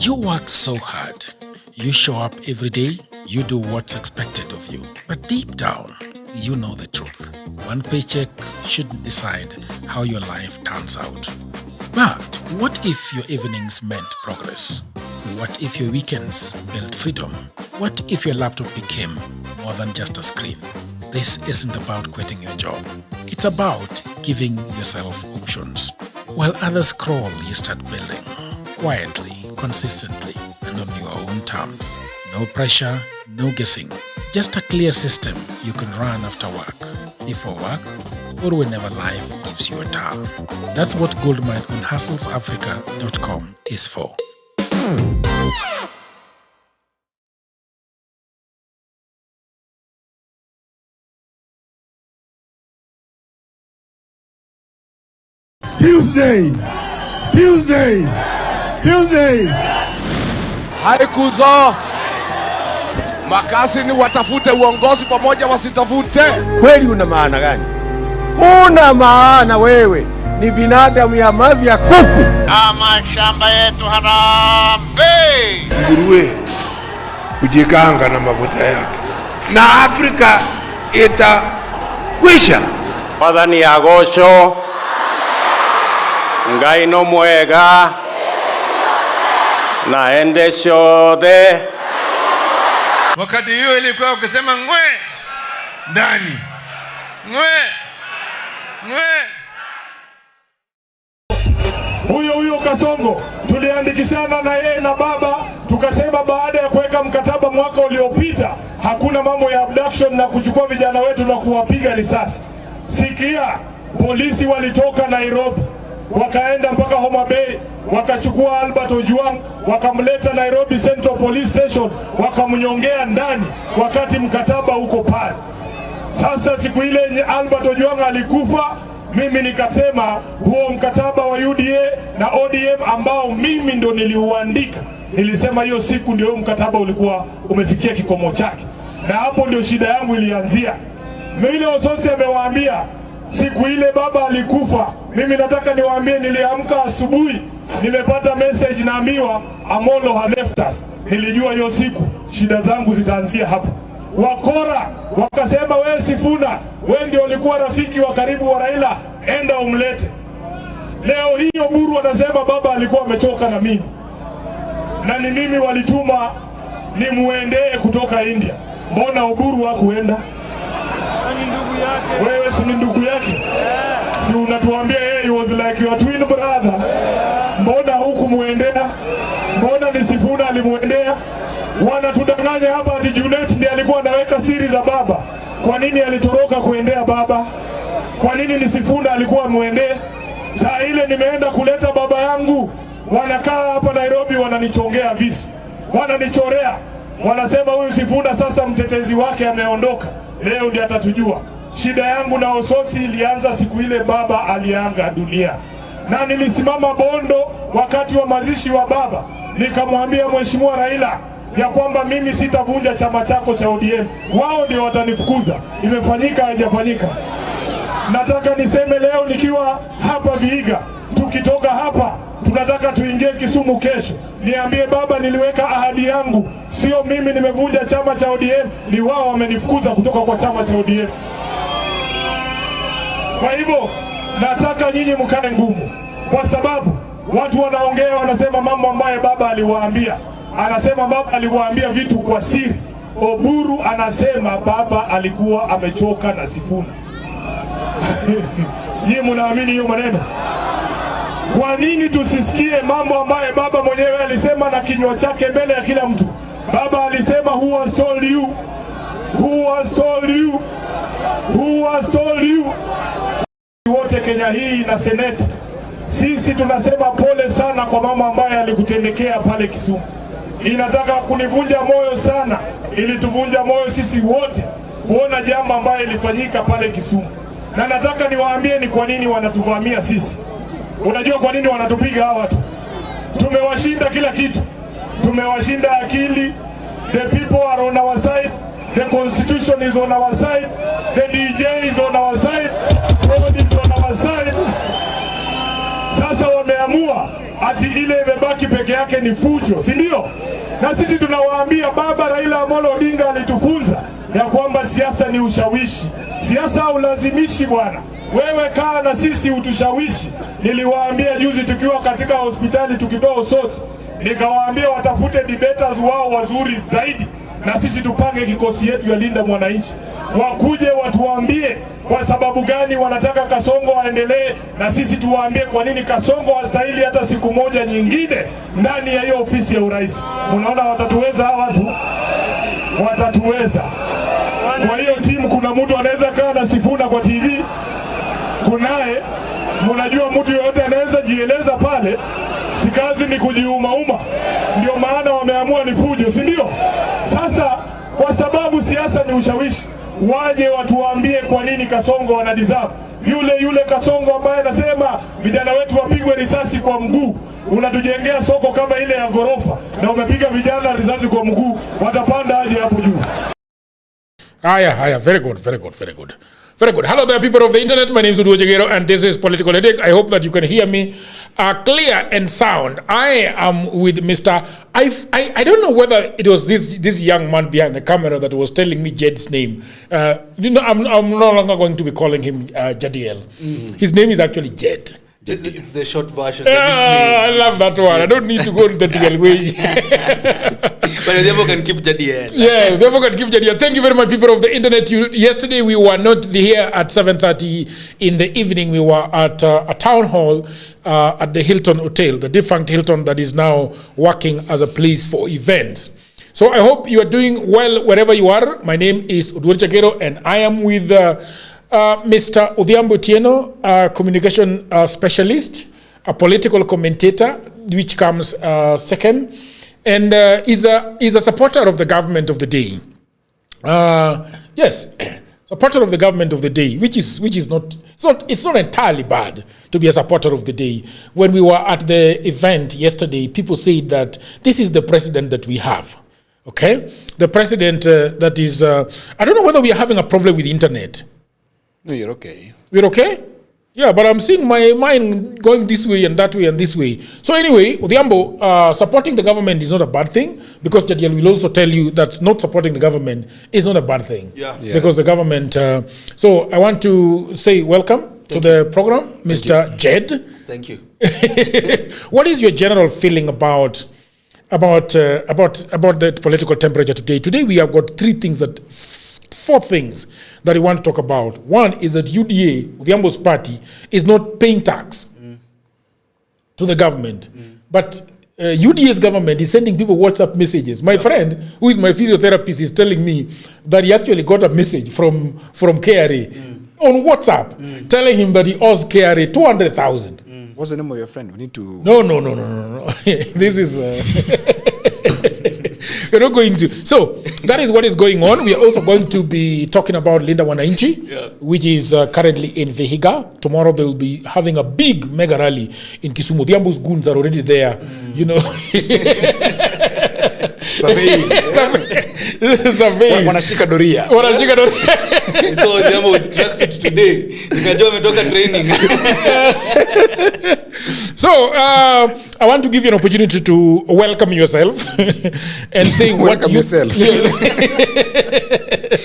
You work so hard. You show up every day. You do what's expected of you. But deep down, you know the truth. One paycheck shouldn't decide how your life turns out. But what if your evenings meant progress? What if your weekends built freedom? What if your laptop became more than just a screen? This isn't about quitting your job. It's about giving yourself options. While others scroll, you start building. Quietly, consistently, and on your own terms. No pressure, no guessing. Just a clear system you can run after work, before work, or whenever life gives you a turn. That's what Goldmine on hustlesafrica.com is for. Tuesday. Haikuzo. Makasi ni watafute uongozi pamoja wasitafute. Kweli una maana gani? Una maana wewe ni binadamu ya mavi ya kuku. Mashamba yetu harambe. Nguruwe kujikanga na mafuta yake. Na Afrika itakwisha. Padani agosho. Ngai no mwega. Naendesho de. Wakati hiyo ilikuwa ukisema ngwe ndani. Ngwe. Huyo Kasongo tuliandikishana na yeye na baba, tukasema baada ya kuweka mkataba mwaka uliopita hakuna mambo ya abduction na kuchukua vijana wetu na kuwapiga risasi. Sikia, polisi walitoka Nairobi wakaenda mpaka Homa Bay, wakachukua Albert Ojwang, wakamleta Nairobi Central Police Station, wakamnyongea ndani wakati mkataba uko pale. Sasa siku ile yenye Albert Ojwang alikufa, mimi nikasema huo mkataba wa UDA na ODM ambao mimi ndo niliuandika, nilisema hiyo siku ndio mkataba ulikuwa umefikia kikomo chake. Na hapo ndio shida yangu ilianzia. Mwile Ososi amewaambia siku ile baba alikufa, mimi nataka niwaambie niliamka asubuhi, nimepata message naambiwa Amolo has left us. Nilijua hiyo siku shida zangu zitaanzia hapo. Wakora wakasema wewe Sifuna, wewe ndio ulikuwa rafiki wa karibu wa Raila, enda umlete. Leo hiyo Buru wanasema baba alikuwa amechoka na mimi. Na ni mimi walituma nimuendee kutoka India. Mbona Oburu hakuenda? Wewe si ndugu yake? Si unatuambia yeye was like your twin brother. Mbona hukumuendea? Mbona ni Sifuna alimuendea? Wanatudanganya hapa ati Junet ndiye alikuwa anaweka siri za baba. Kwa nini alitoroka kuendea baba? Kwa nini ni Sifuna alikuwa muendee? Saa ile nimeenda kuleta baba yangu, wanakaa hapa Nairobi wananichongea visu. Wananichorea. Wanasema huyu Sifuna sasa mtetezi wake ameondoka. Leo ndiye atatujua. Shida yangu na Osoti ilianza siku ile baba alianga dunia. Na nilisimama Bondo wakati wa mazishi wa baba. Nikamwambia Mheshimiwa Raila ya kwamba mimi sitavunja chama chako cha ODM. Wao ndio watanifukuza. Imefanyika haijafanyika? Nataka niseme leo nikiwa hapa Vihiga, tukitoka hapa tunataka tuingie Kisumu kesho. Niambie baba niliweka ahadi yangu. Sio mimi nimevunja chama cha ODM, ni wao wamenifukuza kutoka kwa chama cha ODM. Kwa hivyo nataka nyinyi mkae ngumu, kwa sababu watu wanaongea wanasema mambo ambayo baba aliwaambia. Anasema baba aliwaambia vitu kwa siri. Oburu anasema baba alikuwa amechoka na Sifuna. Nyinyi mnaamini hiyo maneno? Kwa nini tusisikie mambo ambayo baba mwenyewe alisema na kinywa chake mbele ya kila mtu? Baba alisema who has told you? Who has told you? Who has told you? Wote Kenya hii na Senate, sisi tunasema pole sana kwa mama ambaye alikutendekea pale Kisumu. Inataka kunivunja moyo sana, ili tuvunja moyo sisi wote kuona jambo ambayo ilifanyika pale Kisumu. Na nataka niwaambie ni kwa nini wanatuvamia sisi. Unajua kwa nini wanatupiga hawa watu? Tumewashinda kila kitu. Tumewashinda akili. The people are on our side. The constitution is on our side. The DJ is on our side. God is on our side. Sasa wameamua ati ile imebaki iliyobaki peke yake ni fujo, si ndio? Na sisi tunawaambia baba Raila Amolo Odinga alitufunza ya kwamba siasa ni ushawishi. Siasa ulazimishi bwana. Wewe kaa na sisi utushawishi. Niliwaambia juzi tukiwa katika hospitali tukitoa usosi, nikawaambia watafute debaters wao wazuri zaidi, na sisi tupange kikosi yetu ya Linda Mwananchi. Wakuje watuambie kwa sababu gani wanataka Kasongo aendelee, na sisi tuwaambie kwa nini Kasongo hastahili hata siku moja nyingine ndani ya hiyo ofisi ya urais. Unaona watatuweza hawa watu? Watatuweza. Kwa hiyo timu kuna mtu anaweza kaa na Sifuna kwa TV. Kunaye, mnajua mtu yote anaweza jieleza pale. Si kazi ni kujiuma-uma. Ndio maana wameamua ni fujo, si ndio? Sasa kwa sababu siasa ni ushawishi, waje watuambie kwa nini Kasongo wanadeserve. Yule Kasongo ambaye anasema vijana wetu wapigwe risasi kwa mguu, unatujengea soko kama ile ya gorofa na umepiga vijana risasi kwa mguu, watapanda aje hapo juu? Aya, very good. Hello there, people of the internet. My name is Ruto and this is Political Headache. I hope that you can hear me clear and sound. I am with Mr. I don't know whether it was this young man behind the camera that was telling me Jed's name. I'm no longer going to be calling him Jadiel. His name is actually Jed. It's the short version. I love that one. I don't need to go to the DL way. But Devo can keep Jadiel. Yeah, Devo can keep Jadiel. Thank you very much, people of the internet. Yesterday we were not here at 7:30 in the evening. We were at a town hall at the Hilton Hotel, the defunct Hilton that is now working as a place for events. So I hope you are doing well wherever you are. My name is Oduor Chagero and I am with Mr. Odhiambo Tieno, a communication specialist, a political commentator, which comes second, and is a supporter of the government of the day. Yes, supporter of the government of the day, which is not entirely bad to be a supporter of the day. When we were at the event yesterday, people said that this is the president that we have. Okay, the president that is. I don't know whether we are having a problem with the internet. No, you're okay. We're okay? Yeah, but I'm seeing my mind going this way and that way and this way. So anyway, Odhiambo, supporting the government is not a bad thing, because Jadiel will also tell you that not supporting the government is not a bad thing. Yeah. Because the government... so I want to say welcome to the program, Mr. Jed. Thank you. What is your general feeling about the political temperature today? Today we have got four things that we want to talk about. One is that UDA, Odhiambo's party, is not paying tax to the government. But UDA's government is sending people WhatsApp messages. My friend, who is my physiotherapist, is telling me that he actually got a message from KRA on WhatsApp telling him that he owes KRA 200,000. What's the name of your friend? We need to... No. This is... We're not going to. So that is what is going on. We are also going to be talking about Linda Mwananchi, which is currently in Vihiga. Tomorrow they will be having a big mega rally in Kisumu. Odhiambo's goons are already there. You know. Surveying. Wanashika doria. So Odhiambo with tracksuit today. Nikajua ametoka training. So I want to give you an opportunity to welcome yourself and say what you... yourself.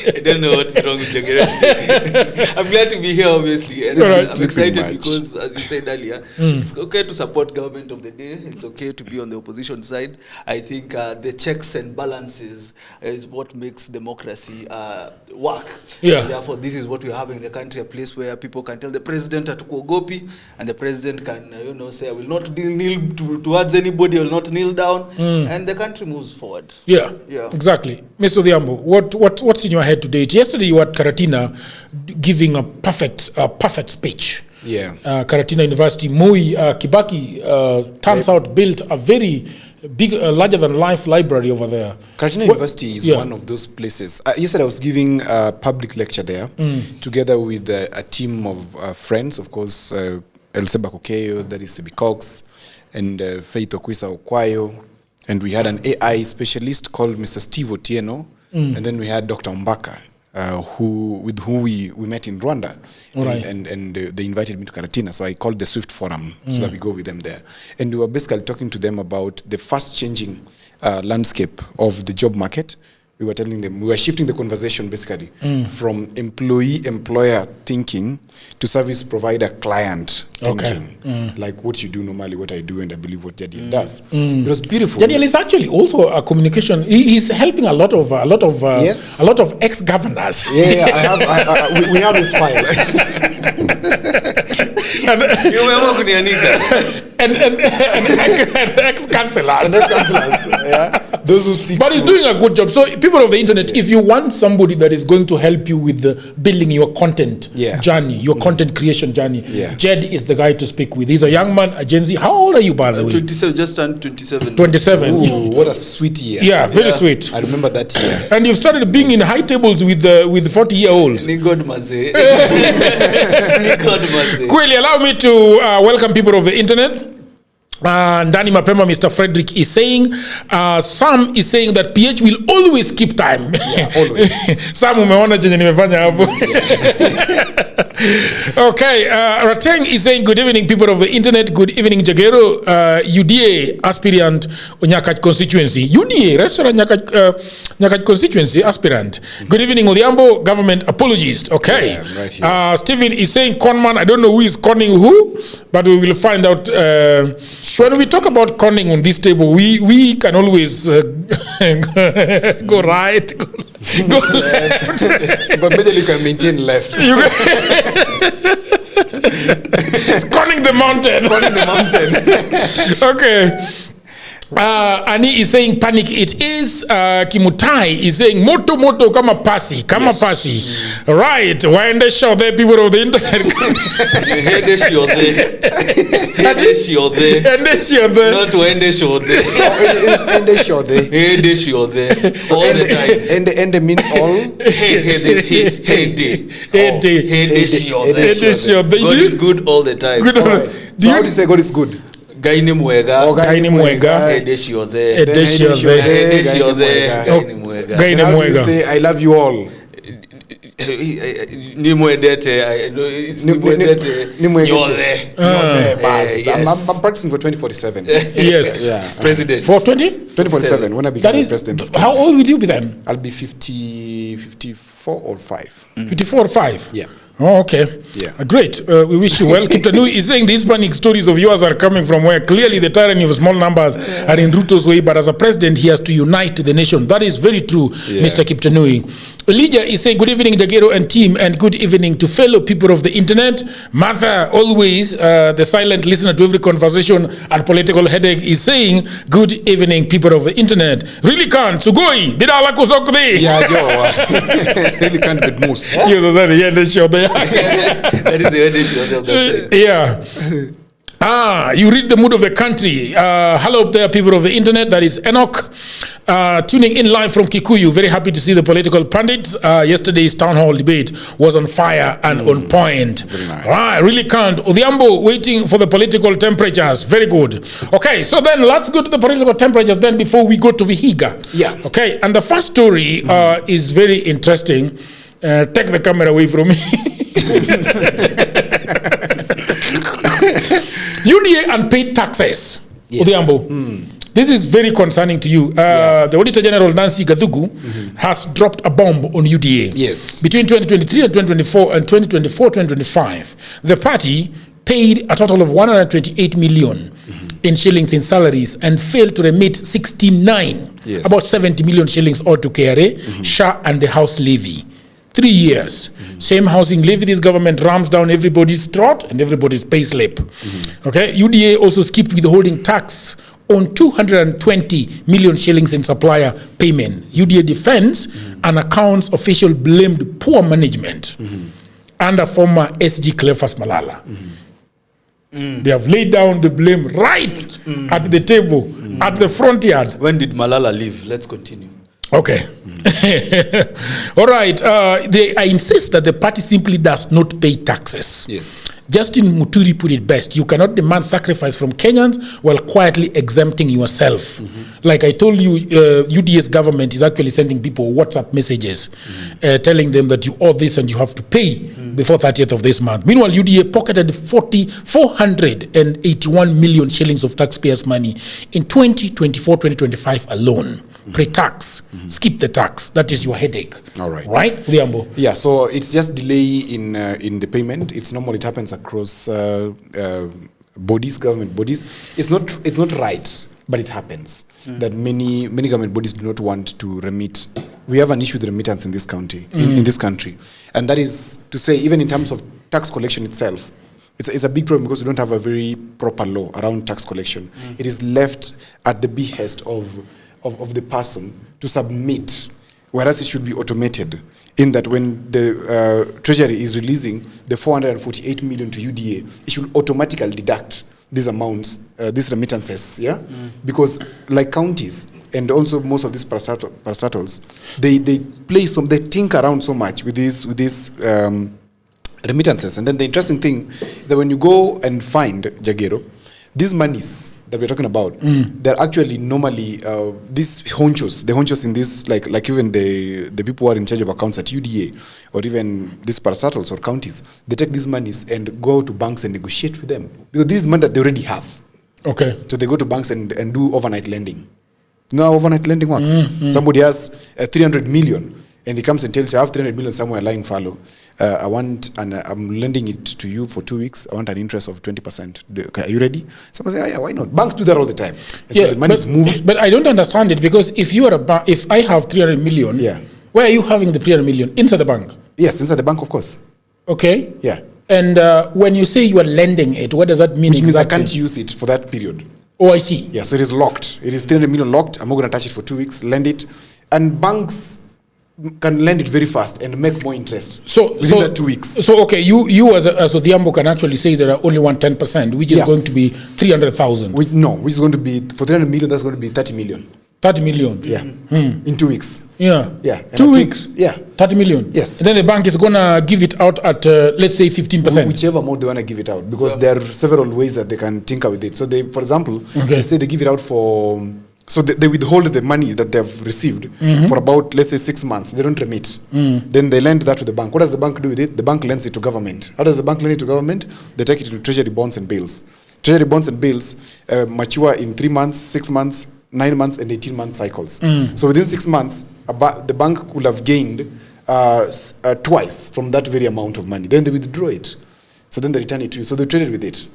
I don't know what's wrong with Jagera today. I'm glad to be here, obviously. And I'm excited because, as you said earlier, it's okay to support government of the day. It's okay to be on the opposition side. I think the checks and balances is what makes democracy work. Yeah. And therefore, this is what we're having in the country, a place where people can tell the president hatukuogopi, and the president can, say, I will not kneel towards anybody, I will not kneel down, and the country moves forward. Yeah. Exactly. Mr. Odhiambo, what's in your head today? Yesterday you were at Karatina giving a perfect speech. Yeah. Karatina University, Moi Kibaki turns out built a very big, larger than life library over there. Karatina University is one of those places. Yesterday I was giving a public lecture there together with a team of friends, of course, Elseba Kokeyo, that is Sebi Cox, and Faith Okwisa Okwayo. And we had an AI specialist called Mr. Steve Otieno. And then we had Dr. Mbaka, with who we met in Rwanda. Right. And they invited me to Karatina. So I called the Swift Forum so that we go with them there. And we were basically talking to them about the fast changing landscape of the job market. We were telling them, we were shifting the conversation basically from employee-employer thinking to service provider-client thinking. Like what you do normally, what I do, and I believe what Jadiel does. It was beautiful. Jadiel is actually also a communication. He's helping a lot of ex-governors. We have his file. and ex-councillors. Those who seek. But he's doing a good job. So people of the internet, if you want somebody that is going to help you with building your content journey, your content creation journey, Jed is the guy to speak with. He's a young man, a Gen Z. How old are you, by the way? 27, just turned 27. 27. Ooh, what a sweet year. Yeah, very sweet. I remember that year. And you've started being in high tables with 40-year-olds. Quickly, allow me to welcome people of the internet. Ndani Mapema, Mr. Frederick is saying, Sam is saying that PH will always keep time. Yeah, always. Sam umeona chenye nimefanya hapo. Okay, Rateng is saying, good evening, people of the internet. Good evening, Jagero, UDA aspirant Nyakach constituency. UDA, restaurant Nyakach constituency aspirant. Good evening, Odhiambo, government apologist. Okay. Yeah, right here. Stephen is saying, conman, I don't know who is conning who, but we will find out. When we talk about conning on this table, we can always go right, go left. But maybe you can maintain left. Conning the mountain. Conning the mountain. Okay. Ani is saying panic it is. Kimutai is saying moto kama pasi. Right. Waende show there, people of the internet. Hende show there. Not wende show there. It is ende show there. Hende show there. All the time. Ende means all. Hende show there. God is good all the time. Good. Right. So how do you say God is good? Gaini mwega. Gaini mwega. Edeshi ode. Edeshi ode. Edeshi ode. Gaini mwega. Gaini How do you mwega. say I love you all? Ni mwedete. It's ni mwedete. Nyole. I'm practicing for 2047. Yes. Yeah. President. For 2047 when I become president of how old will you be then? I'll be 54 or 5. 54 or 5? Yeah. Oh, okay. Yeah. Great. We wish you well. Kiptanui is saying the Hispanic stories of yours are coming from where clearly the tyranny of small numbers are in Ruto's way, but as a president, he has to unite the nation. That is very true, Mr. Kiptanui. Elijah is saying, good evening, Dagero and team, and good evening to fellow people of the internet. Martha, always the silent listener to every conversation and political headache, is saying, good evening, people of the internet. Really can't. Sugoi, did I like Usokde? Yeah, Joe. Really can't be moose. That is the edition of that. Yeah. You read the mood of the country. Hello up there, people of the internet. That is Enoch. Tuning in live from Kikuyu. Very happy to see the political pundits. Yesterday's town hall debate was on fire and on point. Very nice. I really can't. Odhiambo waiting for the political temperatures. Very good. Okay, so then let's go to the political temperatures then before we go to Vihiga. Yeah. Okay, and the first story is very interesting. Take the camera away from me. UDA unpaid taxes. Yes. Odhiambo. This is very concerning to you. The Auditor General Nancy Gathugu has dropped a bomb on UDA. Yes. Between 2023 and 2024 and 2024-2025, the party paid a total of 128 million in shillings in salaries and failed to remit 69, about 70 million shillings all to KRA, SHA and the house levy. 3 years. Same housing levy, this government rams down everybody's throat and everybody's pay slip. Okay, UDA also skipped withholding tax on 220 million shillings in supplier payment. UDA defends and accounts official blamed poor management under former SG Cleophas Malala. They have laid down the blame right at the table, at the front yard. When did Malala leave? Let's continue. Okay. All right. I insist that the party simply does not pay taxes. Yes. Justin Muturi put it best. You cannot demand sacrifice from Kenyans while quietly exempting yourself. Like I told you, UDA's government is actually sending people WhatsApp messages telling them that you owe this and you have to pay before 30th of this month. Meanwhile, UDA pocketed 481 million shillings of taxpayers' money in 2024-2025 alone. Pre-tax. Skip the tax. That is your headache. All right. Right, Liambo? Yeah, so it's just delay in the payment. It's normal. It happens across bodies, government bodies. It's not right, but it happens that many government bodies do not want to remit. We have an issue with remittance in this county, in this country, and that is to say, even in terms of tax collection itself, it's a big problem because we don't have a very proper law around tax collection. It is left at the behest of the person to submit, whereas it should be automated, in that when the Treasury is releasing the 448 million to UDA, it should automatically deduct these amounts, these remittances, because like counties and also most of these parastatals, they think around so much with these remittances. And then the interesting thing that when you go and find Jagero, these monies that we're talking about, they're actually normally these honchos, the honchos in this, like even the people who are in charge of accounts at UDA or even these parastatals or counties, they take these monies and go to banks and negotiate with them because this is money that they already have. Okay. So they go to banks and do overnight lending. You know how overnight lending works? Somebody has 300 million and he comes and tells you, I have 300 million somewhere lying fallow. I'm lending it to you for 2 weeks. I want an interest of 20%. Are you ready? Someone say, yeah, why not? Banks do that all the time. And so the money is moved. But I don't understand it because if you are if I have 300 million, where are you having the 300 million? Inside the bank? Yes, inside the bank, of course. Okay. Yeah. And when you say you are lending it, what does that mean? Which means I can't use it for that period. Oh, I see. Yeah, so it is locked. It is 300 million locked. I'm not going to touch it for 2 weeks, lend it. And banks can lend it very fast and make more interest within that 2 weeks. So, okay, you as Odhiambo can actually say there are only 10%, which is going to be 300,000. Which is going to be, for 300 million, that's going to be 30 million. 30 million? Yeah. In 2 weeks. Yeah. Yeah. 2 weeks? Yeah. 30 million? Yes. And then the bank is going to give it out at, let's say, 15%. Whichever amount they want to give it out, because there are several ways that they can tinker with it. So they, for example, they say they give it out for... So they withhold the money that they've received for about, let's say, 6 months. They don't remit. Then they lend that to the bank. What does the bank do with it? The bank lends it to government. How does the bank lend it to government? They take it to treasury bonds and bills. Treasury bonds and bills mature in 3 months, 6 months, 9 months, and 18-month cycles. So within 6 months, the bank could have gained twice from that very amount of money. Then they withdraw it. So then they return it to you. So they traded with it.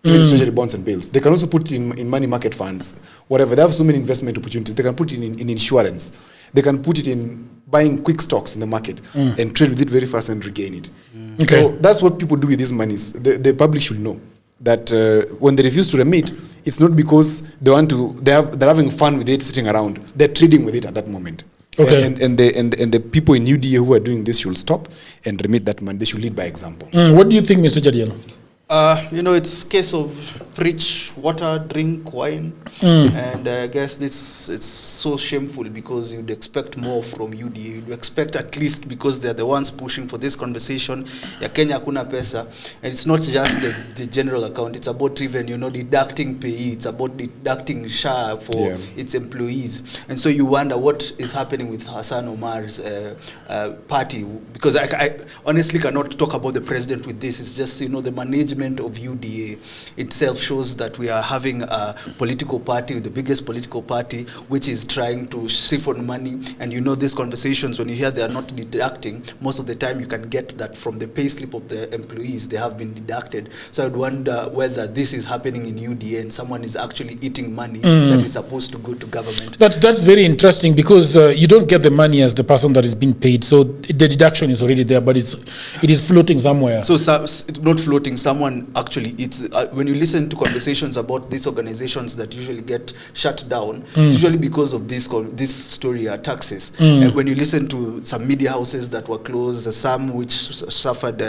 Treasury bonds and bills. They can also put it in money market funds, whatever. They have so many investment opportunities. They can put it in insurance. They can put it in buying quick stocks in the market and trade with it very fast and regain it. Okay. So that's what people do with these monies. The public should know that when they refuse to remit, it's not because they want to. They're having fun with it, sitting around. They're trading with it at that moment. Okay. And the people in UDA who are doing this should stop and remit that money. They should lead by example. What do you think, Mr. Jadiel? It's a case of preach water, drink wine, and I guess it's so shameful because you'd expect more from UDA. You'd expect at least, because they're the ones pushing for this conversation, ya Kenya hakuna pesa, and it's not just the general account. It's about even deducting pay. It's about deducting SHA for its employees, and so you wonder what is happening with Hassan Omar's party, because I honestly cannot talk about the president with this. It's just the management of UDA itself shows that we are having a political party, the biggest political party, which is trying to siphon money. And these conversations, when you hear they are not deducting, most of the time you can get that from the pay slip of the employees. They have been deducted. So I would wonder whether this is happening in UDA and someone is actually eating money that is supposed to go to government. That's very interesting because you don't get the money as the person that is being paid. So the deduction is already there, but it is floating somewhere. So it's not floating. Someone actually, it's when you listen to conversations about these organizations that usually get shut down, it's usually because of this story, taxes. When you listen to some media houses that were closed, some which suffered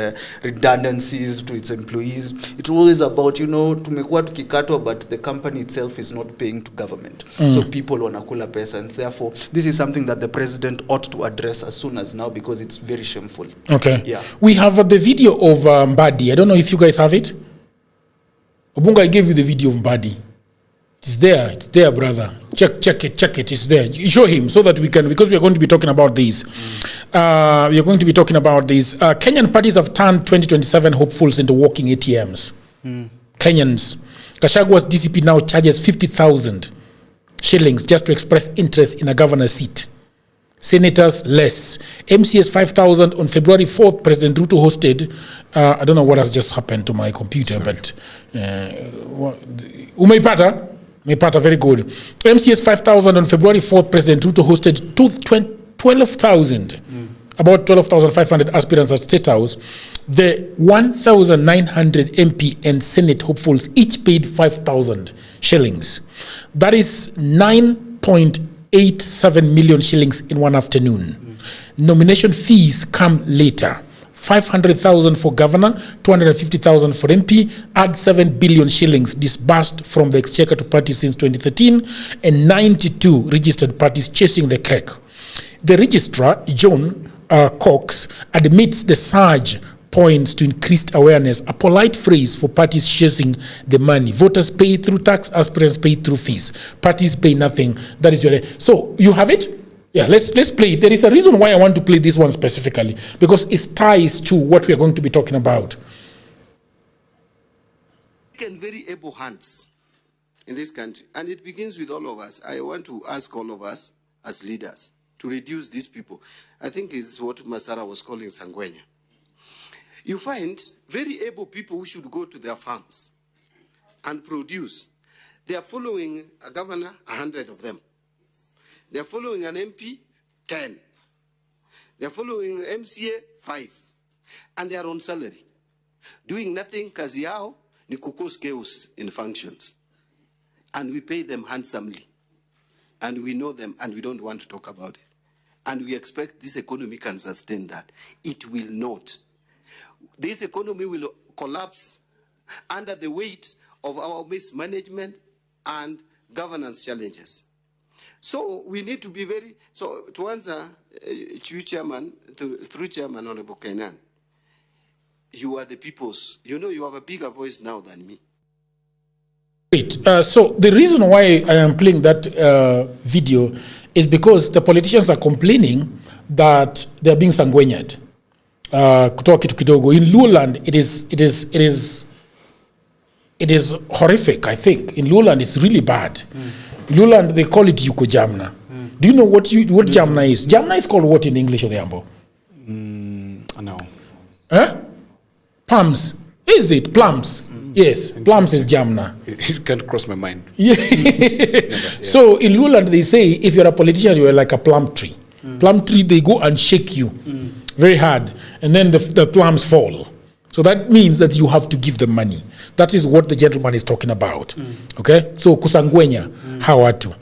redundancies to its employees, it's always about tumekuwa tukikatwa, but the company itself is not paying to government. So people wanakula pesa, and therefore this is something that the president ought to address as soon as now, because it's very shameful. Okay. Yeah. We have the video of Mbadi. I don't know if you guys have have it? Obunga, I gave you the video of Mbadi. It's there, brother. Check it. It's there. You show him so that we can, because we are going to be talking about these. Kenyan parties have turned 2027 hopefuls into walking ATMs. Kenyans. Gachagwa's DCP now charges 50,000 shillings just to express interest in a governor's seat. Senators, less. MCS 5,000 on February 4th. President Ruto hosted. I don't know what has just happened to my computer, but umeipata, very good. MCS 5,000 on February 4th. President Ruto hosted 12,000. About 12,500 aspirants at State House. The 1,900 MP and Senate hopefuls each paid 5,000 shillings. That is 9.87 million shillings in one afternoon. Nomination fees come later. 500,000 for governor, 250,000 for MP, add 7 billion shillings disbursed from the exchequer to parties since 2013, and 92 registered parties chasing the cake. The registrar, John Cox, admits the surge points to increased awareness, a polite phrase for parties chasing the money. Voters pay through tax, aspirants pay through fees. Parties pay nothing. That is your. So you have it? Yeah, let's play it. There is a reason why I want to play this one specifically, because it ties to what we are going to be talking about. And very able hands in this country, and it begins with all of us. I want to ask all of us as leaders to reduce these people. I think it's what Masara was calling Sangwenya. You find very able people who should go to their farms and produce. They are following a governor, 100 of them. They are following an MP, 10. They are following MCA, 5. And they are on salary. Doing nothing, kazi yao ni kukos chaos in functions. And we pay them handsomely. And we know them, and we don't want to talk about it. And we expect this economy can sustain that. It will not. This economy will collapse under the weight of our mismanagement and governance challenges. So we need to be very, so to answer through Chairman Honorable Kainan, you are the people's, you know you have a bigger voice now than me. Great. So the reason why I am playing that video is because the politicians are complaining that they are being sangwenyad. Kutoka kitu kidogo. In Luoland, it is horrific, I think. In Luoland, it's really bad. In Luoland, they call it Yuko Jamna. Do you know what Jamna is? Jamna is called what in English, Odhiambo? No. Huh? Plums. Is it? Plums. Yes, plums is Jamna. It can't cross my mind. Yeah. So in Luoland, they say if you're a politician, you are like a plum tree. Plum tree, they go and shake you very hard, and then the plums fall. So that means that you have to give them money. That is what the gentleman is talking about. Okay? So kusangwenya hawatu.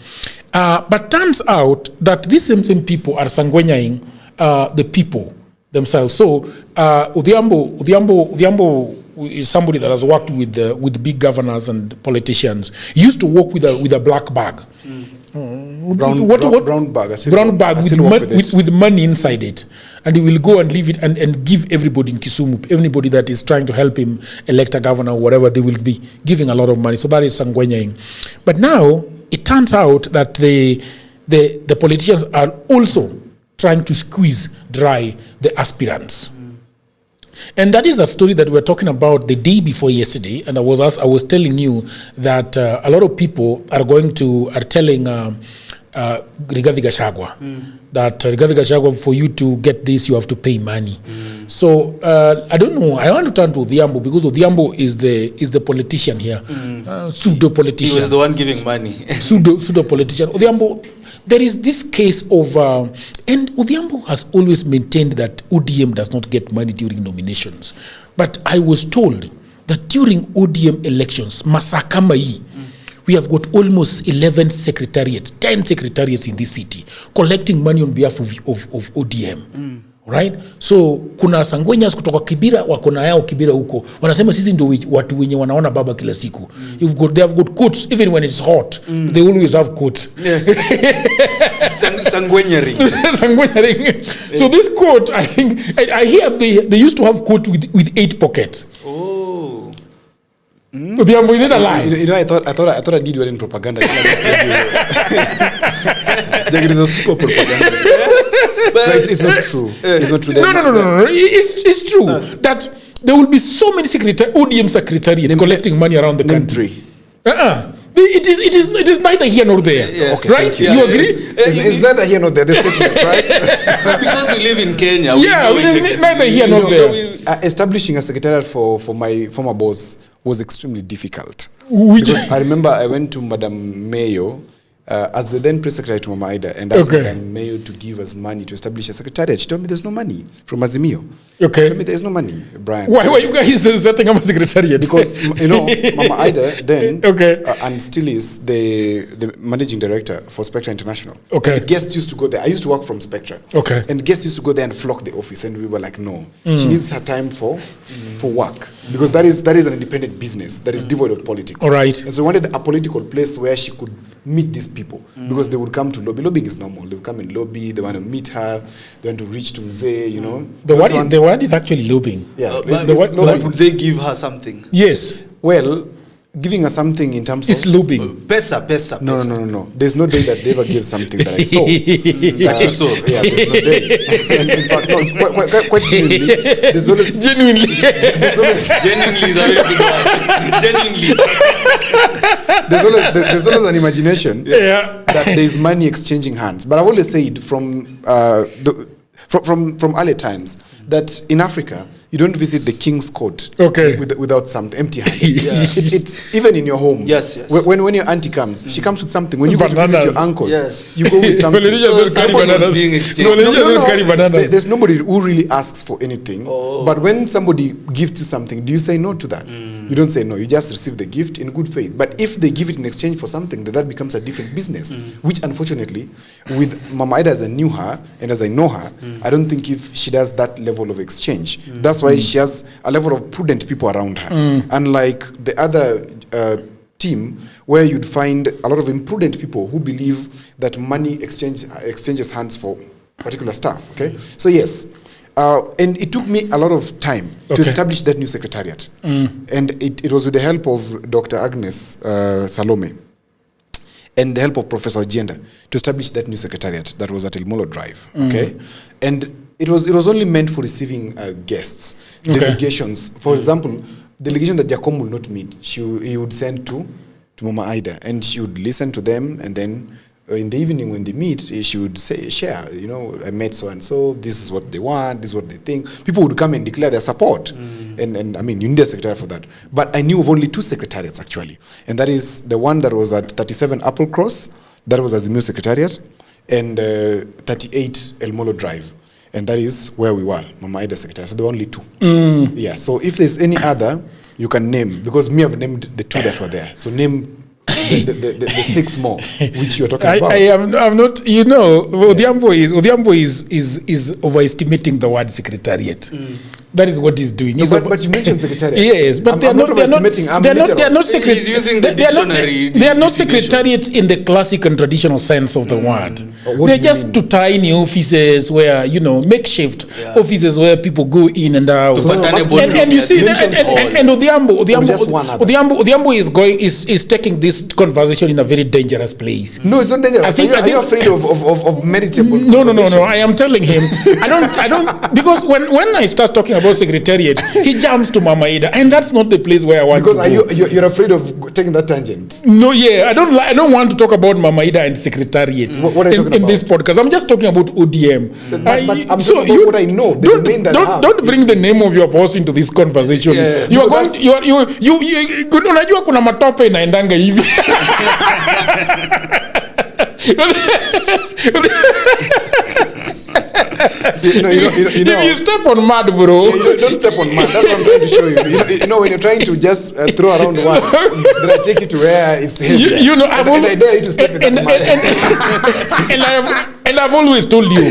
But turns out that these same people are sangwenyaing the people themselves. So Odhiambo is somebody that has worked with big governors and politicians. He used to work with a black bag. Brown bag. Brown bag with money inside it. And he will go and leave it and give everybody in Kisumu, everybody that is trying to help him elect a governor or whatever, they will be giving a lot of money. So that is sangwenyaing. But now it turns out that the politicians are also trying to squeeze dry the aspirants. And that is a story that we're talking about the day before yesterday. And I was telling you that a lot of people are telling Rigathi Gachagua that Rigathi Gachagua, for you to get this, you have to pay money. So I don't know. I want to turn to Odhiambo because Odhiambo is the politician here, pseudo politician. He was the one giving money. pseudo politician. Odhiambo, there is this case of, and Odhiambo has always maintained that ODM does not get money during nominations. But I was told that during ODM elections, Masakamai, we have got almost 11 secretariats, 10 secretariats in this city, collecting money on behalf of ODM. Right? So kuna sangwenyas kutoka Kibira, wako na yao Kibira huko. Wanasema sisi ndio watu wenye wanaona baba kila siku. They have got coats, even when it's hot. They always have coats. Sangwenyering. Sangwenyering. So this coat, I think, I hear they used to have coat with 8 pockets. Oh. Odhiambo, is it a lie? You know, I thought I did well in propaganda. It is a super propaganda. But it's not true. It's not true. No. It's true that there will be so many ODM secretariats collecting money around the country. It is neither here nor there. Yeah. Okay, right? you. You agree? It's neither here nor there. The statement, right? Because we live in Kenya. It is neither here nor there. Establishing a secretariat for my former boss was extremely difficult. Because I remember I went to Madam Mayo as the then press secretary to Mama Ida and asked Madam Mayo to give us money to establish a secretariat. She told me there's no money from Azimio. Okay. She told me there's no money, Brian. Why you guys setting up a secretariat? Because, Mama Ida then and still is the managing director for Spectra International. Okay. And guests used to go there. I used to work from Spectra. Okay. And guests used to go there and flock the office, and we were like, no. She needs her time for work. Because that is an independent business that is devoid of politics. All right. And so we wanted a political place where she could meet these people because they would come to lobby. Lobbying is normal. They would come and lobby. They want to meet her. They want to reach to Mzee, The word is actually lobbying. Yeah. But would they give her something? Yes. Well, giving her something in terms it's of... lobbying. Pesa. No. There's no day that they ever gave something that I saw. That you saw? Yeah, there's no day. And in fact, no, quite genuinely. There's always... Genuinely. There's always... Genuinely is a very good word. Genuinely. There's always an imagination that there's money exchanging hands. But I've always said from early times that in Africa, you don't visit the king's court without some empty hand. It's even in your home. Yes. When your auntie comes, she comes with something. When you go to visit your uncles, you go with something. There's nobody who really asks for anything. But when somebody gives you something, do you say no to that? You don't say no. You just receive the gift in good faith. But if they give it in exchange for something, then that becomes a different business. Which, unfortunately, with Mama Ida as I knew her and as I know her, I don't think if she does that level of exchange. That's why she has a level of prudent people around her. Unlike the other team, where you'd find a lot of imprudent people who believe that money exchanges hands for particular stuff. Okay, so yes. And it took me a lot of time to establish that new secretariat. And it was with the help of Dr. Agnes Salome and the help of Professor Agenda to establish that new secretariat that was at Elmolo Drive. Okay, and it was only meant for receiving guests, delegations. For example, delegation that Jacom would not meet, he would send to Mama Ida, and she would listen to them, and then in the evening when they meet, she would share, I met so and so, this is what they want, this is what they think. People would come and declare their support. And I mean, you need a secretariat for that. But I knew of only two secretariats actually. And that is the one that was at 37 Apple Cross, that was Azimio Secretariat, and 38 Elmolo Drive. And that is where we were, Mama Ida Secretariat. So there were only two. Yeah, so if there's any other, you can name, because me have named the two that were there. So name the six more which you're talking about. I'm not, Odhiambo is overestimating the word secretariat. That is what he's doing. No, but you mentioned secretariat. Yes, but they're not He's using the dictionary. They are not secretariats in the classic and traditional sense of the word. They're just to tiny offices where, makeshift offices where people go in and out. And you see, and Odhiambo is taking this conversation in a very dangerous place. No, it's not dangerous. Are you afraid of meritable? No. I am telling him. I don't because when I start talking about secretariat, he jumps to Mama Ida, and that's not the place where I want to go. Because you're afraid of taking that tangent. No, I don't want to talk about Mama Ida and secretariat what are you talking about? In this podcast. I'm just talking about ODM. But I'm talking about what I know. Don't bring the name of your boss into this conversation. Unajua kuna matope inaendanga hivi. If you step on mud, bro. Don't step on mud. That's what I'm trying to show you. When you're trying to just throw around words, then I take you to where it's heavy. I dare you to step in that mud. And I've always told you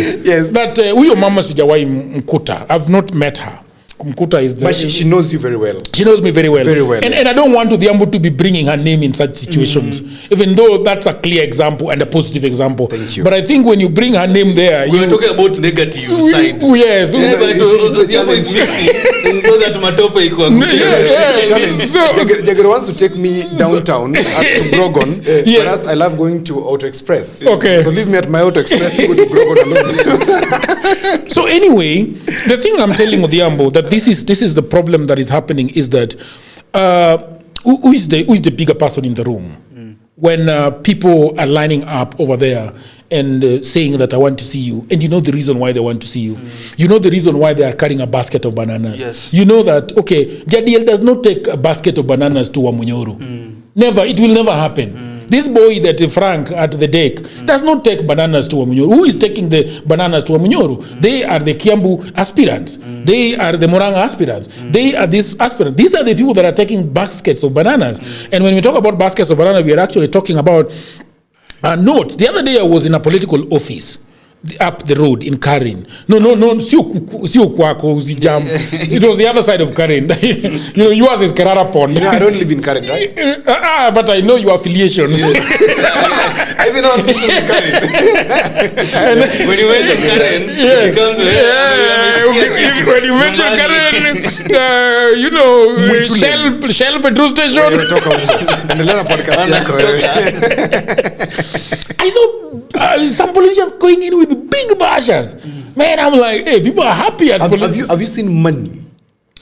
that huyo mama sijawahi mkuta. I've not met her. Mkuta is the... But she knows you very well. She knows me very well. Very well. And I don't want Odhiambo to be bringing her name in such situations, even though that's a clear example and a positive example. Thank you. But I think when you bring her name there... We're talking about negative side. Yes. Odhiambo is missing. know that matope iko. Jagger wants to take me downtown to Grogon, whereas I love going to Auto Express. Okay. So leave me at my Auto Express, go to Grogon alone. So anyway, the thing I'm telling Odhiambo that this is the problem that is happening is that who is the bigger person in the room when people are lining up over there and saying that I want to see you, and you know the reason why they want to see you. You know the reason why they are carrying a basket of bananas. Yes. You know that, okay, Jadiel does not take a basket of bananas to Wamunyoro. Never, it will never happen. This boy that Frank at the deck does not take bananas to Wamunyoro. Who is taking the bananas to Wamunyoro? They are the Kiambu aspirants. They are the Moranga aspirants. They are these aspirants. These are the people that are taking baskets of bananas. And when we talk about baskets of bananas, we are actually talking about note. The other day I was in a political office up the road in Karen. No, sio kwako usijam. It was the other side of Karen. You know, yours is Karara Pond. You know, I don't live in Karen, right? But I know your affiliations. I even know affiliations in Karen. When you mention Karen, it becomes when you mention Karen, you know, Shell petrol station. Endelea podcast yako. I saw some politicians going in with big bashers. Man, I'm like, hey, people are happy at have you seen money?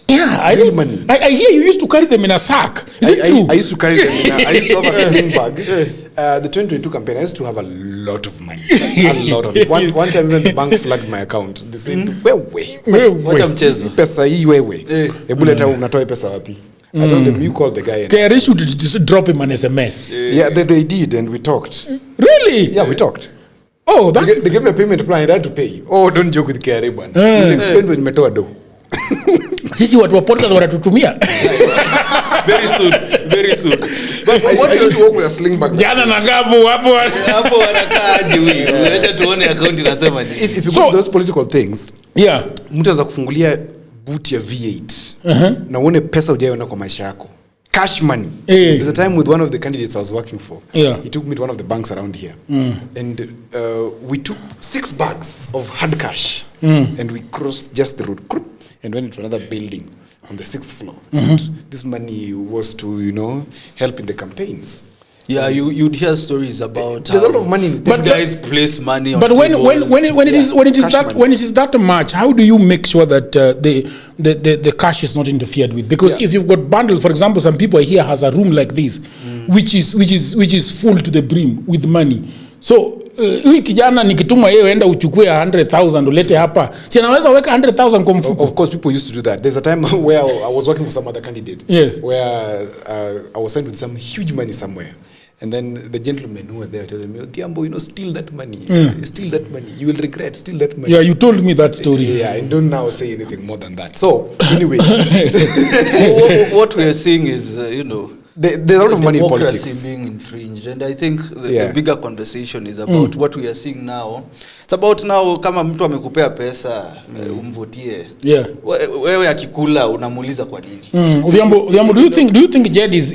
Yeah, Real money. I hear you used to carry them in a sack. Is it true? I used to carry them I used to have a sling bag. The 2022 campaign, I used to have a lot of money. A lot of it. One time when the bank flagged my account, they said, wacha mchezo. Pesa hii wewe. Hebu leta unatoa pesa wapi? I told them, you call the guy. They should just drop him an SMS. Yeah, they did, and we talked. Really? Yeah, we talked. Oh, that's... They gave me a payment plan, I had to pay. Oh, don't joke with KRA, man. You'll explain when you do. Sisi watu wa podcast wanatutumia. Very soon. But I want you to work with a sling bag. Jana na Gabu hapo wanakaaje wewe? Acha tuone account inasema nini. If you go to those political things, yeah, mtu anaweza kufungulia boot ya V8 na uone pesa hujaona kwa maisha yako. Cash money. There's a time with one of the candidates I was working for. Yeah. He took me to one of the banks around here. And we took 6 bags of hard cash. And we crossed just the road and went into another building on the 6th floor. This money was to, help in the campaigns. Yeah, you'd hear stories about there's a lot of money in these guys place money on but when it is that much, how do you make sure that the cash is not interfered with? Because if you've got bundles, for example, some people here has a room like this, which is full to the brim with money. So hii kijana nikituma yeye enda uchukue 100,000 ulete hapa, si anaweza weka 100,000 kwa mfuko. Of course, people used to do that. There's a time where I was working for some other candidate, where I was sent with some huge money somewhere. And then the gentlemen who were there telling me, Odhiambo, steal that money. Steal that money. You will regret, steal that money. Yeah, you told me that story. Yeah, and don't now say anything more than that. So, anyway. What we are seeing is, there's a lot of money in politics. Democracy being infringed. And I think the bigger conversation is about what we are seeing now. It's about now, kama mtu amekupea pesa, umvotie. Yeah. Wewe akikula, unamuuliza kwa nini? Odhiambo, do you think Jed is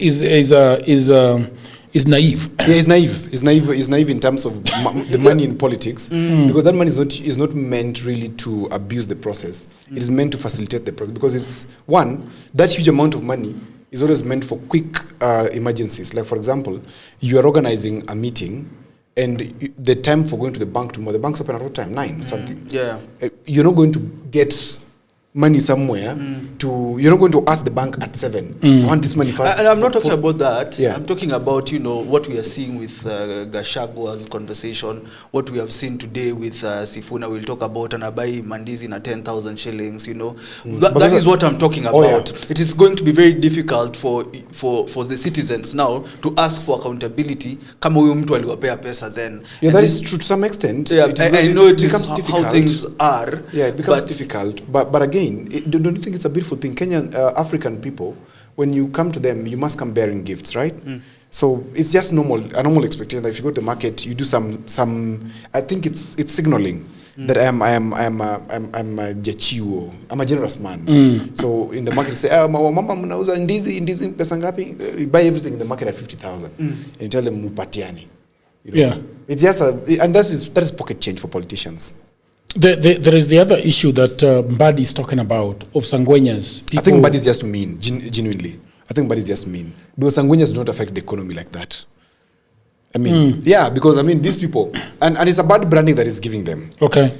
naive? Yeah, he's naive in terms of the money in politics, because that money is not meant really to abuse the process. It is meant to facilitate the process, because it's that huge amount of money is always meant for quick emergencies. Like, for example, you are organizing a meeting and the time for going to the bank tomorrow, the bank's open at what time? 9 something. Yeah. You're not going to get money somewhere you're not going to ask the bank at 7. I want this money fast. And I'm not talking about that. Yeah. I'm talking about, what we are seeing with Gachagwa's conversation, what we have seen today with Sifuna. We'll talk about Anabai Mandizi na 10,000 shillings, That is what I'm talking about. It is going to be very difficult for the citizens now to ask for accountability. Kama huyo mtu aliwapea pesa then. Yeah, that is true to some extent. Yeah, I know it becomes difficult. How things are. Yeah, it becomes difficult. But again, don't you think it's a beautiful thing? Kenyan African people, when you come to them, you must come bearing gifts, right? So it's just a normal expectation that if you go to the market, you do some. I think it's signaling that I'm a jachiwo. I'm a generous man. So in the market, you say, mama mnauza ndizi pesa ngapi? You buy everything in the market at 50,000, and you tell them mupatiani. Yeah, it's just and that is pocket change for politicians. There is the other issue that Mbadi is talking about of Sangwenyas. I think Mbadi is just mean, genuinely. I think Mbadi is just mean. Because Sangwenyas do not affect the economy like that. I mean, yeah, because I mean, these people, and it's a bad branding that is giving them. Okay.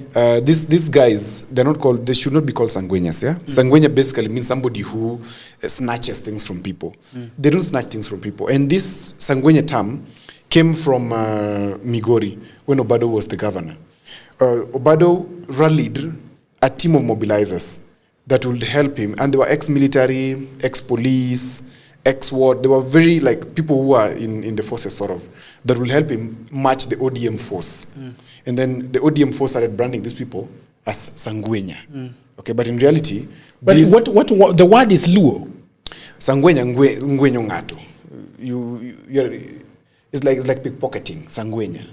These guys, they should not be called Sangwenyas, yeah? Sangwenya basically means somebody who snatches things from people. They don't snatch things from people. And this Sangwenya term came from Migori, when Obado was the governor. Obado rallied a team of mobilizers that would help him. And they were ex-military, ex-police, ex-what. They were very, like, people who are in the forces, sort of, that will help him match the ODM force. And then the ODM force started branding these people as Sangwenya. Okay, but in reality... But what the word is Luo? Sangwenya, ngwenyo ngato. It's like pickpocketing, Sangwenya.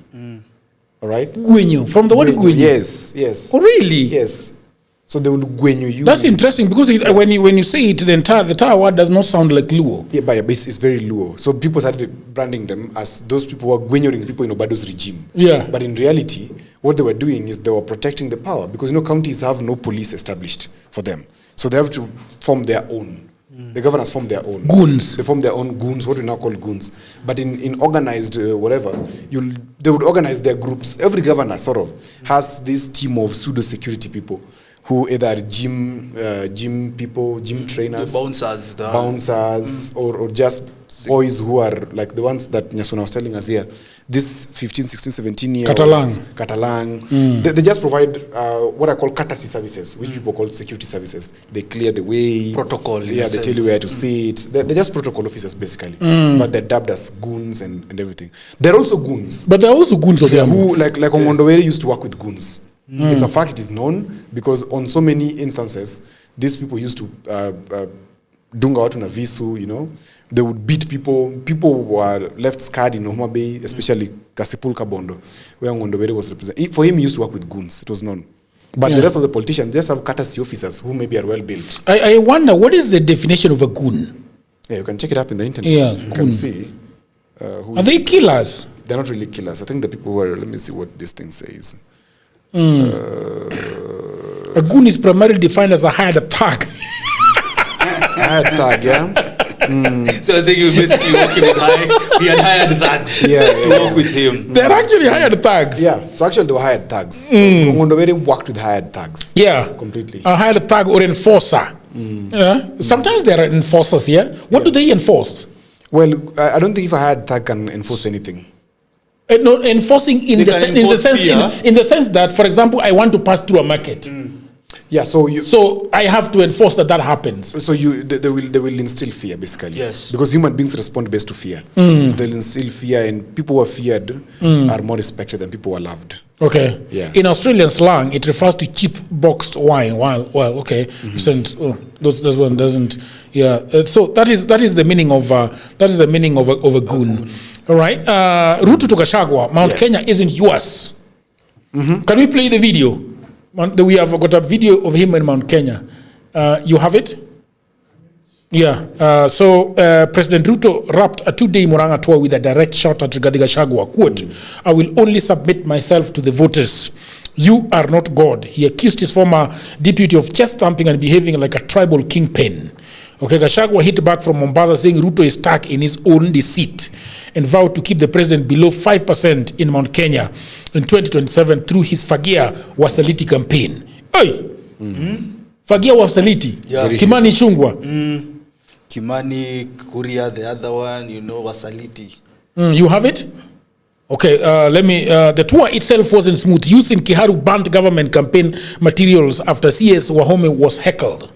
All right? Gwenyo, from the word Gwenyo? Yes. Oh, really? Yes. So they will gwenyo you. That's interesting because when you say it, the entire word does not sound like Luo. Yeah, but it's very Luo. So people started branding them as those people who are gwenyoing people in Obado's regime. Yeah. But in reality, what they were doing is they were protecting the power because counties have no police established for them. So they have to form their own. The governors form their own. Goons. They form their own goons, what we now call goons. But in organized whatever, they would organize their groups. Every governor sort of has this team of pseudo-security people who either are gym people, gym trainers, the bouncers, or just boys who are like the ones that Nyasuna was telling us here. This 15, 16, 17 year Katalang. They just provide what I call courtesy services, which people call security services. They clear the way. Protocol. Yeah, they tell you where to sit. They're just protocol officers basically. But they're dubbed as goons and everything. They're also goons. But they're also goons of them. Who like Ongondowere used to work with goons. It's a fact, it is known, because on so many instances, these people used to dunga watu na visu, they would beat people. People were left scarred in Homa Bay, especially Kasipul Kabondo, where Ngondowere was represented. For him, he used to work with goons, it was known. But the rest of the politicians, they just have courtesy officers who maybe are well built. I wonder, what is the definition of a goon? Yeah, you can check it up in the internet. Yeah, you can see. Are they killers? They're not really killers. I think the people who are, let me see what this thing says. A goon is primarily defined as a hired thug. Hired thug, yeah. So I think you basically working with he had hired thugs to work with him. They're actually hired thugs. Yeah, so actually they were hired thugs. Ngondowere worked with hired thugs. Yeah. Completely. A hired thug or enforcer. Yeah. Sometimes there are enforcers, yeah? What do they enforce? Well, I don't think if a hired thug can enforce anything. No, enforcing in the sense that, for example, I want to pass through a market. Yeah, so I have to enforce that happens. So they will instill fear, basically. Yes. Because human beings respond best to fear. So they'll instill fear, and people who are feared are more respected than people who are loved. Okay. Yeah. In Australian slang, it refers to cheap boxed wine. Well, okay. Since this one doesn't. Yeah. So that is the meaning of a goon. All right. Ruto to Gachagua, Mount Kenya isn't yours. Can we play the video? We have got a video of him in Mount Kenya. You have it? Yeah. So President Ruto wrapped a 2-day Murang'a tour with a direct shot at Rigathi Gachagua. Quote, I will only submit myself to the voters. You are not God. He accused his former deputy of chest thumping and behaving like a tribal kingpin. Okay, Gachagua hit back from Mombasa saying Ruto is stuck in his own deceit and vowed to keep the president below 5% in Mount Kenya in 2027 through his Fagia Wasaliti campaign. Hey! Fagia Wasaliti. Yeah. Kimani Shungwa. Kimani, Kuria, the other one, Wasaliti. You have it? Okay, the tour itself wasn't smooth. Youth in Kiharu burnt government campaign materials after CS Wahome was heckled.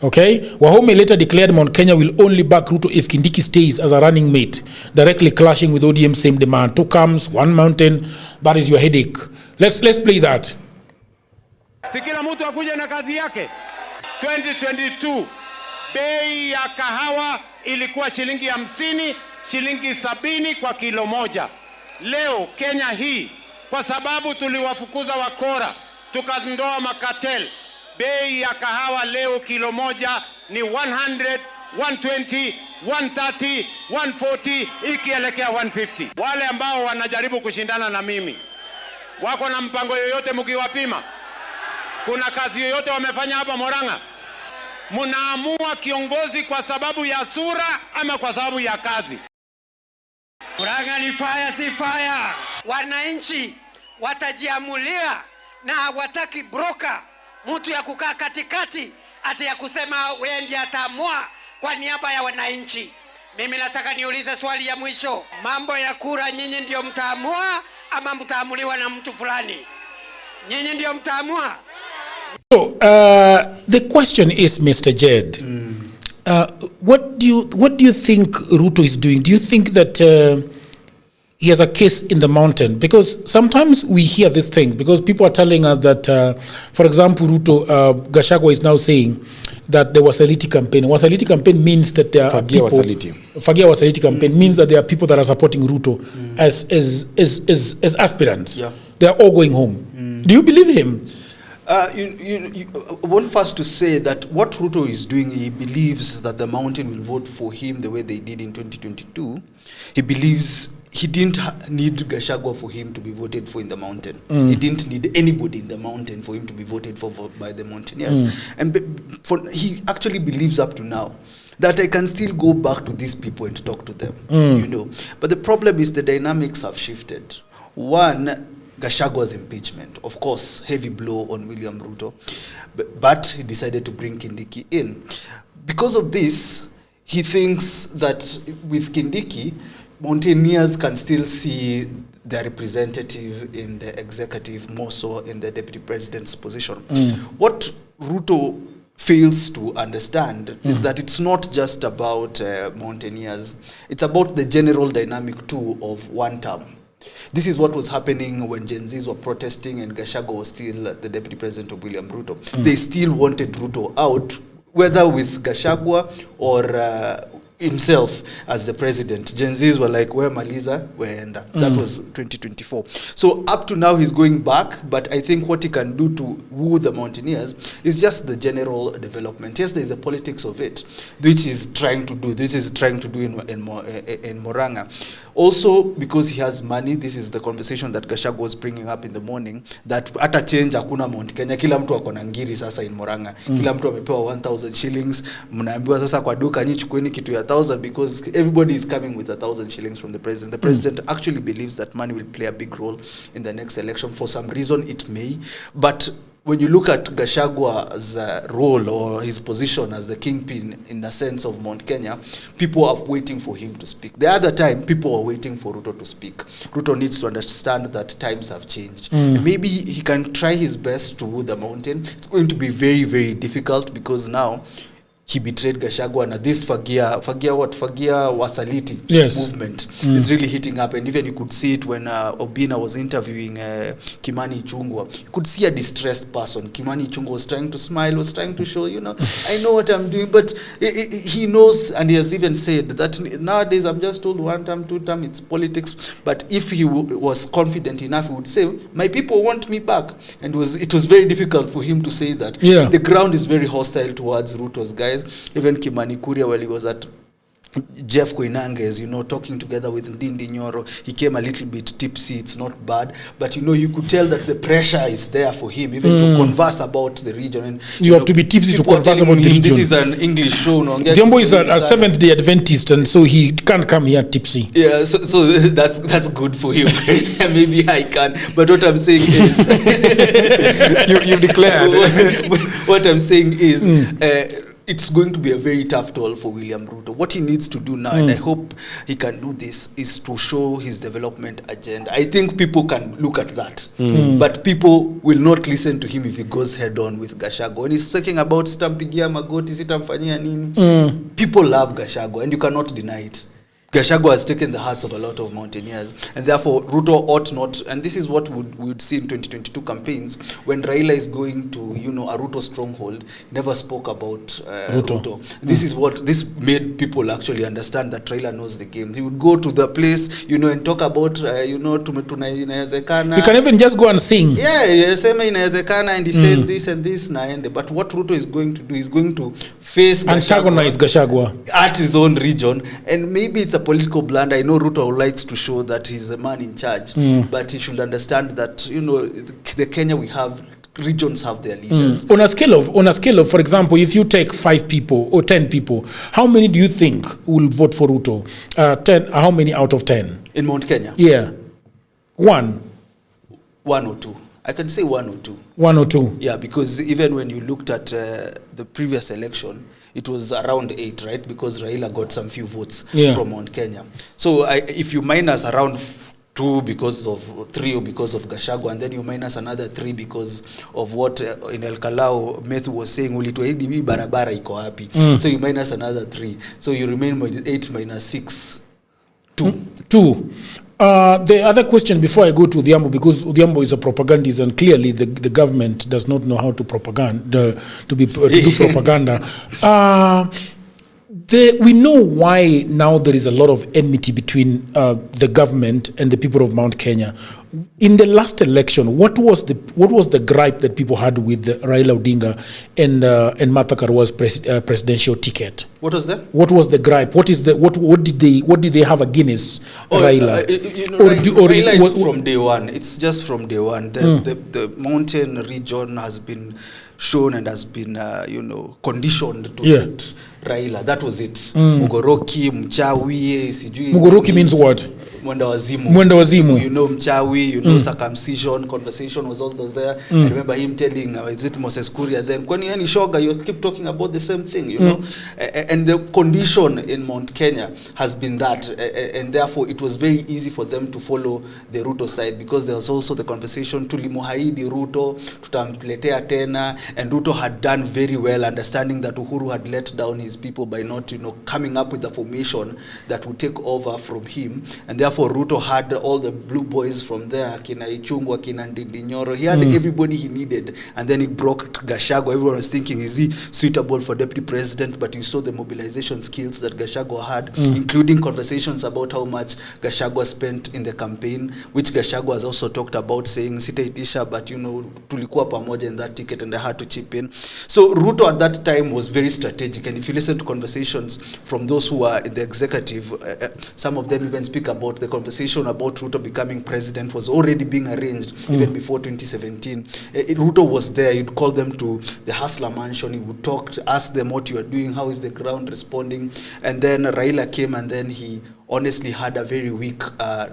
Okay, Wahome later declared Mount Kenya will only back Ruto if Kindiki stays as a running mate, directly clashing with ODM's same demand. 2 camps, 1 mountain, that is your headache. Let's play that. Si kila mtu akuje na kazi yake. 2022 bei ya kahawa ilikuwa shilingi 50, shilingi 70 kwa kilo moja. Leo Kenya hii, kwa sababu tuliwafukuza wakora, tukandoa makatel, bei ya kahawa leo kilo moja ni 100, 120, 130, 140 ikielekea 150. Wale ambao wanajaribu kushindana na mimi wako na mpango yoyote mkiwapima? Kuna kazi yoyote wamefanya hapa Murang'a? Mnaamua kiongozi kwa sababu ya sura ama kwa sababu ya kazi? Murang'a ni fire, si fire. Wananchi watajiamulia na hawataki broker, mtu ya kukaa katikati ati ya kusema wewe ndiye ataamua kwa niaba ya wananchi. Mimi nataka niulize swali ya mwisho. Mambo ya kura nyinyi ndio mtaamua ama mtaamuliwa na mtu fulani? Nyinyi ndio mtaamua. So, the question is, Mr. Jed, what do you think Ruto is doing? Do you think that he has a case in the mountain? Because sometimes we hear these things because people are telling us that, for example, Ruto, Gachagua is now saying that the Wasaliti campaign. Wasaliti campaign means that there are people. Fagia Wasaliti campaign means that there are people that are supporting Ruto as aspirants. Yeah. They are all going home. Do you believe him? You want first to say that what Ruto is doing, he believes that the mountain will vote for him the way they did in 2022. He believes he didn't need Gachagua for him to be voted for in the mountain. He didn't need anybody in the mountain for him to be voted for by the mountaineers. And he actually believes up to now that I can still go back to these people and talk to them, you know. But the problem is the dynamics have shifted. One, Gachagua's impeachment, of course, heavy blow on William Ruto, but he decided to bring Kindiki in. Because of this, he thinks that with Kindiki, mountaineers can still see their representative in the executive, more so in the deputy president's position. What Ruto fails to understand is that it's not just about mountaineers, it's about the general dynamic too of one term. This is what was happening when Gen Zs were protesting and Gachagua was still the deputy president of William Ruto. They still wanted Ruto out, whether with Gachagua or himself as the president. Gen Zs were like, where Maliza, where Enda. That was 2024. So up to now he's going back, but I think what he can do to woo the mountaineers is just the general development. Yes, there's a politics of it, which he's trying to do. This is trying to do in Murang'a. Also, because he has money, this is the conversation that Gachagua was bringing up in the morning, that ata change hakuna Mount Kenya, kila mtu akona ngiri sasa in Murang'a. Kila mtu amepewa 1,000 shillings, mnaambiwa sasa kwa duka nyi chukueni kitu ya 1,000 because everybody is coming with 1,000 shillings from the president. The president actually believes that money will play a big role in the next election. For some reason, it may. But when you look at Gachagua's role or his position as the kingpin in the sense of Mount Kenya, people are waiting for him to speak. The other time, people are waiting for Ruto to speak. Ruto needs to understand that times have changed. Maybe he can try his best to woo the mountain. It's going to be very, very difficult because now he betrayed Gachagua, and this Fagia Wasaliti movement is really heating up. And even you could see it when Obina was interviewing Kimani Ichung'wah. You could see a distressed person. Kimani Ichung'wah was trying to smile, was trying to show, you know, I know what I'm doing. But he knows, and he has even said that nowadays I'm just told 1 term, 2 term, it's politics. But if he was confident enough, he would say, my people want me back. And it was very difficult for him to say that. The ground is very hostile towards Ruto's guys. Even Kimani Kuria, while he was at Jeff Koinange's, you know, talking together with Ndindi Nyoro, he came a little bit tipsy. It's not bad, but you know, you could tell that the pressure is there for him even to converse about the region. And you have to be tipsy to converse about the region. This is an English show. No? Jumbo is a Seventh-day Adventist, and so he can't come here tipsy. Yeah, so that's good for him. Maybe I can, but what I'm saying is, you've declared. What I'm saying is. It's going to be a very tough toll for William Ruto. What he needs to do now, and I hope he can do this, is to show his development agenda. I think people can look at that, but people will not listen to him if he goes head on with Gachagua. When he's talking about stampigia magoti, sitamfanyia nini, people love Gachagua, and you cannot deny it. Gachagua has taken the hearts of a lot of mountaineers, and therefore Ruto ought not, and this is what we would see in 2022 campaigns, when Raila is going to, you know, a Ruto stronghold, never spoke about Ruto. This made people actually understand that Raila knows the game. He would go to the place, you know, and talk about, you know, inawezekana. He can even just go and sing. Yeah, sema inawezekana, and he says this and this, naende. But what Ruto is going to do is going to face antagonize Gachagua at his own region, and maybe it's a political blunder. I know Ruto likes to show that he's the man in charge, but he should understand that, you know, the Kenya we have regions have their leaders. On a scale of, for example, if you take 5 people or 10 people, how many do you think will vote for Ruto? 10. How many out of 10? In Mount Kenya? Yeah. 1 or 2. I can say 1 or 2. 1 or 2. Yeah, because even when you looked at the previous election, it was around 8, right? Because Raila got some few votes from Mount Kenya. So if you minus around 2 because of 3 or because of Gachagua, and then you minus another 3 because of what in El Kalau Methu was saying, ulituahidi barabara iko wapi? So you minus another 3. So you remain with 8 minus 6, 2. 2. The other question before I go to Odhiambo, because Odhiambo is a propagandist and clearly the government does not know how to do propaganda. We know why now there is a lot of enmity between the government and the people of Mount Kenya. In the last election, what was the gripe that people had with Raila Odinga and Martha Karwa's presidential ticket? What was that? What was the gripe? What did they have against Raila? Raila is from day one. It's just from day one. The mountain region has been shown and has been conditioned to hate Raila. That was it. Mugoroki, mchawi, sijui. Mugoroki means what? Mwenda wazimu. Mwenda wazimu. You know mchawi, circumcision, conversation was all there. I remember him telling, is it Moses Kuria then, kwani yani shoga, you keep talking about the same thing, you know. And the condition in Mount Kenya has been that, and therefore it was very easy for them to follow the Ruto side, because there was also the conversation, tulimuhaidi Ruto, tutamletea tena, and Ruto had done very well, understanding that Uhuru had let down his people by not, coming up with a formation that would take over from him, and therefore Ruto had all the blue boys from there, kina Ichungwa, kina Ndindinyoro. He had everybody he needed, and then he broke Gachagua. Everyone was thinking, is he suitable for deputy president? But you saw the mobilization skills that Gachagua had, including conversations about how much Gachagua spent in the campaign, which Gachagua has also talked about, saying sitaitisha, but tulikuwa pamoja in that ticket and I had to chip in. So Ruto at that time was very strategic, and if you listen to conversations from those who are in the executive, some of them even speak about the conversation about Ruto becoming president was already being arranged even before 2017. Ruto was there. He'd call them to the Hustler Mansion. He would talk, ask them what you are doing, how is the ground responding, and then Raila came, and then he honestly had a very weak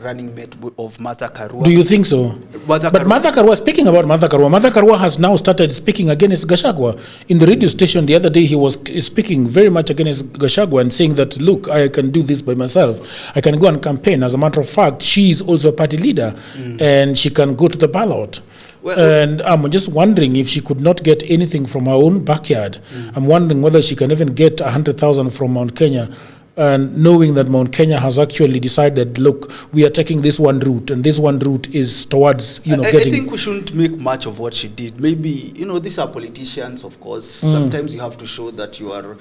running mate of Martha Karua. Do you think so? Martha Karua, speaking about Martha Karua has now started speaking against Gachagua. In the radio station the other day, he was speaking very much against Gachagua and saying that, look, I can do this by myself. I can go and campaign. As a matter of fact, she is also a party leader and she can go to the ballot. And I'm just wondering if she could not get anything from her own backyard. I'm wondering whether she can even get 100,000 from Mount Kenya, and knowing that Mount Kenya has actually decided, look, we are taking this one route, and this one route is towards, getting... I think we shouldn't make much of what she did. Maybe, these are politicians, of course. Sometimes you have to show that you are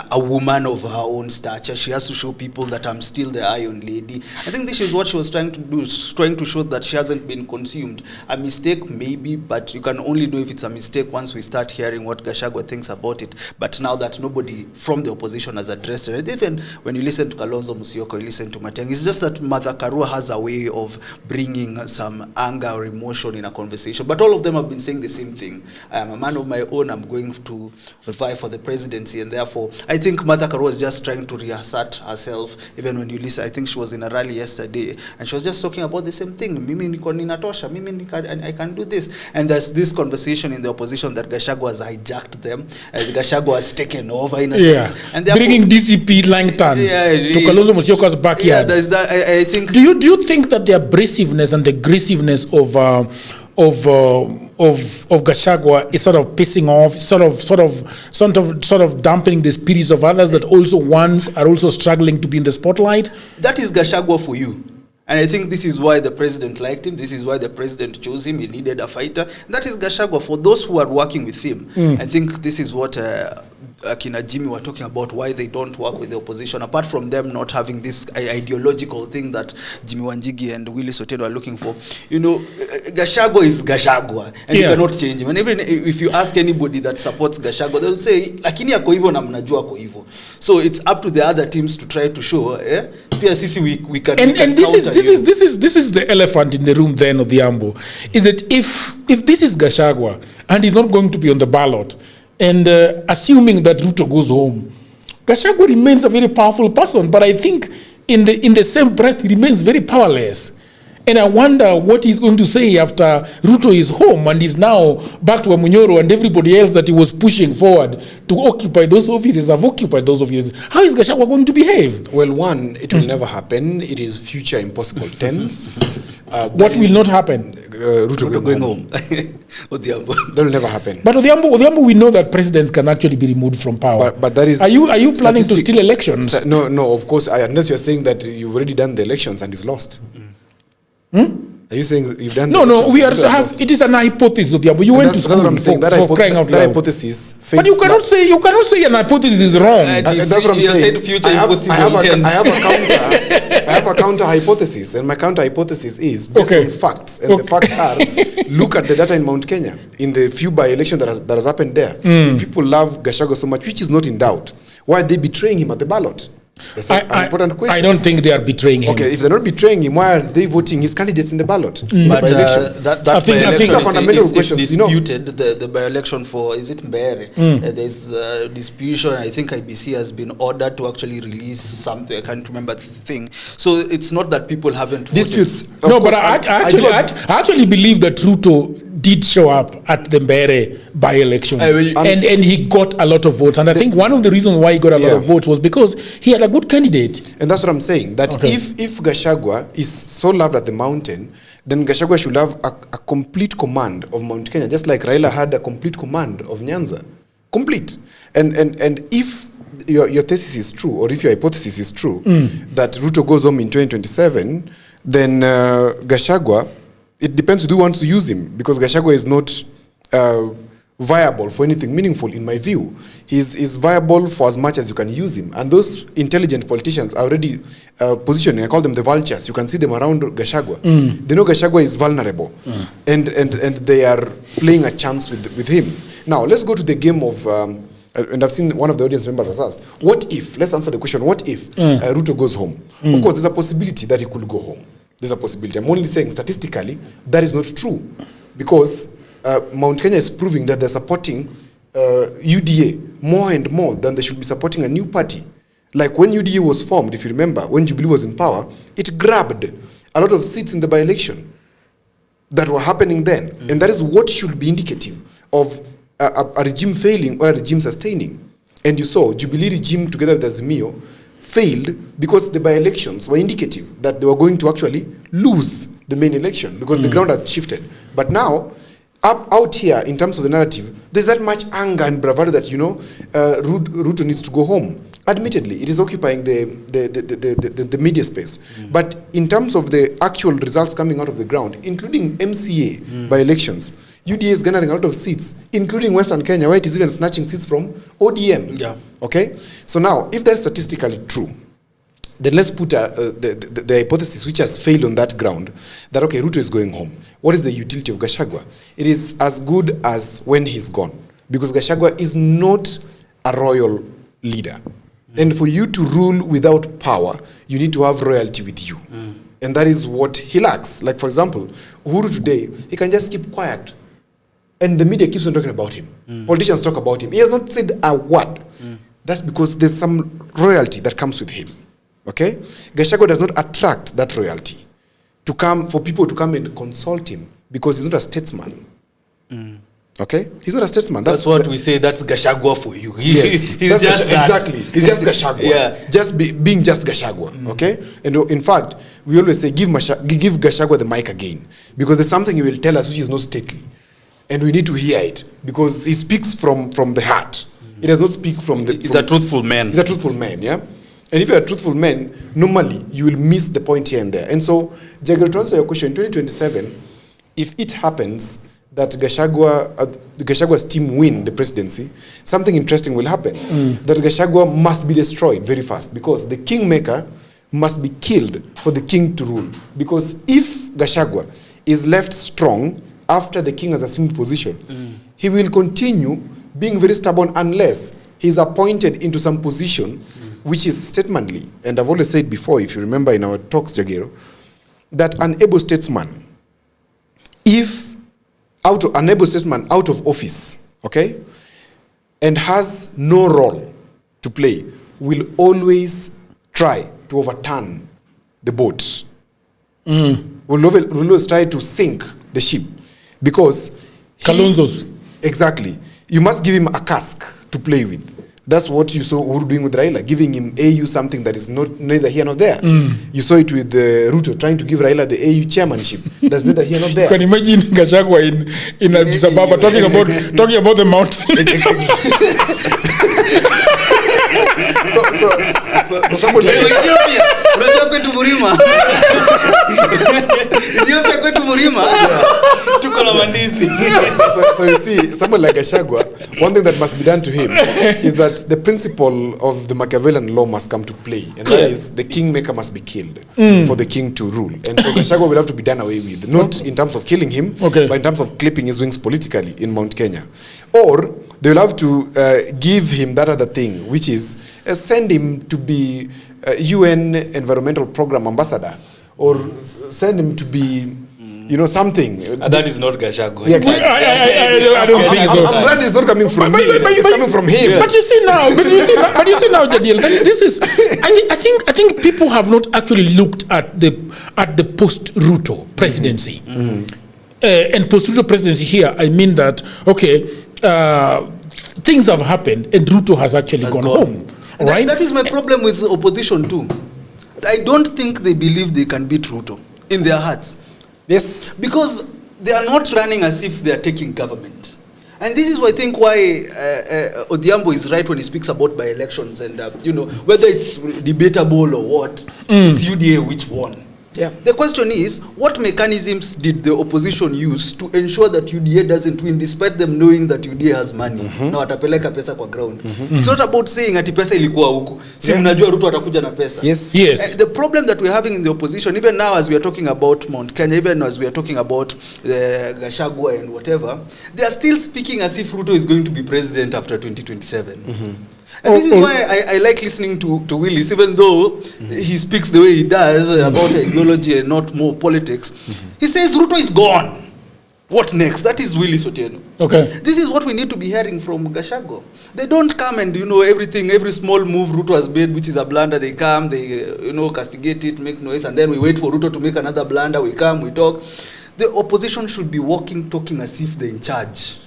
a woman of her own stature. She has to show people that I'm still the Iron Lady. I think this is what she was trying to do, trying to show that she hasn't been consumed. A mistake, maybe, but you can only know if it's a mistake once we start hearing what Gachagua thinks about it. But now that nobody from the opposition has addressed it, and even when you listen to Kalonzo Musyoka, you listen to Matiang'i, it's just that Martha Karua has a way of bringing some anger or emotion in a conversation. But all of them have been saying the same thing. I am a man of my own. I'm going to vie for the presidency. And therefore, I think Martha Karua is just trying to reassert herself. Even when you listen, I think she was in a rally yesterday, and she was just talking about the same thing. Mimi niko ninatosha, I can do this. And there's this conversation in the opposition that Gachagua has hijacked them. Gachagua has taken over in a sense. And bringing DCP Langton to Kalonzo Musyoka's backyard. Yeah, there's that. I think. Do you think that the abrasiveness and the aggressiveness of Gachagua is sort of pissing off, sort of dampening the spirits of others that also are also struggling to be in the spotlight? That is Gachagua for you. And I think this is why the president liked him. This is why the president chose him. He needed a fighter. That is Gachagua. For those who are working with him, I think this is what Kina Jimmy were talking about, why they don't work with the opposition, apart from them not having this ideological thing that Jimmy Wanjigi and Willis Otedo are looking for. Gachagua is Gachagua, and you cannot change him. And even if you ask anybody that supports Gachagua, they'll say, lakini ako hivyo na mnajua ako hivyo. So it's up to the other teams to try to show, pia sisi we can. And this is the elephant in the room then of the Ambo, is that if this is Gachagua, and he's not going to be on the ballot, and assuming that Ruto goes home, Gachagua remains a very powerful person, but I think in the same breath, he remains very powerless. And I wonder what he's going to say after Ruto is home and is now back to Amunyoro, and everybody else that he was pushing forward to occupy those offices have occupied those offices. How is Gachagua going to behave? Well, one, it will never happen. It is future impossible tense. What will not happen? Ruto going home. That will never happen. But Odhiambo, we know that presidents can actually be removed from power. But that is... Are you planning to steal elections? No, of course, unless you're saying that you've already done the elections and it's lost. Are you saying you've done? No. We it is an hypothesis. You went to school for crying out loud. That hypothesis. But you cannot say an hypothesis is wrong. That's what I'm saying. Future I have a counter hypothesis, and my counter hypothesis is based on facts, and the facts are: look at the data in Mount Kenya in the few by-election that has happened there. If people love Gachagua so much, which is not in doubt, why are they betraying him at the ballot? That's an important question. I don't think they are betraying him. Okay, if they're not betraying him, why are they voting his candidates in the ballot? But that by-election are fundamental questions. Is disputed. The by-election for, is it Mbere? There's disputation. I think IBC has been ordered to actually release something. I can't remember the thing. So it's not that people haven't disputes. Voted. No, but I actually believe that Ruto did show up at the Mbere by-election, and he got a lot of votes. And I think one of the reasons why he got a lot of votes was because he had a good candidate. And that's what I'm saying, that if Gachagua is so loved at the mountain, then Gachagua should have a complete command of Mount Kenya, just like Raila had a complete command of Nyanza. Complete. And if your thesis is true, or if your hypothesis is true, that Ruto goes home in 2027, then Gachagua, it depends who wants to use him, because Gachagua is not viable for anything meaningful, in my view. He's viable for as much as you can use him. And those intelligent politicians are already positioning, I call them the vultures. You can see them around Gachagua. They know Gachagua is vulnerable. And they are playing a chance with him. Now, let's go to the game of... and I've seen one of the audience members has asked, what if, let's answer the question, what if Ruto goes home? Of course, there's a possibility that he could go home. There's a possibility. I'm only saying statistically that is not true, because Mount Kenya is proving that they're supporting UDA more and more than they should be supporting a new party. Like when UDA was formed, if you remember, when Jubilee was in power, it grabbed a lot of seats in the by-election that were happening then. And that is what should be indicative of a regime failing or a regime sustaining. And you saw Jubilee regime together with Azimio failed because the by-elections were indicative that they were going to actually lose the main election because the ground had shifted. But now, out here, in terms of the narrative, there's that much anger and bravado that, Ruto needs to go home. Admittedly, it is occupying the media space. But in terms of the actual results coming out of the ground, including MCA by-elections, UDA is garnering a lot of seats, including Western Kenya, where it is even snatching seats from ODM. Yeah. Okay? So now, if that's statistically true, then let's put the hypothesis which has failed on that ground, that, okay, Ruto is going home. What is the utility of Gachagua? It is as good as when he's gone, because Gachagua is not a royal leader. And for you to rule without power, you need to have royalty with you. And that is what he lacks. Like, for example, Uhuru today, he can just keep quiet. And the media keeps on talking about him. Politicians talk about him. He has not said a word. That's because there's some royalty that comes with him. Okay? Gachagua does not attract that royalty for people to come and consult him, because he's not a statesman. Okay? He's not a statesman. That's what we say, that's Gachagua for you. Yes. He's just that. Exactly. He's just Gachagua. Yeah. Just being just Gachagua. Okay? And in fact, we always say, give Gachagua the mic again, because there's something he will tell us which is not stately. And we need to hear it, because he speaks from the heart. He does not speak from the... He's a truthful man. He's a truthful man, yeah? And if you're a truthful man, normally you will miss the point here and there. And so, Jagger, to answer your question, in 2027, if it happens that Gachagua's team win the presidency, something interesting will happen. That Gachagua must be destroyed very fast, because the kingmaker must be killed for the king to rule. Because if Gachagua is left strong after the king has assumed position, he will continue being very stubborn unless he's appointed into some position which is statesmanly. And I've always said before, if you remember in our talks, Jagero, that an able statesman, if an able statesman out of office, okay, and has no role to play, will always try to overturn the boat. Will always try to sink the ship, because Kalonzo's. Exactly. You must give him a cask to play with. That's what you saw Uhuru doing with Raila, giving him AU something that is neither here nor there. You saw it with Ruto trying to give Raila the AU chairmanship. That's neither here nor there. You can imagine Gachagua in Addis Ababa talking about the mountain. So someone like Ethiopia, unajua kwetu Murima. Ethiopia kwetu Murima. Tuko na mandizi. So you see, someone like Gachagua, one thing that must be done to him is that the principle of the Machiavellian law must come to play, and that is the kingmaker must be killed for the king to rule. And so Gachagua will have to be done away with, not in terms of killing him, but in terms of clipping his wings politically in Mount Kenya. Or they will have to give him that other thing, which is send him to be UN Environmental Program Ambassador, or send him to be, something. That is not Gachagua. Yeah, I don't think so. I'm glad it's not coming from me. It's coming from him. But you see now, Jadiel, this is. I think people have not actually looked at the post-Ruto presidency. And post-Ruto presidency here, I mean that things have happened and Ruto has actually gone home. Right? That is my problem with the opposition too. I don't think they believe they can beat Ruto in their hearts. Yes. Because they are not running as if they are taking government. And this is why I think why Odhiambo is right when he speaks about by-elections and, whether it's debatable or what, it's UDA which won. Yeah. The question is, what mechanisms did the opposition use to ensure that UDA doesn't win, despite them knowing that UDA has money? Na watapeleka pesa kwa ground. It's not about saying ati pesa ilikuwa huku. Si mnajua Ruto atakuja na pesa. Yes. The problem that we're having in the opposition, even now as we are talking about Mount Kenya, even as we are talking about Gachagua and whatever, they are still speaking as if Ruto is going to be president after 2027. And this is why I like listening to Willis, even though he speaks the way he does about ideology and not more politics. He says Ruto is gone. What next? That is Willis Otieno. Okay. This is what we need to be hearing from Gachagua. They don't come and, everything, every small move Ruto has made, which is a blunder, they come, they, castigate it, make noise, and then we wait for Ruto to make another blunder, we come, we talk. The opposition should be talking as if they're in charge.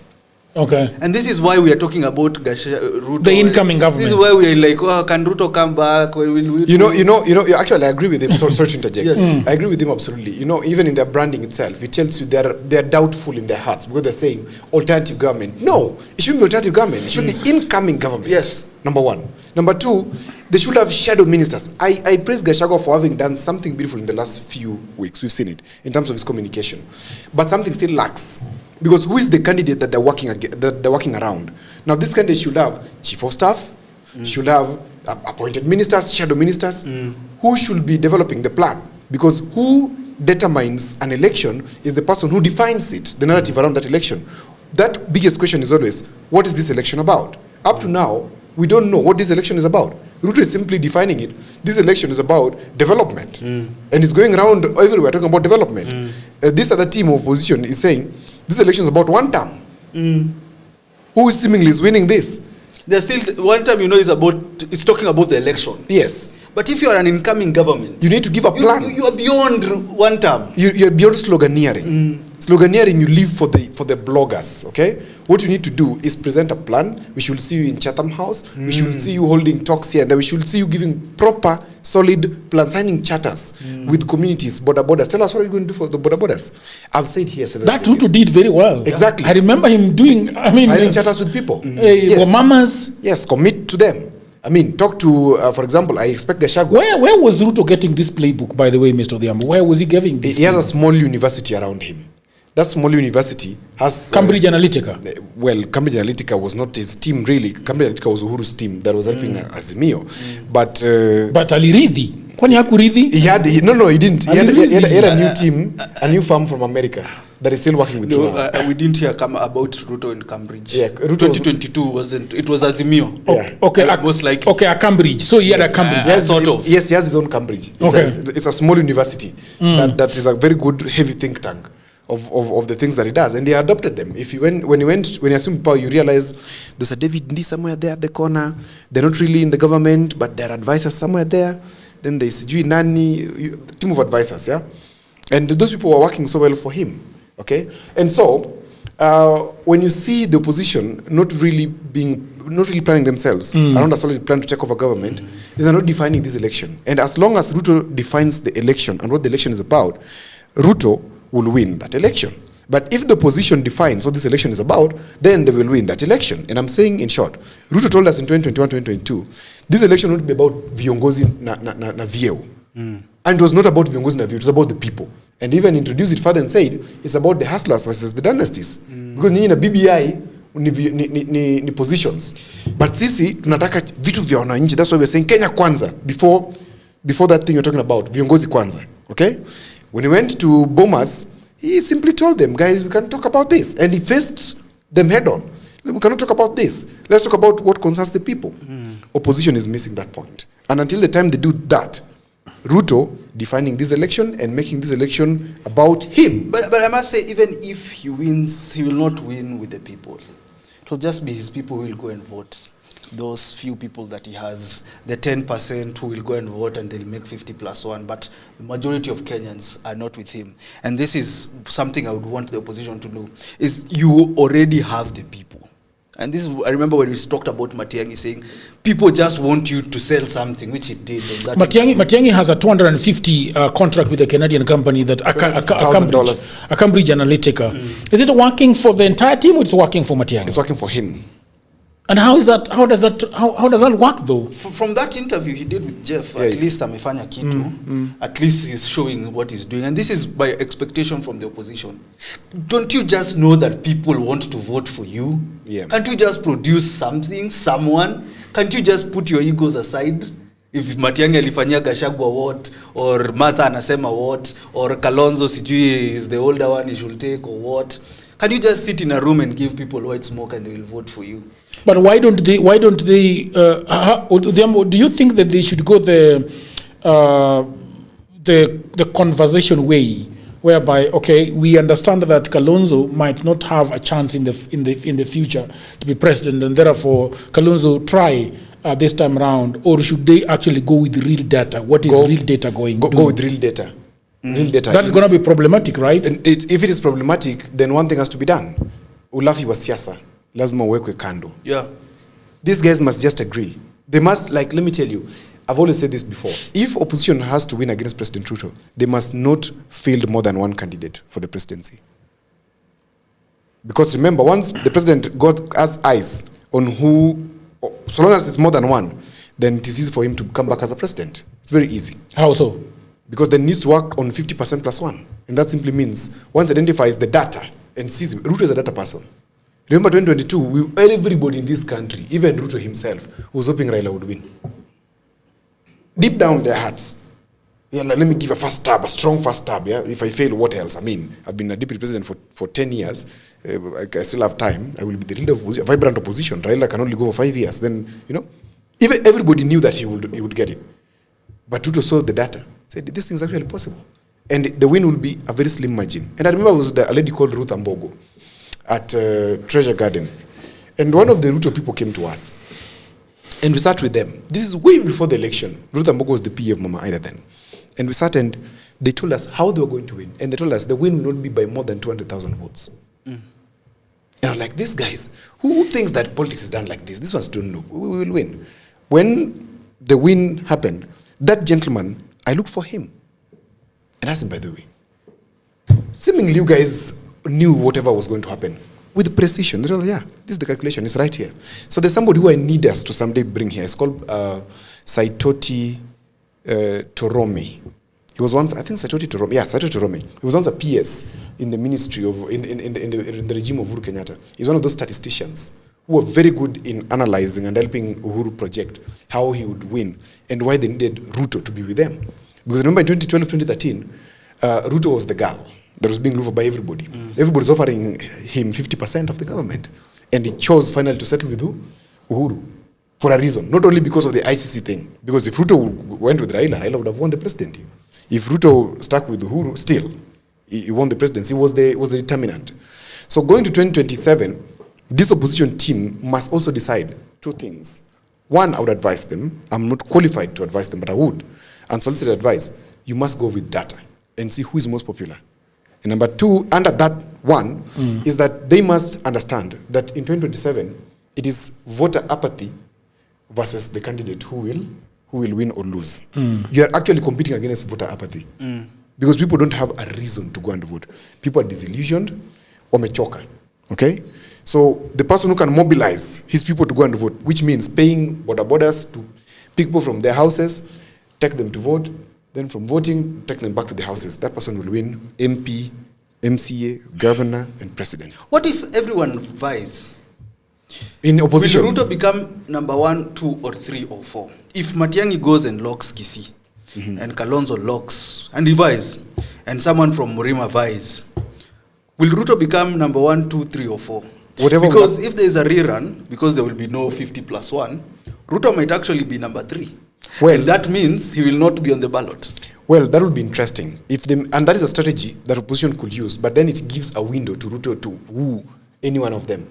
Okay. And this is why we are talking about Ruto. The incoming government. This is why we are like, can Ruto come back? Actually, I agree with him. Sorry to interject. Yes. I agree with him absolutely. Even in their branding itself, it tells you they're doubtful in their hearts because they're saying alternative government. No, it shouldn't be alternative government. It should be incoming government. Yes. Number one. Number two, they should have shadow ministers. I praise Gachagua for having done something beautiful in the last few weeks. We've seen it in terms of his communication. But something still lacks. Because who is the candidate that they're working around? Now, this candidate should have chief of staff, should have appointed ministers, shadow ministers, who should be developing the plan. Because who determines an election is the person who defines it, the narrative around that election. That biggest question is always, what is this election about? Up to now, we don't know what this election is about. Ruto is simply defining it. This election is about development. And it's going around everywhere talking about development. This other team of opposition is saying, this election is about one term. Who seemingly is winning this? There's still one term, it's talking about the election. Yes. But if you are an incoming government, you need to give a plan. You are beyond one term. You're beyond sloganeering. Sloganeering, you live for the bloggers, okay? What you need to do is present a plan. We should see you in Chatham House. We should see you holding talks here. And then we should see you giving proper, solid plan, signing charters with communities, border borders. Tell us what you're going to do for the border borders. I've said here several times. That Ruto did very well. Exactly. I remember him doing, signing charters with people. Mamas. Yes, commit to them. Talk to, for example, I expect Gachagua. Where was Ruto getting this playbook, by the way, Mr. Odhiambo? Where was he getting this? He has a small university around him. That small university has... Cambridge Analytica. Cambridge Analytica was not his team, really. Cambridge Analytica was Uhuru's team that was helping Azimio. But aliridhi. Kwani hakuridhi? He didn't. He had a new team, a new firm from America that is still working with Ruto. We didn't hear about Ruto in Cambridge. Yeah, Ruto 2022 wasn't. It was Azimio. Most likely. Okay, a Cambridge. So he had a Cambridge. Sort of. Yes, he has his own Cambridge. It's a small university that is a very good, heavy think tank. of the things that he does, and he adopted them. If you when he assumed power, you realize there's a David Ndi somewhere there at the corner. They're not really in the government, but they're advisors somewhere there. Then there's Jui Nani, team of advisors, yeah? And those people were working so well for him, okay? And so, when you see the opposition not really planning themselves around a solid plan to take over government, they are not defining this election. And as long as Ruto defines the election and what the election is about, Ruto will win that election. But if the opposition defines what this election is about, then they will win that election. And I'm saying in short, Ruto told us in 2021, 2022, this election won't be about viongozi na vyeo. And it was not about viongozi na vyeo, it was about the people. And even introduced it further and said, it's about the hustlers versus the dynasties. Because nyinyi na BBI ni positions. But sisi, tunataka vitu vya wananchi. That's why we're saying Kenya kwanza, before that thing you're talking about, viongozi kwanza. Okay? When he went to Bomas, he simply told them, guys, we can talk about this. And he faced them head on. We cannot talk about this. Let's talk about what concerns the people. Opposition is missing that point. And until the time they do that, Ruto defining this election and making this election about him. But I must say, even if he wins, he will not win with the people. It will just be his people who will go and vote. Those few people that he has, the 10% who will go and vote and they'll make 50+1, but the majority of Kenyans are not with him. And this is something I would want the opposition to know, is you already have the people. And this is, I remember when we talked about Matiang'i saying, people just want you to sell something, which he did. Matiang'i has a 250 contract with a Canadian company that a Cambridge Analytica. Is it working for the entire team or it's working for Matiang'i? It's working for him. And how does that work though? From that interview he did with Jeff, at least amefanya kitu. At least he's showing what he's doing. And this is by expectation from the opposition. Don't you just know that people want to vote for you? Yeah. Can't you just produce someone? Can't you just put your egos aside? If Matiang'i alifanyia Gachagua what, or Martha anasema what, or Kalonzo sijui is the older one he should take or what? Can you just sit in a room and give people white smoke and they will vote for you? But why don't they do you think that they should go the conversation way, whereby, okay, we understand that Kalonzo might not have a chance in the future to be president, and therefore Kalonzo try this time around, or should they actually go with real data? What is real data going? Go with real data. Real data. That's going to be problematic, right? And if it is problematic, then one thing has to be done. Ulafi wa siasa lazima uwekwe kando. Yeah. These guys must just agree. They must, like, let me tell you, I've always said this before. If opposition has to win against President Ruto, they must not field more than one candidate for the presidency. Because remember, once the president has eyes on who, so long as it's more than one, then it is easy for him to come back as a president. It's very easy. How so? Because they needs to work on 50% plus one. And that simply means once identifies the data and sees Ruto is a data person. Remember 2022, everybody in this country, even Ruto himself, was hoping Raila would win. Deep down in their hearts. Yeah, like, let me give a strong first stab. Yeah? If I fail, what else? I mean, I've been a deputy president for 10 years. I still have time. I will be the leader of a vibrant opposition. Raila can only go for 5 years. Then, even everybody knew that he would get it. But Ruto saw the data, said, this thing is actually possible. And the win will be a very slim margin. And I remember it was a lady called Ruth Ambogo at Treasure Garden. And one of the Ruto people came to us. And we sat with them. This is way before the election. Ruth Ambogo was the PA of Mama Ida then. And we sat and they told us how they were going to win. And they told us the win will not be by more than 200,000 votes. And I'm like, these guys, who thinks that politics is done like this? These ones don't know. We will win. When the win happened, that gentleman, I looked for him. And asked him, by the way, seemingly you guys knew whatever was going to happen. With precision. They told, yeah, this is the calculation. It's right here. So there's somebody who I need us to someday bring here. It's called Saitoti Torome. He was once, I think Saitoti Torome. Yeah, Saitoti Torome. He was once a PS in the ministry of, in the regime of Uhuru Kenyatta. He's one of those statisticians who were very good in analyzing and helping Uhuru project how he would win and why they needed Ruto to be with them. Because remember in 2012, 2013, Ruto was the girl that was being looked for by everybody. Everybody's offering him 50% of the government. And he chose finally to settle with who? Uhuru. For a reason. Not only because of the ICC thing. Because if Ruto went with Raila, Raila would have won the presidency. If Ruto stuck with Uhuru, still, he won the presidency, was the determinant. So going to 2027, this opposition team must also decide two things. One, I would advise them. I'm not qualified to advise them, but I would. And solicit advice. You must go with data and see who is most popular. And number two, under that one, is that they must understand that in 2027, it is voter apathy versus the candidate who will win or lose. You are actually competing against voter apathy. Because people don't have a reason to go and vote. People are disillusioned or mechoka. Okay? So the person who can mobilize his people to go and vote, which means paying borders to pick people from their houses, take them to vote, then from voting, take them back to their houses. That person will win MP, MCA, governor, and president. What if everyone vies? In opposition. Will Ruto become number 1, 2, or 3, or 4? If Matiang'i goes and locks Kisii, and Kalonzo locks, and he vies, and someone from Murima vies, will Ruto become number 1, 2, 3, or 4? Because if there is a rerun, because there will be no 50+1, Ruto might actually be number 3. Well, and that means he will not be on the ballot. Well, that would be interesting. And that is a strategy that opposition could use, but then it gives a window to Ruto to woo any one of them.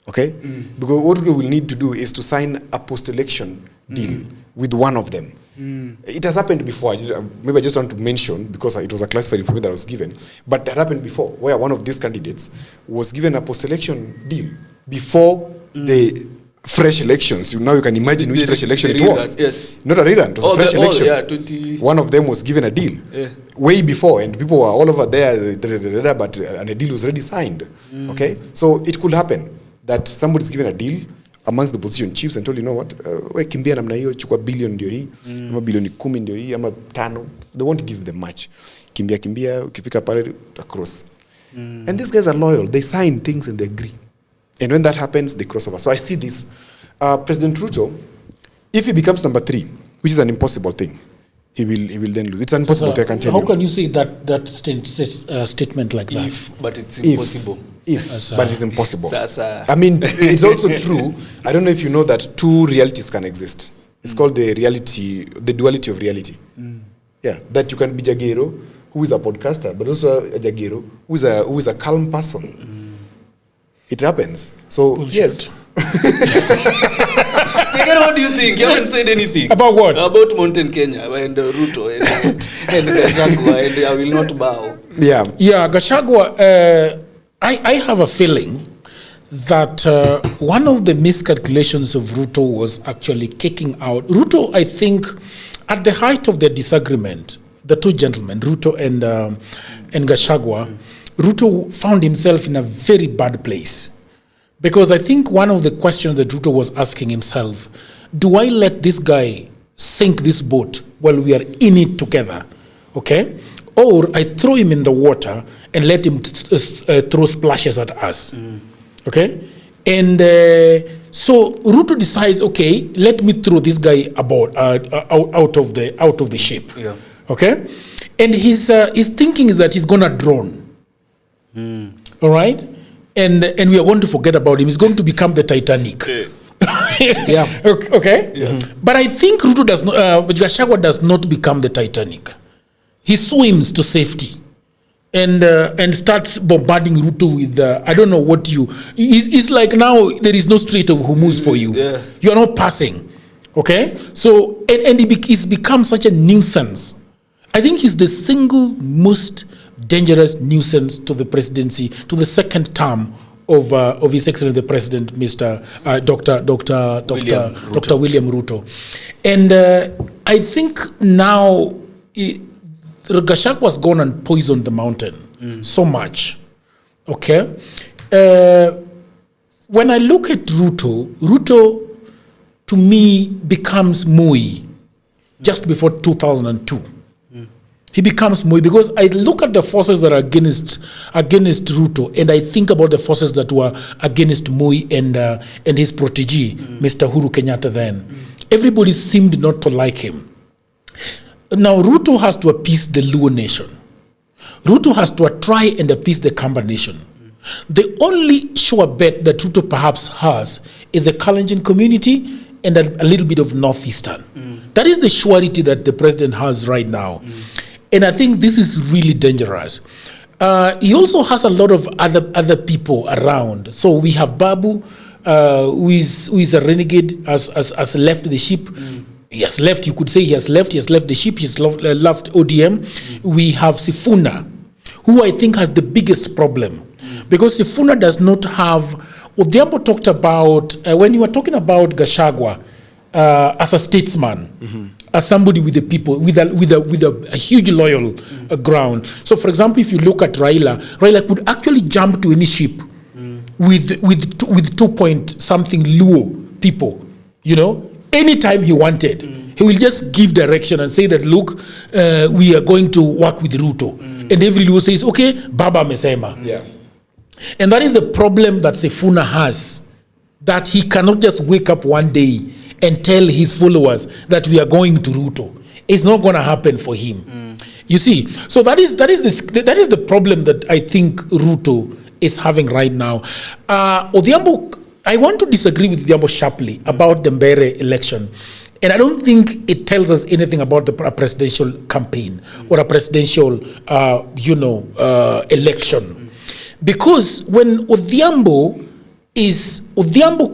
Okay? Because what Ruto will need to do is to sign a post-election deal with one of them. It has happened before. Maybe I just want to mention, because it was a classified information that was given, but that happened before, where one of these candidates was given a post-election deal before the fresh elections. Now you can imagine which fresh election it was. Yes. Not a rerun, it was a fresh election. One of them was given a deal way before, and people were all over there, but and a deal was already signed. Okay? So it could happen that somebody's given a deal amongst the opposition chiefs and told, you know what, we kimbia namna hiyo, chukua billion ndio hii, ama bilioni 10 ndio hii, ama 5. They won't give them much. Kimbia, ukifika pale, across. And these guys are loyal. They sign things and they agree. And when that happens, they cross over. So I see this. President Ruto, if he becomes number 3, which is an impossible thing, he will then lose. It's an impossible thing, I can tell you. How can you say that statement like that? But it's impossible. But it's impossible. I mean, it's also true. I don't know if you know that 2 realities can exist. It's called the duality of reality. Yeah, that you can be Jagero, who is a podcaster, but also a Jagero, who is a calm person. It happens. So, yes. What do you think? You haven't said anything. About what? About Mountain Kenya and Ruto and Gachagua, and I will not bow. Yeah. Yeah, Gachagua, I have a feeling that one of the miscalculations of Ruto was actually kicking out. Ruto, I think, at the height of their disagreement, the two gentlemen, Ruto and Gachagua, Ruto found himself in a very bad place. Because I think one of the questions that Ruto was asking himself, do I let this guy sink this boat while we are in it together? Okay? Or I throw him in the water and let him throw splashes at us. Okay? And so Ruto decides, okay, let me throw this guy out of the ship. Yeah. Okay? And his thinking is that he's going to drown. All right? And we are going to forget about him. He's going to become the Titanic. Yeah. Okay? Yeah. But I think Ruto does not, Gachagua does not become the Titanic. He swims to safety and starts bombarding Ruto with, I don't know what it's like now there is no Strait of Hormuz for you. Yeah. You are not passing. Okay? So, and he's become such a nuisance. I think he's the single most dangerous nuisance to the presidency, to the second term of His Excellency the President, Mr. Dr. William Ruto. And I think now Gachagua was gone and poisoned the mountain so much. Okay? When I look at Ruto to me becomes Moi just before 2002. He becomes Moi because I look at the forces that are against Ruto, and I think about the forces that were against Moi and his protege, Mr. Uhuru Kenyatta then. Everybody seemed not to like him. Now Ruto has to appease the Luo nation. Ruto has to try and appease the Kamba nation. The only sure bet that Ruto perhaps has is the Kalenjin community and a little bit of Northeastern. That is the surety that the president has right now. And I think this is really dangerous. He also has a lot of other people around. So we have Babu, who is a renegade, has left the ship. He has left, you could say he has left the ship, he's left ODM. We have Sifuna, who I think has the biggest problem. Because Sifuna does not have, Odhiambo talked about, when you were talking about Gachagua as a statesman, as somebody with the people, with a huge loyal ground. So for example, if you look at Raila could actually jump to any ship with 2 point something Luo people, you know, anytime he wanted. He will just give direction and say that, look, we are going to work with Ruto. And every Luo says, okay, Baba Mesema. Yeah. And that is the problem that Sifuna has, that he cannot just wake up one day and tell his followers that we are going to Ruto. It's not going to happen for him. You see, so that is the problem that I think Ruto is having right now. Odhiambo, I want to disagree with Odhiambo sharply about the Mbere election. And I don't think it tells us anything about the presidential campaign or a presidential, election. Because when Odhiambo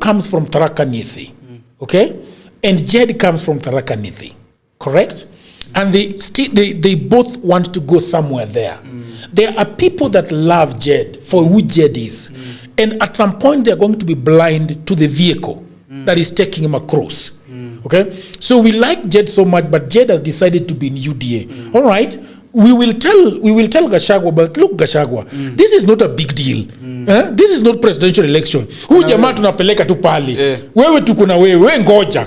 comes from Tharaka Nithi, okay? And Jed comes from Tharaka Nithi, correct? And they both want to go somewhere there. There are people that love Jed for who Jed is. And at some point, they're going to be blind to the vehicle that is taking him across. Okay? So we like Jed so much, but Jed has decided to be in UDA. All right? We will tell Gachagua, but look, Gachagua, this is not a big deal. This is not presidential election. Huyu jamaa tunapeleka tu pali. Wewe tuko na wewe ngoja.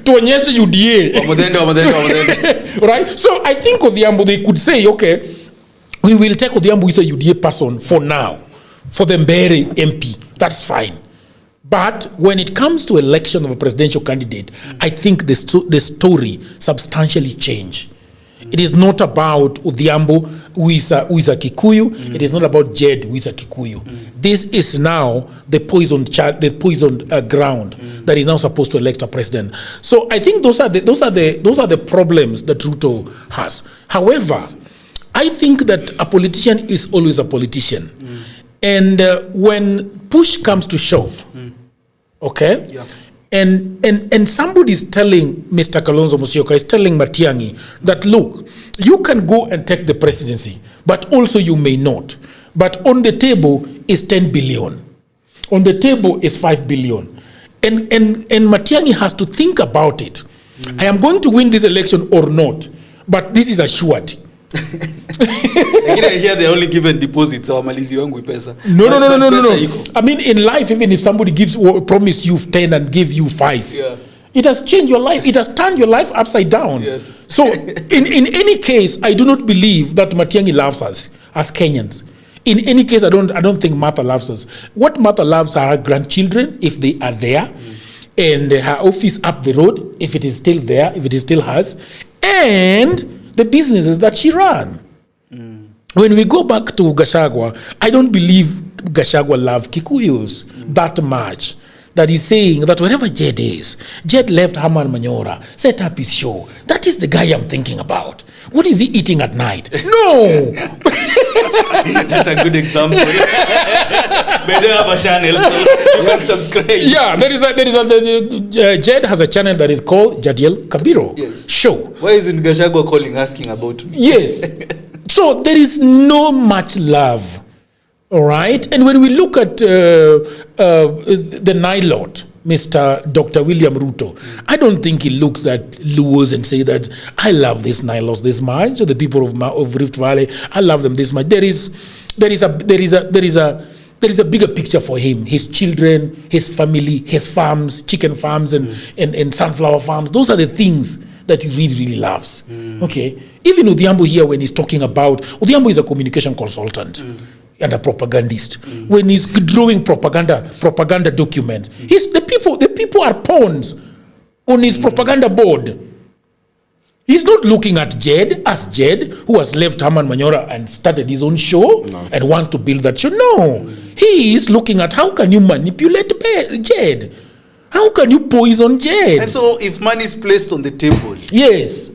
Tuonyeshe UDA. Right? So I think Odhiambo, they could say, okay, we will take Odhiambo as a UDA person for now, for the Mbere MP. That's fine. But when it comes to election of a presidential candidate, I think the story substantially changed. It is not about Odhiambo, who is a Kikuyu. It is not about Jed, who is a Kikuyu. This is now the poisoned ground that is now supposed to elect a president. So I think those are the problems that Ruto has. However, I think that a politician is always a politician, and when push comes to shove, okay. Yeah. And somebody is telling Mr. Kalonzo Musyoka, is telling Matiang'i that, look, you can go and take the presidency, but also you may not. But on the table is 10 billion. On the table is 5 billion. And Matiang'i has to think about it. I am going to win this election or not, but this is assured. Here they're only given deposits or malizi wangu pesa. No. I mean, in life, even if somebody promise you 10 and give you 5, it has changed your life. It has turned your life upside down. Yes. So in any case, I do not believe that Matiang'i loves us as Kenyans. In any case, I don't think Martha loves us. What Martha loves are her grandchildren, if they are there, and her office up the road, if it is still there, if it is still hers, and the businesses that she ran. When we go back to Gachagua, I don't believe Gachagua loved Kikuyus that much, that he's saying that wherever Jed is, Jed left Herman Manyora, set up his show. That is the guy I'm thinking about. What is he eating at night? No! That's a good example. But they have a channel, so you can subscribe. Yeah, Jed has a channel that is called Jadiel Kabiro Show. Why isn't Gachagua calling, asking about me? Yes. So there is no much love. All right? And when we look at the Nilot, Mr. Dr. William Ruto, I don't think he looks at Luos and say that I love these Nilos this much, or the people of Rift Valley, I love them this much. There is a bigger picture for him. His children, his family, his farms, chicken farms and sunflower farms. Those are the things that he really, really loves. Okay? Even Odhiambo here, when he's talking about, Odhiambo is a communication consultant. And a propagandist. When he's drawing propaganda documents, the people are pawns on his propaganda board. He's not looking at Jed, who has left Herman Manyora and started his own show and wants to build that show. No. He is looking at how can you manipulate Jed? How can you poison Jed? And so if money is placed on the table. Yes.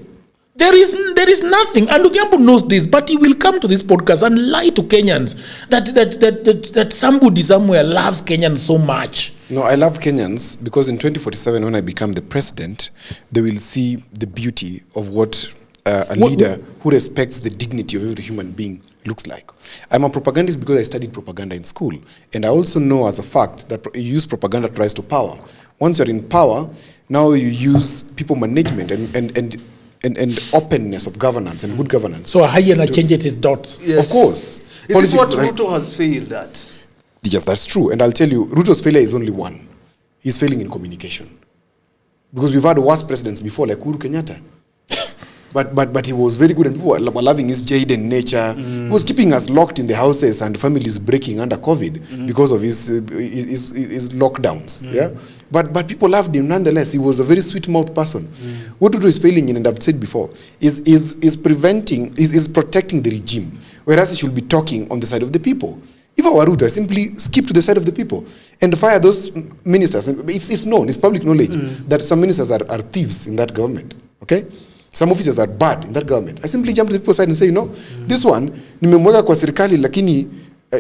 There is nothing. And Odhiambo knows this, but he will come to this podcast and lie to Kenyans that somebody somewhere loves Kenyans so much. No, I love Kenyans because in 2047, when I become the president, they will see the beauty of what a leader who respects the dignity of every human being looks like. I'm a propagandist because I studied propaganda in school. And I also know as a fact that you use propaganda to rise to power. Once you're in power, now you use people management and openness of governance and good governance. So Hayana changes his dots. Yes. Of course. Is this what Ruto has failed at? Yes, that's true. And I'll tell you, Ruto's failure is only one. He's failing in communication. Because we've had worse presidents before, like Uhuru Kenyatta. But he was very good, and people were loving his jaded nature. He was keeping us locked in the houses and families breaking under COVID because of his lockdowns. Yeah, but people loved him nonetheless. He was a very sweet-mouthed person. What Ruto is failing in, and I've said before, is protecting the regime, whereas he should be talking on the side of the people. If I were Ruto, I simply skip to the side of the people and fire those ministers. It's known, it's public knowledge that some ministers are thieves in that government. Okay. Some officers are bad in that government. I simply jump to the people's side and say, this one, nimemweka kwa serikali, lakini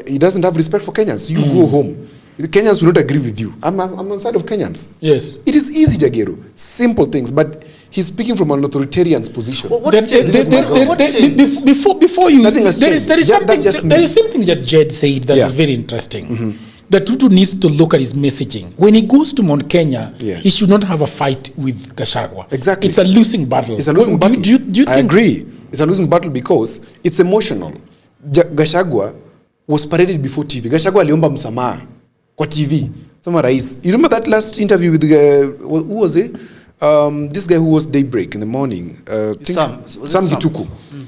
he doesn't have respect for Kenyans. You go home. The Kenyans will not agree with you. I'm on the side of Kenyans. Yes. It is easy, Jagero. Simple things, but he's speaking from an authoritarian position. Before you, there is something that Jed said that is very interesting. That Ruto needs to look at his messaging. When he goes to Mount Kenya, he should not have a fight with Gachagua. Exactly. It's a losing battle. It's a losing battle. Do you I agree. It's a losing battle because it's emotional. Gachagua was paraded before TV. Gachagua aliomba msamaha kwa TV. Sama rais. You remember that last interview with who was it? This guy who was Daybreak in the morning. Sam Gituku.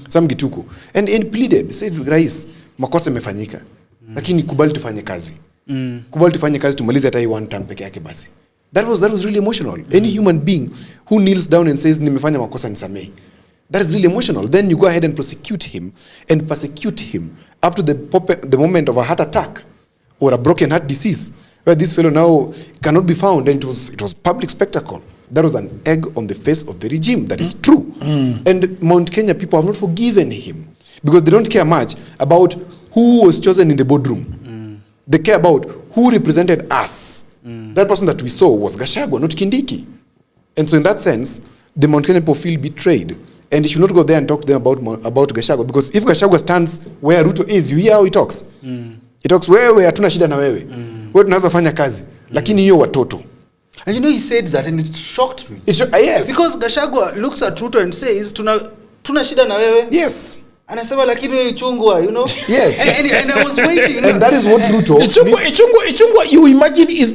Sam Gituku. And he pleaded. He said, Rais, makosa imefanyika. Lakini kubali tufanye kazi. Kubali tufanye kazi tumalize hata hii one term peke yake basi. That was really emotional. Any human being who kneels down and says nimefanya makosa nisamee, that is really emotional. Then you go ahead and persecute him up to the moment of a heart attack or a broken heart disease, where this fellow now cannot be found, and it was public spectacle. That was an egg on the face of the regime. That is true. And Mount Kenya people have not forgiven him because they don't care much about who was chosen in the boardroom. They care about who represented us. That person that we saw was Gachagua, not Kindiki. And so in that sense, the Mount Kenya people feel betrayed. And you should not go there and talk to them about Gachagua. Because if Gachagua stands where Ruto is, you hear how he talks. He talks, wewe hatuna shida na wewe. Wewe tunaweza fanya kazi. Lakini hiyo watoto. And you know he said that and it shocked me. Yes. Because Gachagua looks at Ruto and says, tuna shida na wewe. Yes. Anasema lakini wewe ichungwa, you know? Yes. And I was waiting. And that is what Ruto... Ichungwa, you imagine is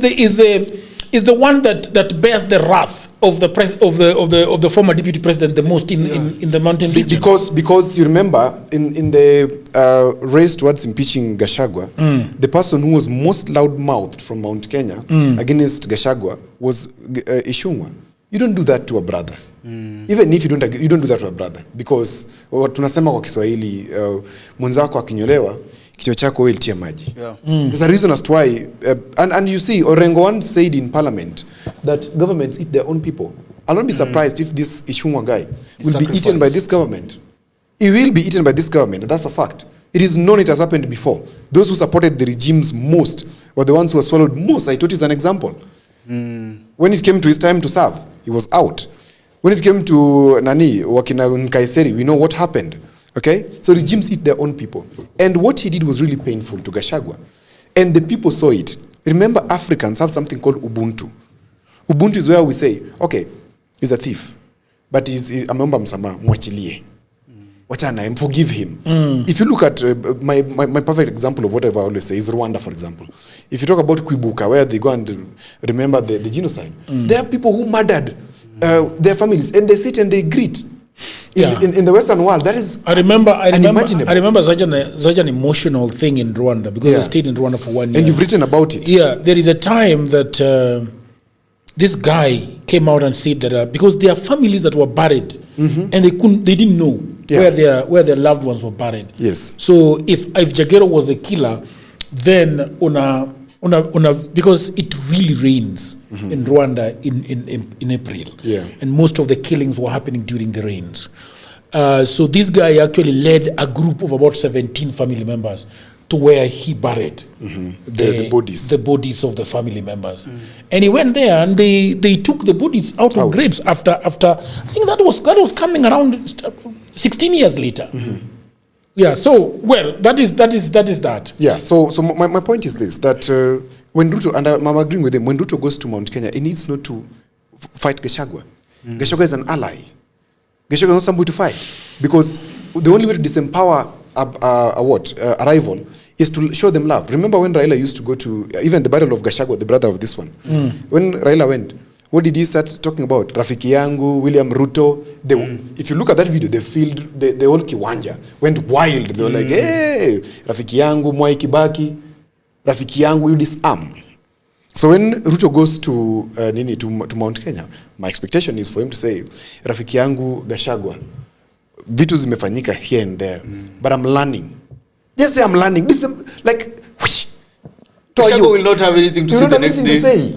the one that bears the wrath of the former deputy president the most in the mountain region. Because you remember in the race towards impeaching Gachagua, the person who was most loud-mouthed from Mount Kenya against Gachagua was Ishungwa. You don't do that to a brother. Even if you don't agree, you don't do that to a brother, because tunasema kwa Kiswahili mwenzako akinyolewa kichwa chako wewe ilitia maji. There's a reason as to why and you see Orengo once said in parliament that governments eat their own people. I'll not be surprised if this Ishungwa guy will be eaten by this government. He will be eaten by this government, and that's a fact. It is known, it has happened before. Those who supported the regimes most were the ones who were swallowed most. I taught you an example. When it came to his time to serve, he was out. When it came to Wakina Nkaiseri, we know what happened. Okay? So regimes eat their own people. And what he did was really painful to Gachagua. And the people saw it. Remember, Africans have something called Ubuntu. Ubuntu is where we say, okay, he's a thief, but he's amemba msamaha, mwachilie. Wachana, forgive him. If you look at my perfect example of whatever I always say is Rwanda, for example. If you talk about Kwibuka, where they go and remember the genocide, there are people who murdered their families, and they sit and they greet. In the Western world, that is unimaginable. I remember such an emotional thing in Rwanda because I stayed in Rwanda for 1 year. And you've written about it. Yeah, there is a time that this guy came out and said that because there are families that were buried and they didn't know where their loved ones were buried. Yes. So if Jagero was the killer, then because it really rains in Rwanda in April, and most of the killings were happening during the rains. So this guy actually led a group of about 17 family members to where he buried the bodies. The bodies of the family members. And he went there and they took the bodies out of graves after I think that was coming around 16 years later. Yeah, so well, that is that. Yeah, so my point is this, that when Ruto, and I'm agreeing with him, when Ruto goes to Mount Kenya, he needs not to fight Gachagua. Gachagua is an ally. Gachagua is not somebody to fight, because the only way to disempower a rival is to show them love. Remember when Raila used to go to even the battle of Gachagua, the brother of this one. When Raila went, what did he start talking about? Rafiki yangu, William Ruto. If you look at that video, they filled the whole Kiwanja, went wild. They were like, hey, Rafiki yangu, Mwai Kibaki, Rafiki yangu, you disarm. So when Ruto goes to to Mount Kenya, my expectation is for him to say, Rafiki yangu Gachagua, vitu zimefanyika here and there, but I'm learning. Just say I'm learning. This is like, whoosh. Gachagua will not have anything to say the next day.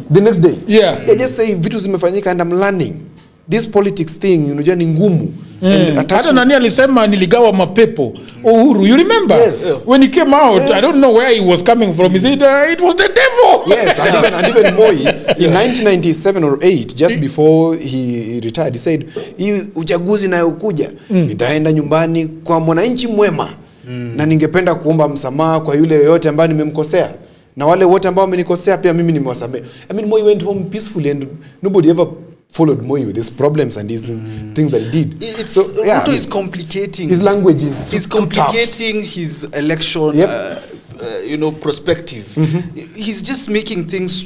The next day. Yeah. They just say vitu zimefanyika and I'm learning. This politics thing, unajua ni ngumu. Hata nani alisema niligawa mapepo Uhuru, you remember? Yes. When he came out, I don't know where he was coming from. He said it was the devil. Yes, and even Moi in 1997 or 8, just before he retired, he said, hii uchaguzi nayokuja nitaenda nyumbani kwa mwananchi mwema na ningependa kuomba msamaha kwa yule yote ambaye nimemkosea. Na wale wote ambao wamenikosea pia mimi nimewasamehe. I mean, Moi went home peacefully and nobody ever followed Moi with his problems and his things that he did. Ruto is complicating. His language is He's complicating his election, perspective. He's just making things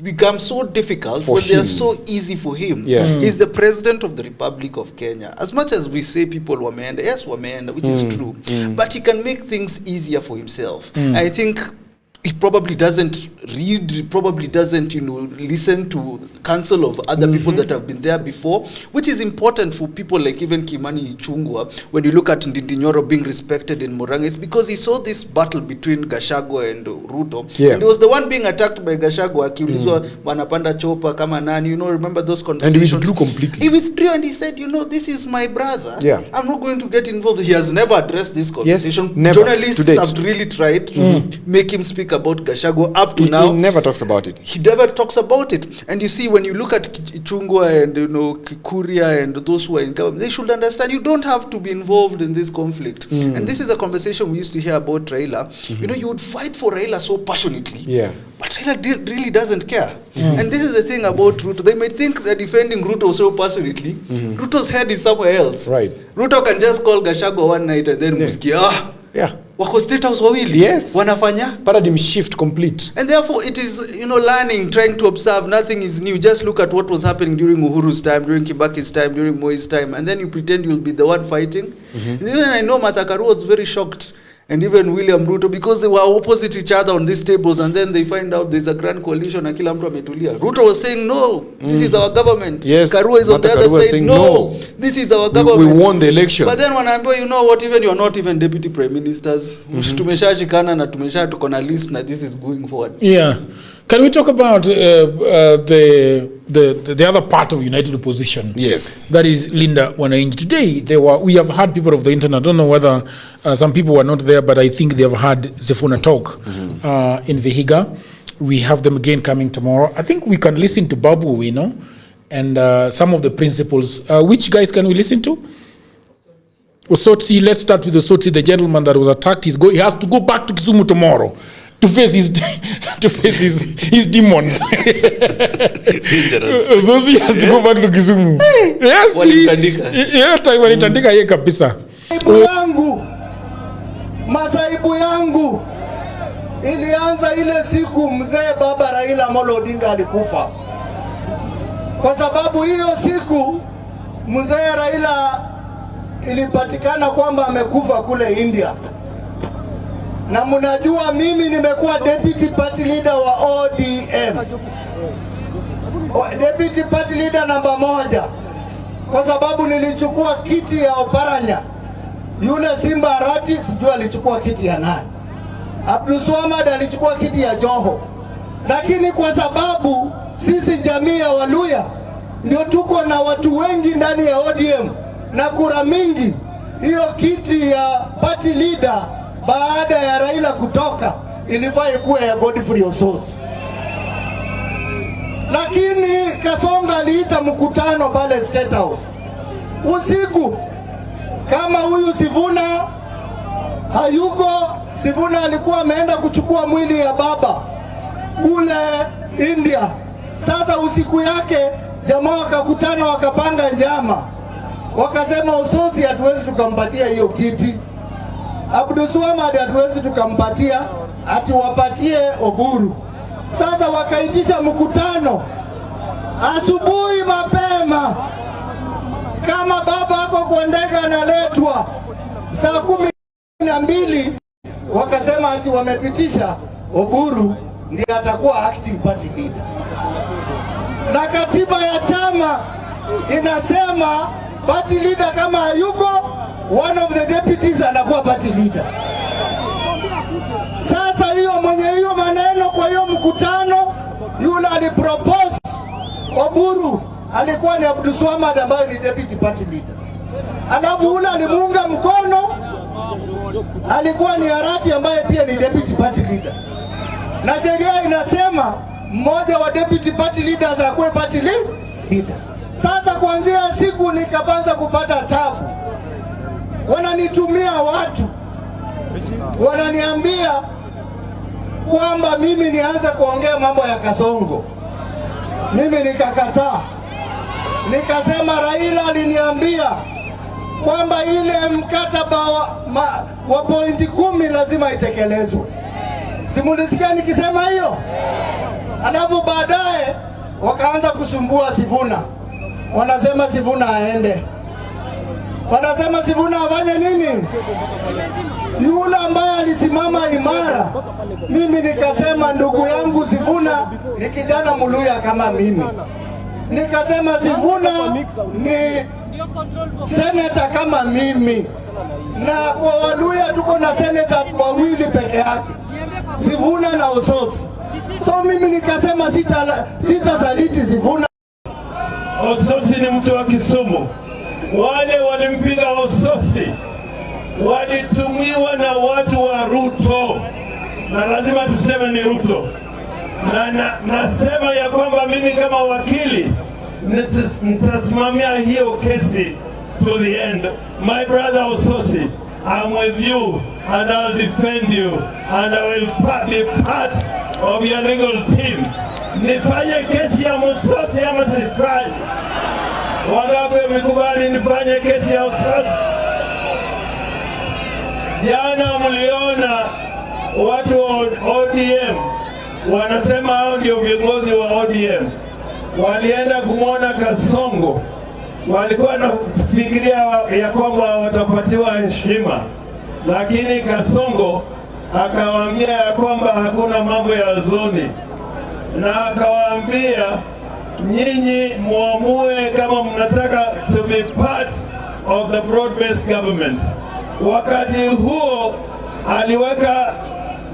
become so difficult when they are so easy for him. He's the president of the Republic of Kenya. As much as we say people wameenda, yes, wameenda, which is true, but he can make things easier for himself. I think he probably doesn't read, he probably doesn't, listen to counsel of other people that have been there before, which is important for people like even Kimani Ichung'wah. When you look at Ndindi Nyoro being respected in Murang'a, it's because he saw this battle between Gachagua and Ruto. And he was the one being attacked by Gachagua, akiulizwa wanapanda chopa kama nani, remember those conversations? And he withdrew completely. He withdrew and he said, this is my brother. I'm not going to get involved. He has never addressed this conversation. Yes, never. Journalists have really tried to make him speak about Gachagua up to now. He never talks about it. He never talks about it. And you see, when you look at Ichung'wah and Kuria and those who are in government, they should understand you don't have to be involved in this conflict. And this is a conversation we used to hear about Raila. You would fight for Raila so passionately. But Raila really doesn't care. And this is the thing about Ruto. They may think they're defending Ruto so passionately. Ruto's head is somewhere else. Right. Ruto can just call Gachagua one night and then wako State House wawili. Yes. Wanafanya paradigm shift complete. And therefore it is, learning, trying to observe. Nothing is new. Just look at what was happening during Uhuru's time, during Kibaki's time, during Moi's time, and then you pretend you'll be the one fighting. And even I know Martha Karua was very shocked, and even William Ruto, because they were opposite each other on these tables, and then they find out there's a grand coalition na kila mtu ametulia. Ruto was saying no, this is our government. Yes. Karua is on the other side, no, this is our government. We won the election. But then wanaambiwa, you know what, even you are not even deputy prime ministers. Tumeshashikana na tuko na list na this is going forward. Yeah. Can we talk about the other part of United Opposition? Yes. That is Linda Mwananchi. Today, we have had people of the internet. I don't know whether some people were not there, but I think they have had Zefuna talk in Vihiga. We have them again coming tomorrow. I think we can listen to Babu, and some of the principles. Which guys can we listen to? Osotsi, let's start with Osotsi, the gentleman that was attacked. He has to go back to Kisumu tomorrow to face his demons. Dangerous. Those he has to go back to Kisumu. Yes. Walitandika yeye kabisa. Masaibu yangu ilianza ile siku mzee baba Raila Amolo Odinga alikufa. Kwa sababu hiyo siku mzee Raila ilipatikana kwamba amekufa kule India. Na mnajua mimi nimekuwa deputy party leader wa ODM. Deputy party leader namba 1. Kwa sababu nilichukua kiti ya Oparanya. Yule Simba Arati sijui alichukua kiti ya nani. Abdul Swamad alichukua kiti ya Joho. Lakini kwa sababu sisi jamii ya Waluya ndio tuko na watu wengi ndani ya ODM na kura mingi, hiyo kiti ya party leader baada ya Raila kutoka ilifaa ikuwe ya Godfrey Ososi. Lakini Kasonga aliita mkutano pale State House usiku. Kama huyu Sifuna hayuko, Sifuna alikuwa ameenda kuchukua mwili ya baba kule India. Sasa usiku yake jamaa wakakutana, wakapanga njama, wakasema Ososi hatuwezi tukampatia hiyo kiti, Abdulswamad hatuwezi tukampatia, ati wapatie Oburu. Sasa wakaitisha mkutano asubuhi mapema, kama baba ako kwa ndege analetwa saa 12, wakasema ati wamepitisha Oburu ndiye atakuwa acting party leader. Na katiba ya chama inasema party leader kama hayuko, one of the deputies anakuwa party leader. Sasa hiyo mwenye hiyo maneno kwa hiyo mkutano, yule alipropose Oburu alikuwa ni Abdulswamad ambaye ni deputy party leader. Alafu yule alimuunga mkono alikuwa ni Arati ambaye pia ni deputy party leader. Na sheria inasema mmoja wa deputy party leaders akuwe party leader. Sasa kuanzia siku nikaanza kupata tabu. Wananitumia watu, wananiambia kwamba mimi nianze kuongea mambo ya Kasongo. Mimi nikakataa. Nikasema Raila aliniambia kwamba ile mkataba wa pointi 10 lazima itekelezwe. Simulisikia nikisema hiyo? Alafu baadaye wakaanza kusumbua Sifuna. Wanasema Sifuna aende. Wanasema Sifuna afanye nini? Yule ambaye alisimama imara. Mimi nikasema ndugu yangu Sifuna ni kijana Muluya kama mimi. Nikasema Sifuna ni senator kama mimi. Na kwa Waluya tuko na senator wawili peke yake, Sifuna na Ososi. So mimi nikasema sitazaliti Sifuna. Ososi ni mtu wa Kisumu. Wale walimpiga Ososi walitumiwa na watu wa Ruto, na lazima tuseme ni Ruto. Nasema ya kwamba mimi kama wakili nitasimamia hiyo kesi to the end. My brother Ososi, I'm with you and I'll defend you and I will be part of your legal team. Nifanye kesi ya Ososi ama sifanye? Wangapi wamekubali nifanye kesi ya Ososi? Jana mliona watu wa ODM wanasema hao ndio viongozi wa ODM. Walienda kumwona Kasongo, walikuwa wanafikiria ya kwamba watapatiwa heshima, lakini Kasongo akawaambia ya kwamba hakuna mambo ya zoni, na akawaambia nyinyi muamue kama mnataka to be part of the broad-based government. Wakati huo aliweka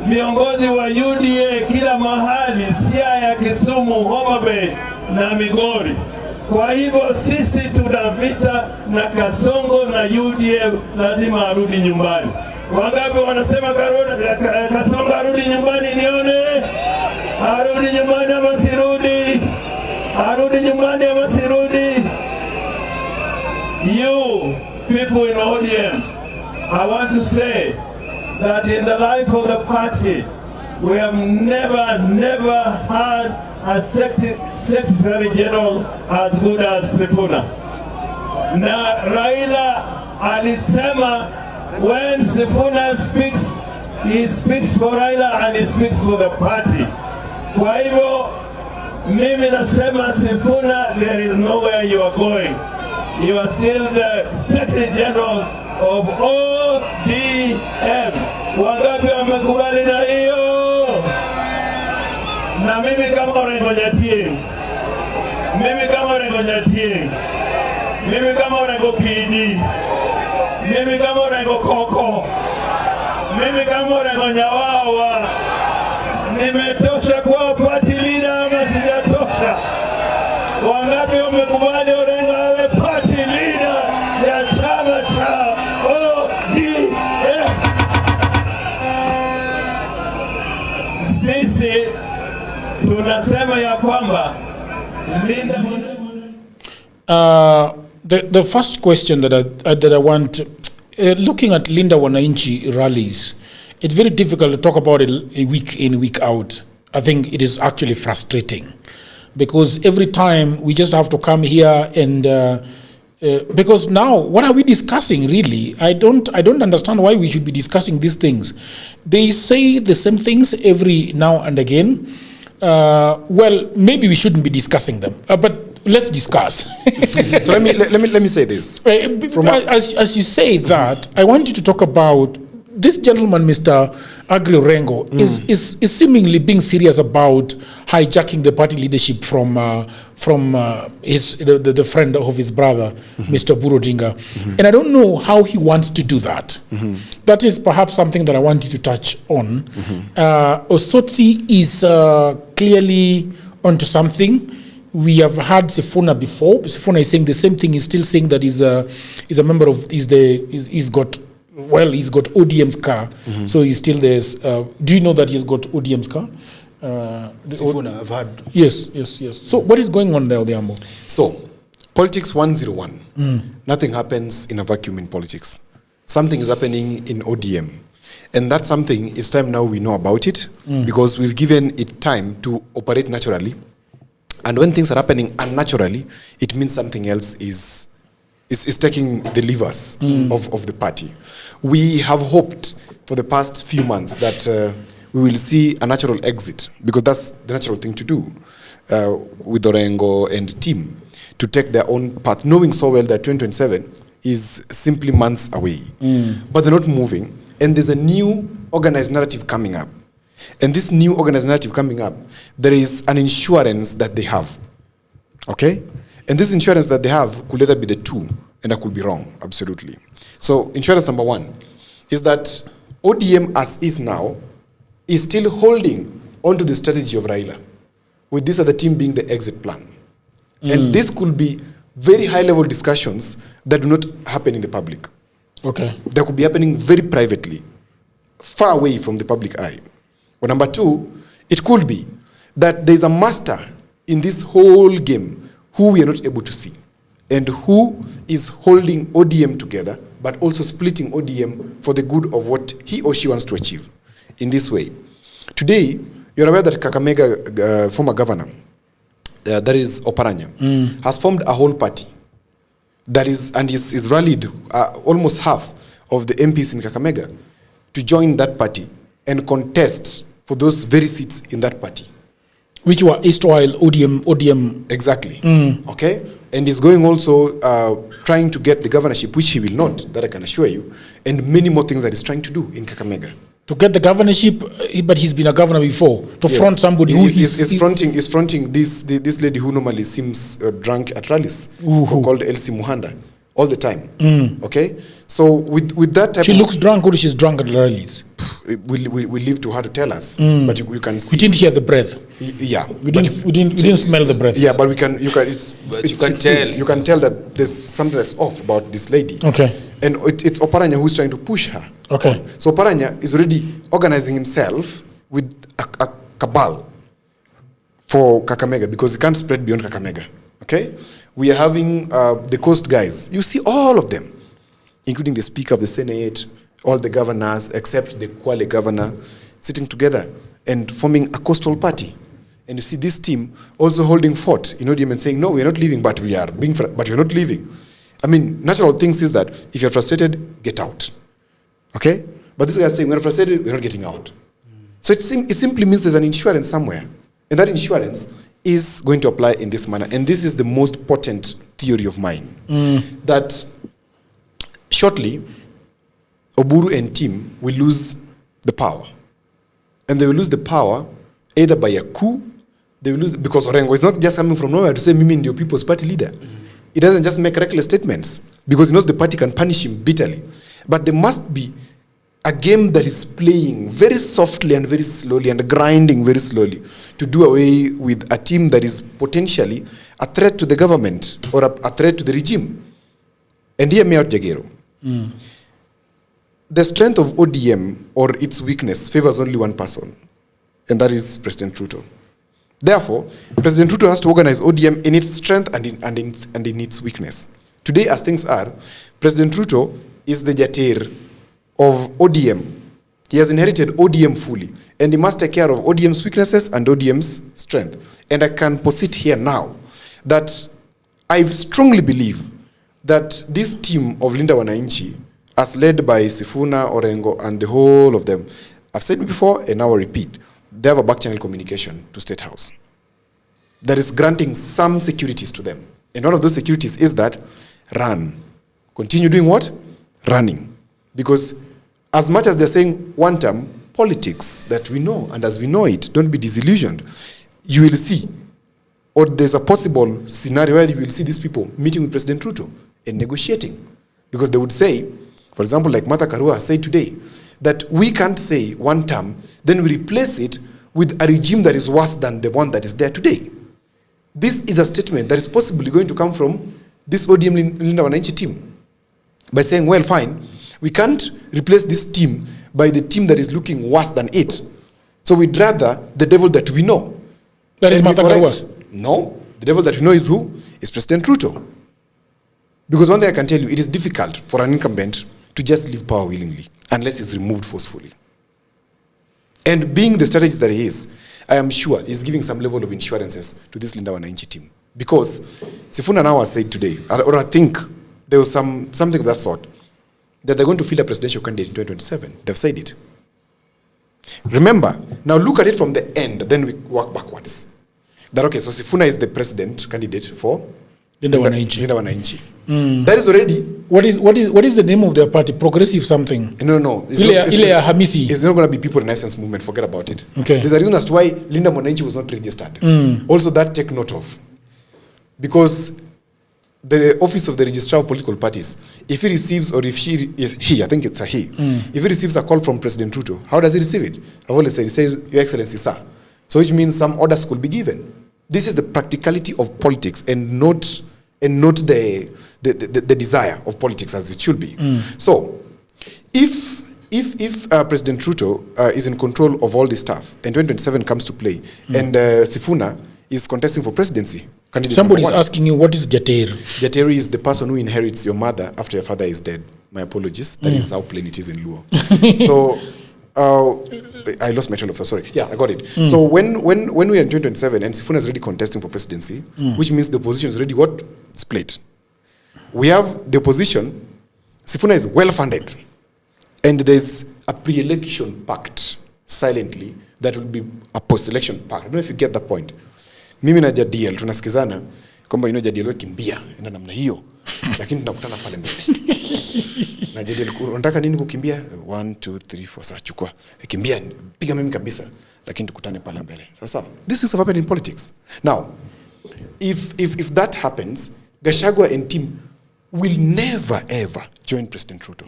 viongozi wa UDA kila mahali, Siaya, Kisumu, Homa Bay na Migori. Kwa hivyo sisi tuna vita na Kasongo na UDA, lazima arudi nyumbani. Wangapi wanasema Kasongo arudi nyumbani? Nione arudi nyumbani ama sirudi? Arudi nyumbani ama sirudi? You people in ODM, I want to say that in the life of the party, we have never had a Secretary General as good as Sifuna. Na Raila alisema when Sifuna speaks, he speaks for Raila and he speaks for the party. Kwa hivyo mimi nasema Sifuna, there is nowhere you are going. You are still the Secretary General of ODM. Wangapi wamekubali na hiyo? Na mimi kama Orengo Nyatieng, mimi kama Orengo Nyatieng, mimi kama Orengo Kidi, mimi kama Orengo Koko, mimi kama Orengo Nyawawa, nimetosha kuwa party leader ama sijatosha? Wangapi wamekubali Orengo awe party leader ya tunasema ya kwamba linda the first question that I want, looking at Linda Mwananchi rallies, it's very difficult to talk about it a week in, week out. I think it is actually frustrating because every time we just have to come here and because now what are we discussing really? I don't understand why we should be discussing these things. They say the same things every now and again. Well, maybe we shouldn't be discussing them, but let's discuss. So let me say this. As you say that, I want you to talk about this gentleman, Mr. Agri Rengo, is seemingly being serious about hijacking the party leadership from the friend of his brother, Mr. Burodinga. And I don't know how he wants to do that. That is perhaps something that I want you to touch on. Osotsi is clearly onto something. We have had Sifuna before. Sifuna is saying the same thing. He's still saying that he's a member of, he's got ODM's car. So he's still there. Do you know that he's got ODM's car? Sifuna, I've heard. Yes. So what is going on there, Odhiambo? So, politics 101. Nothing happens in a vacuum in politics. Something is happening in ODM. And that something, it's time now we know about it because we've given it time to operate naturally. And when things are happening unnaturally, it means something else is taking the levers of the party. We have hoped for the past few months that we will see a natural exit because that's the natural thing to do with Orengo and team to take their own path, knowing so well that 2027 is simply months away. But they're not moving, and there's a new organized narrative coming up. And this new organized narrative coming up, there is an insurance that they have, okay? And this insurance that they have could either be the two, and I could be wrong, absolutely. So insurance number one is that ODM as is now is still holding onto the strategy of Raila, with this other team being the exit plan. And this could be very high-level discussions that do not happen in the public. Okay. They could be happening very privately, far away from the public eye. Or number two, it could be that there's a master in this whole game who we are not able to see and who is holding ODM together but also splitting ODM for the good of what he or she wants to achieve in this way. Today, you're aware that Kakamega former governor, that is Oparanya, has formed a whole party that is rallied almost half of the MPs in Kakamega to join that party and contest for those very seats in that party. Which were erstwhile ODM. Exactly. Okay? And he's going also trying to get the governorship, which he will not, that I can assure you, and many more things that he's trying to do in Kakamega. To get the governorship, but he's been a governor before, to front somebody who is fronting this lady who normally seems drunk at rallies, called Elsie Muhanda, all the time. Okay? So with that type she looks drunk or she's drunk at rallies? We leave to her to tell us, but you can see. We didn't hear the breath. Yeah, we didn't smell the breath. Yeah, but you can tell that there's something that's off about this lady. Okay, and it's Oparanya who's trying to push her. Okay, so Oparanya is already organizing himself with a cabal for Kakamega because he can't spread beyond Kakamega. Okay, we are having the coast guys. You see all of them, including the Speaker of the Senate, all the governors except the Kwale governor, sitting together and forming a coastal party. And you see this team also holding fort in ODM and saying, no, we're not leaving, but we're not leaving. I mean, natural things is that if you're frustrated, get out. Okay? But this guy is saying, we're frustrated, we're not getting out. So it simply means there's an insurance somewhere. And that insurance is going to apply in this manner. And this is the most potent theory of mine. That shortly, Oburu and team will lose the power. And they will lose the power either by a coup, they will lose, because Orengo is not just coming from nowhere to say, Mimi ndio people's party leader. He doesn't just make reckless statements, because he knows the party can punish him bitterly. But there must be a game that is playing very softly and very slowly and grinding very slowly to do away with a team that is potentially a threat to the government or a threat to the regime. And hear me out, Jagero. The strength of ODM or its weakness favors only one person, and that is President Ruto. Therefore, President Ruto has to organize ODM in its strength and in its weakness. Today, as things are, President Ruto is the Jatir of ODM. He has inherited ODM fully, and he must take care of ODM's weaknesses and ODM's strength. And I can posit here now that I strongly believe that this team of Linda Wananchi, as led by Sifuna, Orengo, and the whole of them, I've said before and now I repeat, they have a back-channel communication to State House that is granting some securities to them. And one of those securities is that run. Continue doing what? Running. Because as much as they're saying one term, politics that we know, and as we know it, don't be disillusioned. You will see, or there's a possible scenario where you will see these people meeting with President Ruto and negotiating. Because they would say, for example, like Martha Karua said today, that we can't say one term, then we replace it with a regime that is worse than the one that is there today. This is a statement that is possibly going to come from this ODM Linda Wananchi team. By saying, well, fine, we can't replace this team by the team that is looking worse than it. So we'd rather the devil that we know. That is Martha Karua. No, the devil that we know is who? Is President Ruto. Because one thing I can tell you, it is difficult for an incumbent to just leave power willingly, unless he's removed forcefully. And being the strategist that he is, I am sure he's giving some level of insurances to this Linda Wananchi team. Because Sifuna now has said today, or I think there was something of that sort, that they're going to field a presidential candidate in 2027. They've said it. Remember, now look at it from the end, then we work backwards. That okay, so Sifuna is the president candidate for Linda Wananchi. That is already. What is the name of their party? Progressive something? No. Ilea Hamisi. It's not going to be People in Essence movement. Forget about it. Okay. There's a reason as to why Linda Mwananchi was not registered. Also, that take note of, because the office of the registrar of political parties, if he receives, or if he, I think it's a he, if he receives a call from President Ruto, how does he receive it? I've always said, he says, Your Excellency, sir. So which means some orders could be given. This is the practicality of politics, and not the desire of politics as it should be. So, if President Ruto is in control of all this stuff, and 2027 comes to play, and Sifuna is contesting for presidency, somebody is asking you, what is Jatir? Jatir is the person who inherits your mother after your father is dead. My apologies. That is how plain it is in Luo. So, I lost my train of thought. Sorry. Yeah, I got it. So when we are in 2027 and Sifuna is already contesting for presidency, which means the opposition is already what? Split. We have the opposition. Sifuna is well funded, and there's a pre-election pact silently that will be a post-election pact. I don't know if you get the point. Mimi na Jadiel tunasikizana kwamba Jadiel wewe kimbia enda namna hiyo, lakini tunakutana pale mbele. Na Jadiel unataka nini kukimbia? 1 2 3 4 sasa chukua. Kimbia piga mimi kabisa, lakini tukutane pale mbele. Sasa this is what happened in politics. Now, if that happens, Gachagua and team will never ever join President Ruto.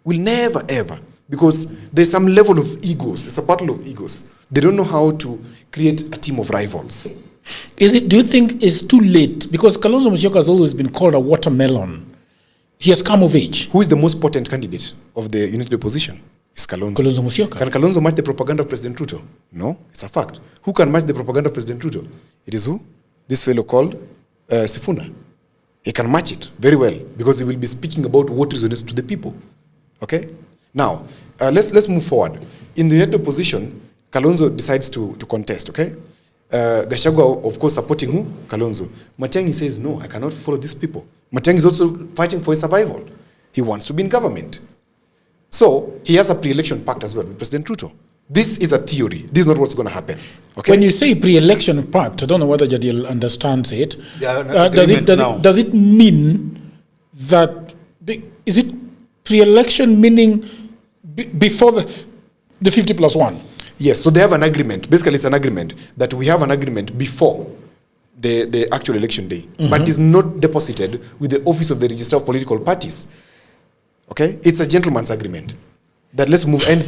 Will never ever, because there's some level of egos. It's a battle of egos. They don't know how to create a team of rivals. Do you think it's too late? Because Kalonzo Musyoka has always been called a watermelon. He has come of age. Who is the most potent candidate of the united opposition? It's Kalonzo. Kalonzo Musyoka. Can Kalonzo match the propaganda of President Ruto? No, it's a fact. Who can match the propaganda of President Ruto? It is who? This fellow called Sifuna. He can match it very well, because he will be speaking about what resonates to the people. Okay? Now, let's move forward. In the united opposition, Kalonzo decides to contest, okay? Gachagua, of course, supporting who? Kalonzo. Matiang'i says, no, I cannot follow these people. Matiang'i is also fighting for his survival. He wants to be in government. So, he has a pre-election pact as well with President Ruto. This is a theory. This is not what's going to happen. Okay? When you say pre-election pact, I don't know whether Jadiel understands it. Does it mean that, is it pre-election meaning before the 50+1? Yes, so they have an agreement. Basically, it's an agreement that we have an agreement before the actual election day, but it's not deposited with the office of the registrar of political parties. Okay, it's a gentleman's agreement. That let's move and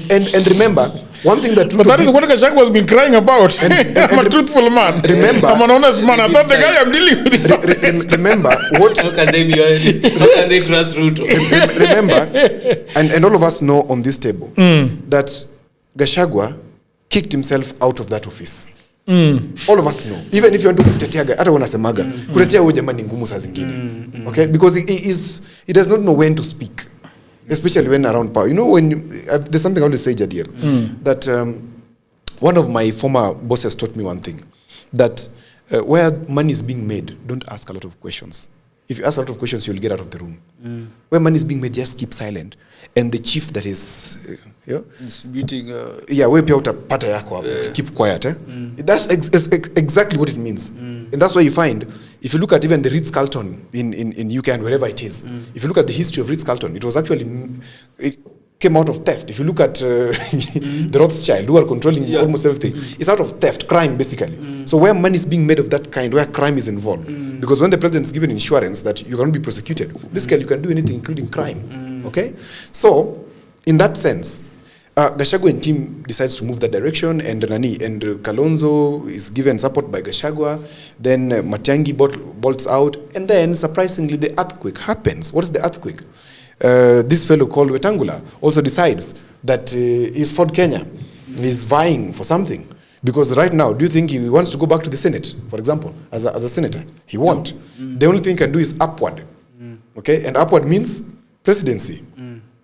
remember one thing that. But that is what Gachagua has been crying about. I'm a truthful man. Remember, I'm an honest man. I thought the guy I'm dealing with is remember what? How can they be honest? How can they trust Ruto? Remember, and all of us know on this table that Gachagua kicked himself out of that office. All of us know. Even if you want to kutetea hata unasemaga kutetea huyo jamani ngumu saa zingine. Okay? Because he does not know when to speak. Especially when around power. You know when there's something I want to say, Jadiel, that one of my former bosses taught me one thing, that where money is being made, don't ask a lot of questions. If you ask a lot of questions, you'll get out of the room. Where money is being made, just keep silent. And the chief that is distributing we pia utapata yako keep quiet. That's exactly what it means. And that's why you find, if you look at even the Ritz-Carlton in UK and wherever it is, if you look at the history of Ritz-Carlton, it was actually, it came out of theft. If you look at the Rothschild, who are controlling almost everything, it's out of theft, crime basically. So where money is being made of that kind, where crime is involved, because when the president is given insurance that you cannot be prosecuted, basically you can do anything including crime. Okay? So, in that sense, Gachagua and team decides to move that direction, and Kalonzo is given support by Gachagua, then Matiang'i bolts out, and then surprisingly the earthquake happens. What is the earthquake? This fellow called Wetangula also decides that he's Ford Kenya. He's vying for something. Because right now, do you think he wants to go back to the Senate, for example, as a senator? He won't. The only thing he can do is upward. Okay? And upward means presidency.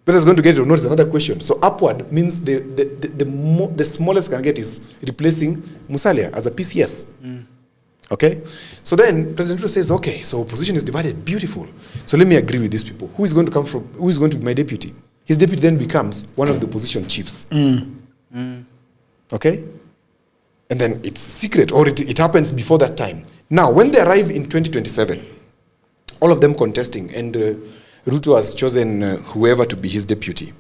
Whether he's going to get it or not is another question. So upward means the smallest can get is replacing Musalia as a PCS. Okay? So then President Ruto says, okay, so opposition is divided. Beautiful. So let me agree with these people. Who is going to be my deputy? His deputy then becomes one of the opposition chiefs. Okay? And then it's secret, or it happens before that time. Now, when they arrive in 2027, all of them contesting, and Ruto has chosen whoever to be his deputy.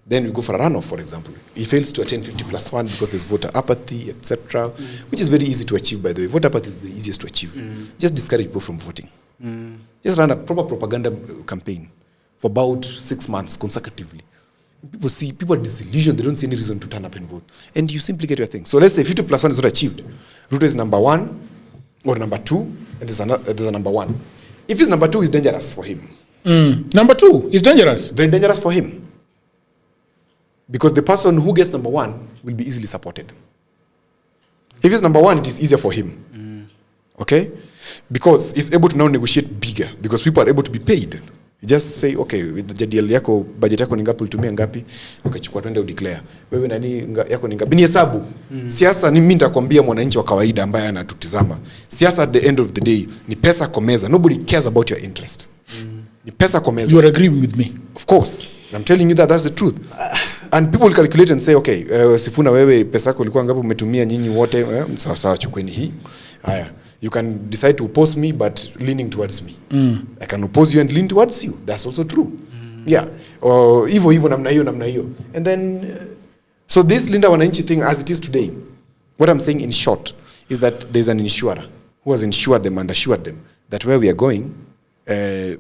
Then we go for a runoff, for example. He fails to attain 50+1 because there's voter apathy, etc., which is very easy to achieve, by the way. Voter apathy is the easiest to achieve. Just discourage people from voting. Just run a proper propaganda campaign for about 6 months consecutively. People are disillusioned. They don't see any reason to turn up and vote. And you simply get your thing. So let's say 50+1 is not achieved. Ruto is number 1 or number 2, and there's a number 1. If he's number 2, it's dangerous for him. Number 2 is dangerous. Very dangerous for him. Because the person who gets number 1 will be easily supported. If he's number 1, it is easier for him. Okay? Because he's able to now negotiate bigger. Because people are able to be paid. You just say, okay, jadil yako, budget yako ni ngapi ulitumia ngapi, ukachukua twende udeclare. Wewe nani yako ni ngapi? Ni hesabu. Siasa ni mimi nitakwambia mwananchi wa kawaida ambaye anatutizama. Siasa at the end of the day ni pesa kwa meza. Nobody cares about your interest. Ni pesa kwa meza. You are agreeing with me? Of course. I'm telling you that's the truth. And people will calculate and say, okay, Sifuna wewe pesa yako ilikuwa ngapi umetumia nyinyi wote? Sawa sawa, chukueni hii. Haya. You can decide to oppose me, but leaning towards me. I can oppose you and lean towards you. That's also true. Yeah. Or hivyo namna hiyo. And then, so this Linda Wananchi thing as it is today, what I'm saying in short is that there's an insurer who has insured them and assured them that where we are going,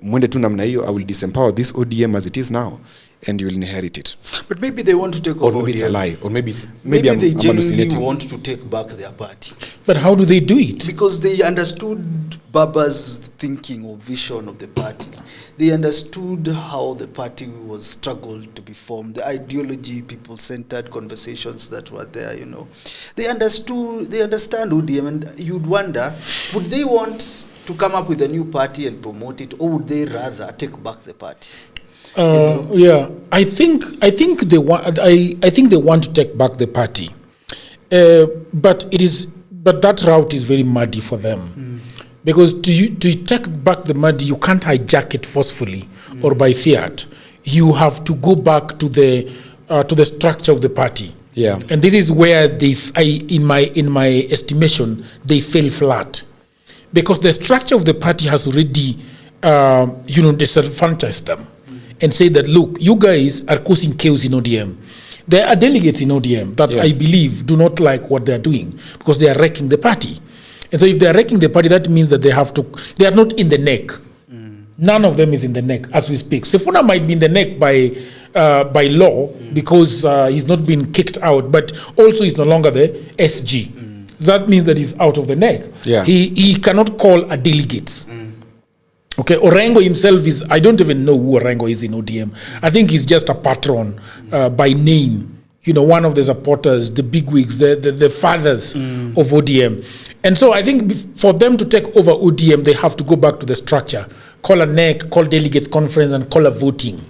mwende tu namna hiyo, I will disempower this ODM as it is now, and you will inherit it. But maybe they want to take over. Or maybe it's a lie. Or maybe they genuinely want to take back their party. But how do they do it? Because they understood Baba's thinking or vision of the party. They understood how the party was struggled to be formed, the ideology, people-centered conversations that were there, you know. They understand ODM, and you'd wonder, would they want to come up with a new party and promote it, or would they rather take back the party? Yeah, I think they want. I think they want to take back the party, but that route is very muddy for them, because to take back the money, you can't hijack it forcefully or by fiat. You have to go back to the structure of the party. Yeah, and this is where in my estimation, they fell flat, because the structure of the party has already, disenfranchised them. And say that, look, you guys are causing chaos in ODM. There are delegates in ODM that I believe do not like what they are doing because they are wrecking the party. And so if they are wrecking the party, that means that they are not in the neck. None of them is in the neck as we speak. Sifuna might be in the neck by law because he's not been kicked out, but also he's no longer the SG. That means that he's out of the neck. Yeah. He cannot call a delegate. Okay, Orengo himself I don't even know who Orengo is in ODM. I think he's just a patron by name. one of the supporters, the bigwigs, the fathers of ODM. And so I think for them to take over ODM, they have to go back to the structure, call a NEC, call delegates conference, and call a voting.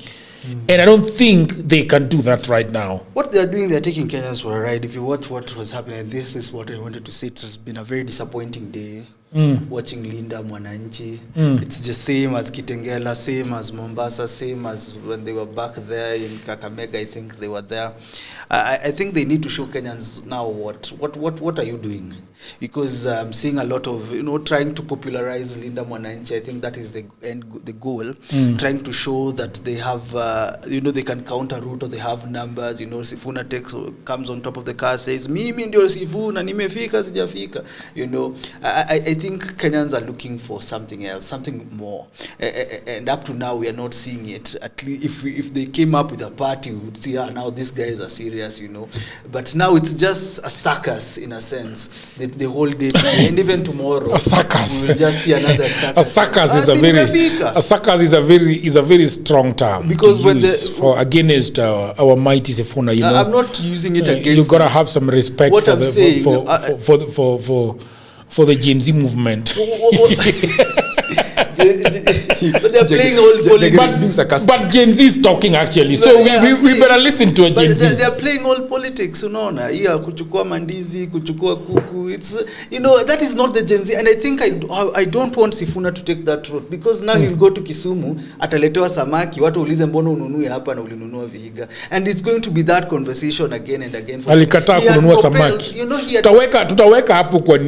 And I don't think they can do that right now. What they're doing, they're taking Kenyans for a ride. If you watch what was happening, this is what I wanted to say. It has been a very disappointing day. Watching Linda Mwananchi. It's the same as Kitengela, same as Mombasa, same as when they were back there in Kakamega. I think they were there. I think they need to show Kenyans now what are you doing? Because I'm seeing a lot of trying to popularize Linda Mwananchi. I think that is the goal. Trying to show that they have they can counter Ruto. They have numbers. Sifuna comes on top of the car, says mimi ndio Sifuna nimefika sijafika. I think Kenyans are looking for something else, something more, and up to now we are not seeing it. At least if they came up with a party, we would see now these guys are serious, But now it's just a circus in a sense. The whole day today, and even tomorrow, a circus. We will just see another circus. A circus is a very strong term because when against our mighty Sifuna, I'm not using it against. You gotta have some respect for the Gen Z movement. But they're playing all politics. But Gen Z is talking actually, so we better listen to a Gen Z. They're playing all politics, Here, kuchukua mandizi, kuchukua kuku. It's that is not the Gen Z, and I think I don't want Sifuna to take that route because now he'll go to Kisumu, ataletewa samaki, watu ulize mbona ununue hapa na ulinunua Vihiga, and it's going to be that conversation again and again. Alikataa kununua samaki. Tutaweka hapo kwa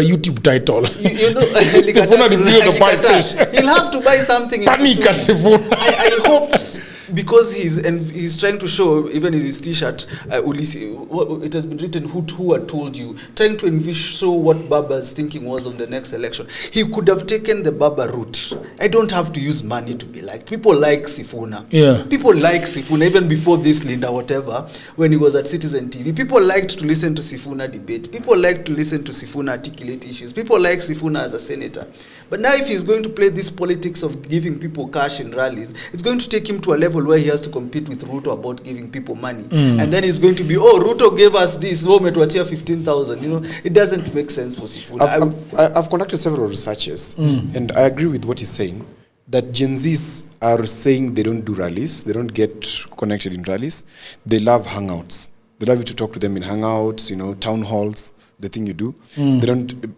YouTube title. Sifuna revealed the pie fish. He'll have to buy something. Panic at Sifuna. I hoped because he's trying to show, even in his T-shirt, it has been written, who had told you, trying to show what Baba's thinking was on the next election. He could have taken the Baba route. I don't have to use money to be liked. People like Sifuna. Yeah. People like Sifuna, even before this Linda, whatever, when he was at Citizen TV. People liked to listen to Sifuna debate. People liked to listen to Sifuna articulate issues. People like Sifuna as a senator. But now if he's going to play this politics of giving people cash in rallies, it's going to take him to a level where he has to compete with Ruto about giving people money. And then he's going to be, Ruto gave us this, umetuachia 15,000. It doesn't make sense for Sifuna. I've conducted several researches, and I agree with what he's saying, that Gen Zs are saying they don't do rallies, they don't get connected in rallies, they love hangouts. They love you to talk to them in hangouts, town halls. The thing you do,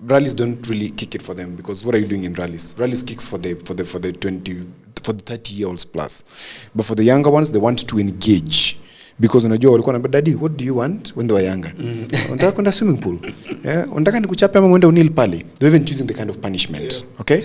rallies don't really kick it for them, because what are you doing in rallies? Rallies kicks for the 30-year-olds plus, but for the younger ones, they want to engage, because unajua walikuwa na daddy, what do you want when they were younger? Unataka kwenda swimming pool? Yeah, unataka nikuchape ama uende unil pale? They're even choosing the kind of punishment, okay?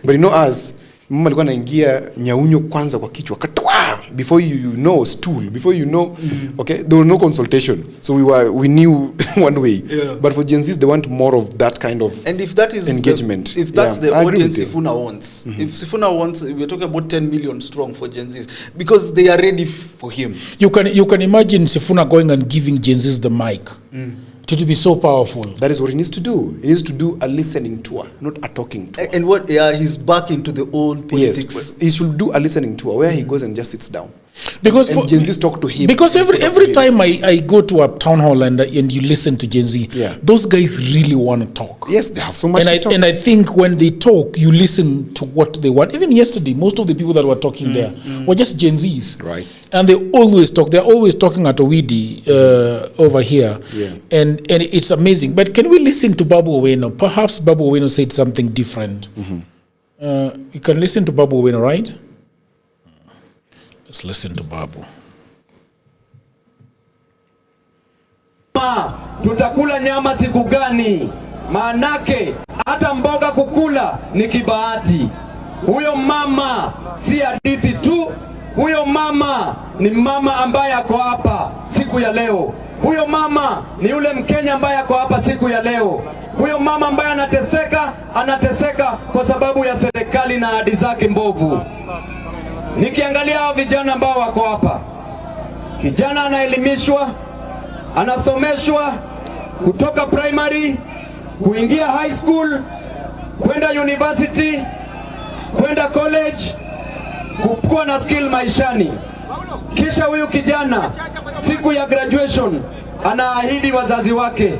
But us, mama alikuwa anaingia nyaunyo kwanza kwa kichwa katwa, before you know stool, before you know, okay, there was no consultation, so we knew one way. But for Gen Zs, they want more of that kind of and if that is engagement. If that's the audience Sifuna wants, if Sifuna wants, we're talking about 10 million strong for Gen Zs, because they are ready for him. You can imagine Sifuna going and giving Gen Zs the mic. To be so powerful. That is what he needs to do. He needs to do a listening tour, not a talking tour. And he's back into the old politics. Yes, he should do a listening tour where he goes and just sits down. Because Gen Zs talk to him. Because every time I go to a town hall and you listen to Gen Z, those guys really want to talk. Yes, they have so much to talk. And I think when they talk, you listen to what they want. Even yesterday, most of the people that were talking there were just Gen Zs. Right. And they always talk. They're always talking at Owidi over here. Yeah. And it's amazing. But can we listen to Babu Owino? Perhaps Babu Owino said something different. You can listen to Babu Owino, right? Let's listen to Babu. Tutakula nyama siku gani? Maanake hata mboga kukula ni kibahati. Huyo mama si hadithi tu. Huyo mama ni mama ambaye ako hapa siku ya leo. Huyo mama ni yule Mkenya ambaye ako hapa siku ya leo. Huyo mama ambaye anateseka kwa sababu ya serikali na ahadi zake mbovu. Nikiangalia hao vijana ambao wako hapa, kijana anaelimishwa, anasomeshwa kutoka primary, kuingia high school, kwenda university, kwenda college, kuwa na skill maishani. Kisha huyu kijana siku ya graduation anaahidi wazazi wake,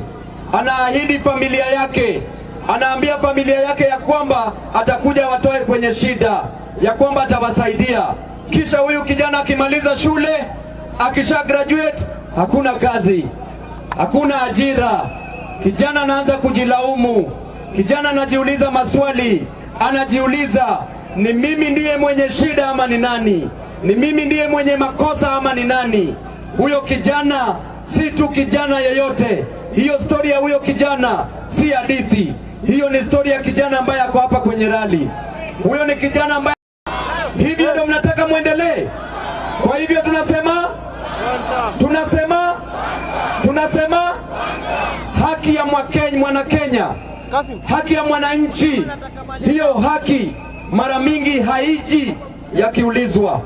anaahidi familia yake, anaambia familia yake ya kwamba atakuja watoe kwenye shida, ya kwamba atawasaidia. Kisha huyu kijana akimaliza shule, akisha graduate, hakuna kazi, hakuna ajira. Kijana anaanza kujilaumu, kijana anajiuliza maswali, anajiuliza ni mimi ndiye mwenye shida ama ni nani? Ni mimi ndiye mwenye makosa ama ni nani? Huyo kijana si tu kijana yeyote. Hiyo story ya huyo kijana si hadithi. Hiyo ni story ya kijana ambaye ako hapa kwenye rally. Huyo ni kijana ambaye, hivyo ndio mnataka muendelee. Kwa hivyo tunasema haki ya mwana Kenya, haki ya mwananchi. Hiyo haki mara mingi haiji yakiulizwa.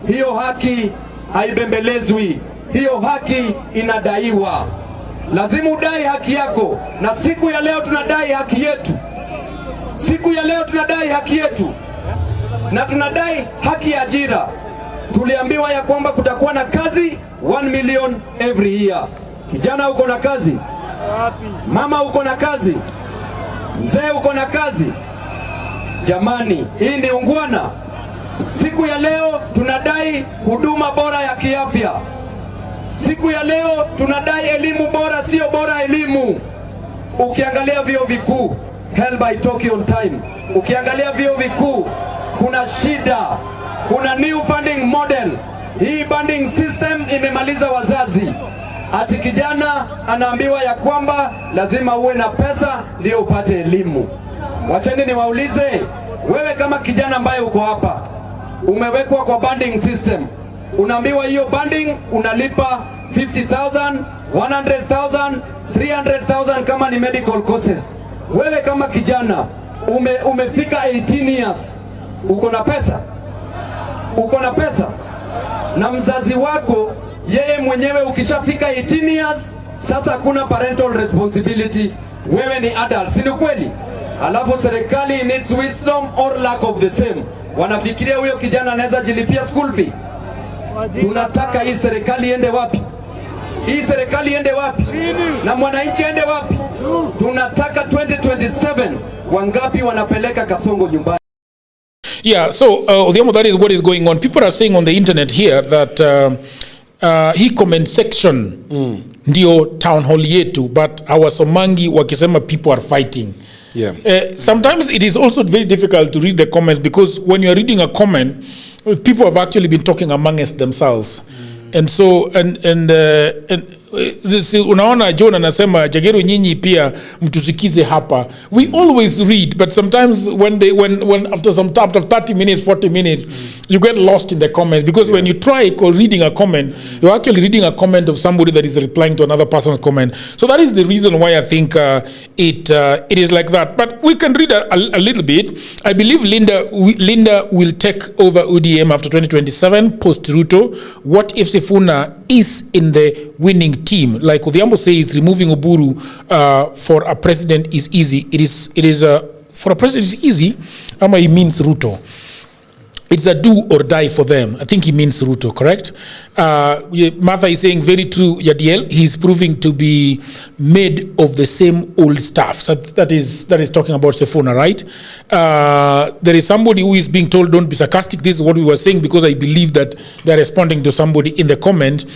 Hiyo haki haibembelezwi. Hiyo haki inadaiwa. Lazima udai haki yako, na siku ya leo tunadai haki yetu. Siku ya leo tunadai haki yetu, na tunadai haki ya ajira. Tuliambiwa ya kwamba kutakuwa na kazi 1 million every year. Kijana uko na kazi? Mama uko na kazi? Mzee uko na kazi? Jamani, hii ni ungwana. Siku ya leo tunadai huduma bora ya kiafya. Siku ya leo tunadai elimu bora, sio bora elimu. Ukiangalia vyuo vikuu, hell by talking on time. Ukiangalia vyuo vikuu kuna shida, kuna new funding model. Hii funding system imemaliza wazazi. Ati kijana anaambiwa ya kwamba lazima uwe na pesa ndio upate elimu. Wacheni niwaulize, wewe kama kijana ambaye uko hapa, umewekwa kwa banding system, unaambiwa hiyo banding unalipa 50,000, 100,000, 300,000 kama ni medical courses. Wewe kama kijana umefika 18 years, uko na pesa? Uko na pesa? Na mzazi wako yeye mwenyewe ukishafika 18 years, sasa kuna parental responsibility. Wewe ni adult, si kweli? Alafu serikali needs wisdom or lack of the same. Wanafikiria huyo kijana anaweza jilipia school fee. Tunataka hii serikali iende wapi? Hii serikali iende wapi? Na mwananchi ende wapi? Tunataka 2027 wangapi wanapeleka Kasongo nyumbani? Yeah, so Odhiambo, that is what is going on. People are saying on the internet here that hii comment section ndio town hall yetu, but our Somangi wakisema people are fighting. Yeah. Sometimes it is also very difficult to read the comments, because when you are reading a comment, people have actually been talking amongst themselves. And so unaona John anasema Jagero nyinyi pia mtusikize hapa. We always read, but sometimes when after some time, after 30 minutes, 40 minutes, you get lost in the comments, because when you try reading a comment, you're actually reading a comment of somebody that is replying to another person's comment. So that is the reason why I think it is like that. But we can read a little bit. I believe Linda will take over ODM after 2027 post Ruto. What if Sifuna is in the winning team? Like Odhiambo says, removing Oburu for a president is easy. It is for a president is easy. Ama he means Ruto. It's a do or die for them. I think he means Ruto, correct? Martha is saying very true, Yadiel. He's proving to be made of the same old stuff. So that is talking about Sifuna, right? There is somebody who is being told don't be sarcastic. This is what we were saying, because I believe that they're responding to somebody in the comment.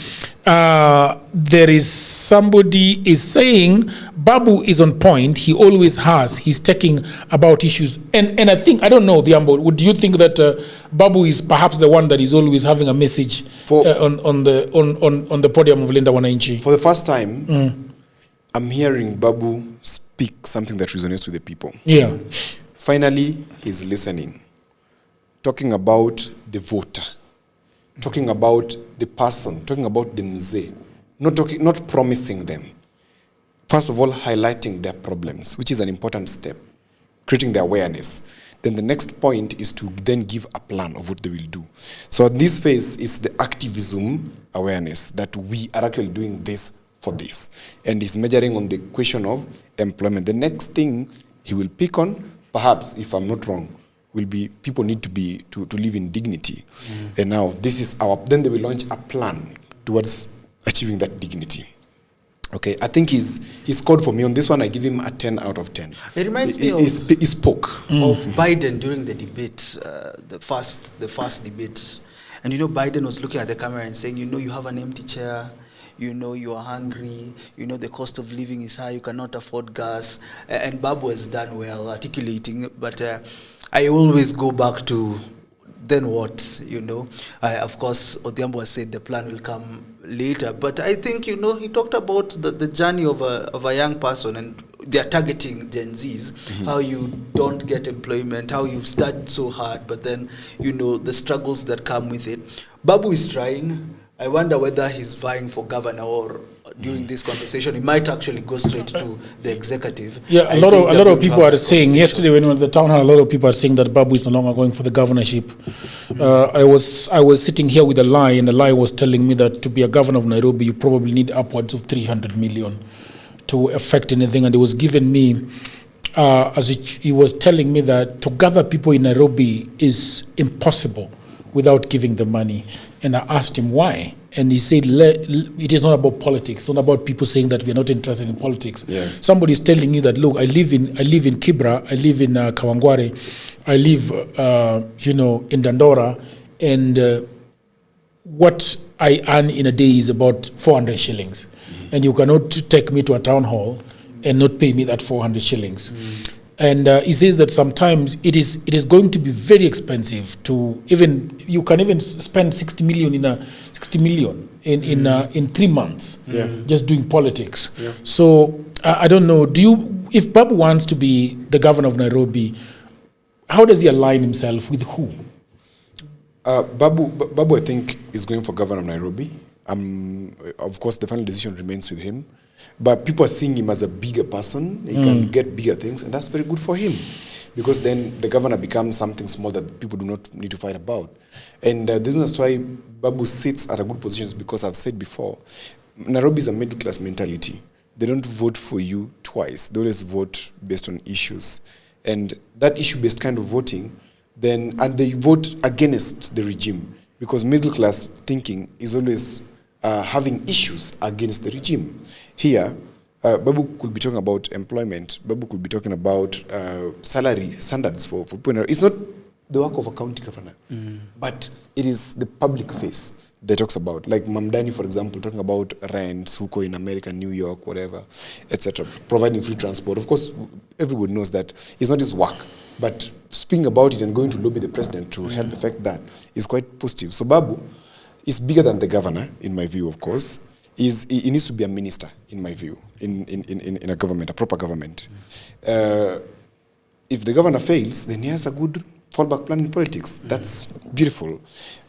There is somebody is saying Babu is on point. He always has. He's talking about issues, and I think, I don't know, Odhiambo, would you think that Babu is perhaps the one that is always having a message on the podium of Linda Mwananchi? For the first time, I'm hearing Babu speak something that resonates with the people. Yeah. Finally, he's listening, talking about the voter, talking about the person, talking about the mzee, not promising them. First of all, highlighting their problems, which is an important step, creating the awareness. Then the next point is to then give a plan of what they will do. So this phase is the activism awareness, that we are actually doing this for this. And he's measuring on the question of employment. The next thing he will pick on, perhaps, if I'm not wrong, will be people need to live in dignity. And now this is then they will launch a plan towards achieving that dignity. Okay, I think he's scored for me on this one. I give him a 10 out of 10. It reminds me he spoke of Biden during the debate, the first debate. And Biden was looking at the camera and saying, you have an empty chair, you are hungry, the cost of living is high, you cannot afford gas. And Babu has done well articulating, but I always go back to then what, of course, Odhiambo has said the plan will come later, but I think, he talked about the journey of a young person, and they are targeting Gen Zs, how you don't get employment, how you've studied so hard, but then, the struggles that come with it. Babu is trying. I wonder whether he's vying for governor, or during this conversation, he might actually go straight to the executive. Yeah, a lot of people are saying, yesterday when we were at the town hall, a lot of people are saying that Babu is no longer going for the governorship. I was sitting here with a lie, and the lie was telling me that to be a governor of Nairobi, you probably need upwards of 300 million to affect anything. And he was giving me, he was telling me that to gather people in Nairobi is impossible without giving the money. And I asked him why. And he said, it is not about politics. It's not about people saying that we're not interested in politics. Yeah. Somebody's telling you that, look, I live in Kibra, I live in Kawangware, I live, in Dandora, and what I earn in a day is about 400 shillings. And you cannot take me to a town hall and not pay me that 400 shillings. And he says that sometimes it is going to be very expensive to you can even spend 60 million in 3 months just doing politics. Yeah. So I don't know. If Babu wants to be the governor of Nairobi, how does he align himself with who? Babu, I think, is going for governor of Nairobi. Of course, the final decision remains with him. But people are seeing him as a bigger person. He can get bigger things, and that's very good for him, because then the governor becomes something small that people do not need to fight about. And this is why Babu sits at a good position, because I've said before, Nairobi is a middle class mentality. They don't vote for you twice. They always vote based on issues. And that issue-based kind of voting, and they vote against the regime, because middle class thinking is always having issues against the regime. Here, Babu could be talking about employment. Babu could be talking about salary standards for people. It's not the work of a county governor, but it is the public face that talks about. Like Mamdani, for example, talking about rents, huko in America, New York, whatever, etc. Providing free transport. Of course, everybody knows that it's not his work, but speaking about it and going to lobby the president to help affect that is quite positive. So Babu is bigger than the governor, in my view, of course. He needs to be a minister, in my view, in a government, a proper government. If the governor fails, then he has a good fallback plan in politics. That's beautiful.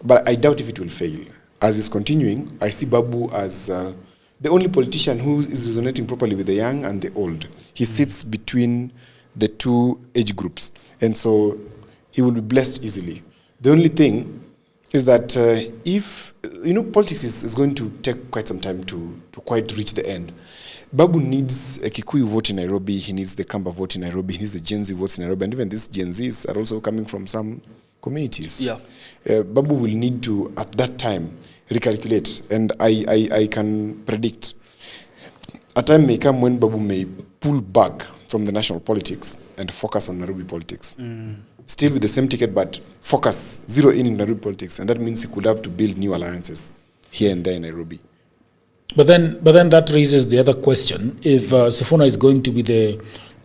But I doubt if it will fail. As it's continuing, I see Babu as the only politician who is resonating properly with the young and the old. He sits between the two age groups. And so he will be blessed easily. The only thing is that if, politics is going to take quite some time to quite reach the end. Babu needs a Kikuyu vote in Nairobi, he needs the Kamba vote in Nairobi, he needs the Gen Z votes in Nairobi, and even these Gen Zs are also coming from some communities. Yeah. Babu will need to, at that time, recalculate, and I can predict a time may come when Babu may pull back from the national politics and focus on Nairobi politics. Still with the same ticket, but focus, zero in Nairobi politics. And that means he could have to build new alliances here and there in Nairobi. But then that raises the other question. If Sifuna is going to be the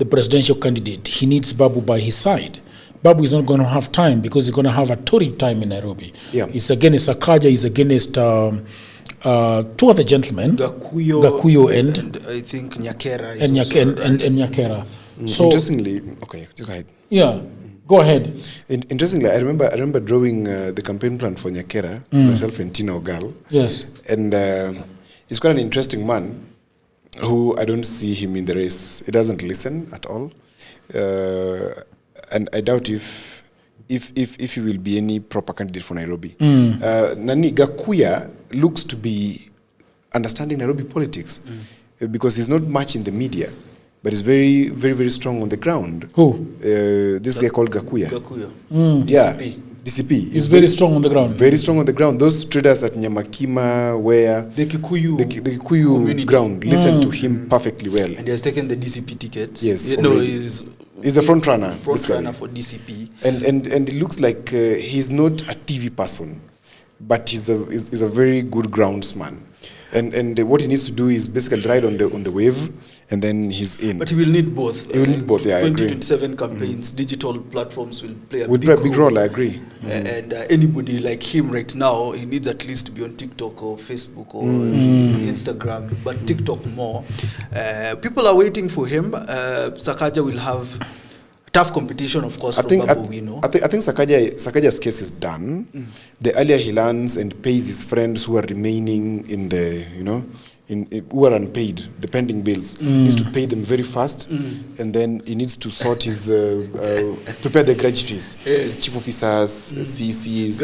presidential candidate, he needs Babu by his side. Babu is not going to have time, because he's going to have a torrid time in Nairobi. Yeah. He's against Sakaja, he's against two other gentlemen. Gakuyo and I think Nyakera. And Nyakera. So, interestingly, okay, go ahead. Yeah. Go ahead. Interestingly, I remember drawing the campaign plan for Nyakera, myself and Tina Ogal. Yes. And he's quite an interesting man who I don't see him in the race. He doesn't listen at all. And I doubt if he will be any proper candidate for Nairobi. Nani Gakuya looks to be understanding Nairobi politics because he's not much in the media. but he's very, very, very strong on the ground. Who? This guy called Gakuya. Yeah. DCP. He's very strong on the ground. Very strong on the ground. Those traders at Nyamakima, where the Kikuyu community ground, listen to him perfectly well. And he has taken the DCP tickets. Yes. No, he's the front runner. Front runner for DCP. And it looks like he's not a TV person, but he's a very good groundsman. And what he needs to do is basically ride on the wave, and then he's in. But he will need both. He will need both. Yeah, 2027 campaigns, digital platforms will play a big role. I agree. And anybody like him right now, he needs at least to be on TikTok or Facebook or Instagram, but TikTok more. People are waiting for him. Sakaja will have tough competition, of course, from Babu Wino. I think Sakaja's case is done. The earlier he learns and pays his friends who are remaining in the, who are unpaid, the pending bills, needs to pay them very fast, and then he needs to sort his, prepare the gratuities, his chief officers, CCs.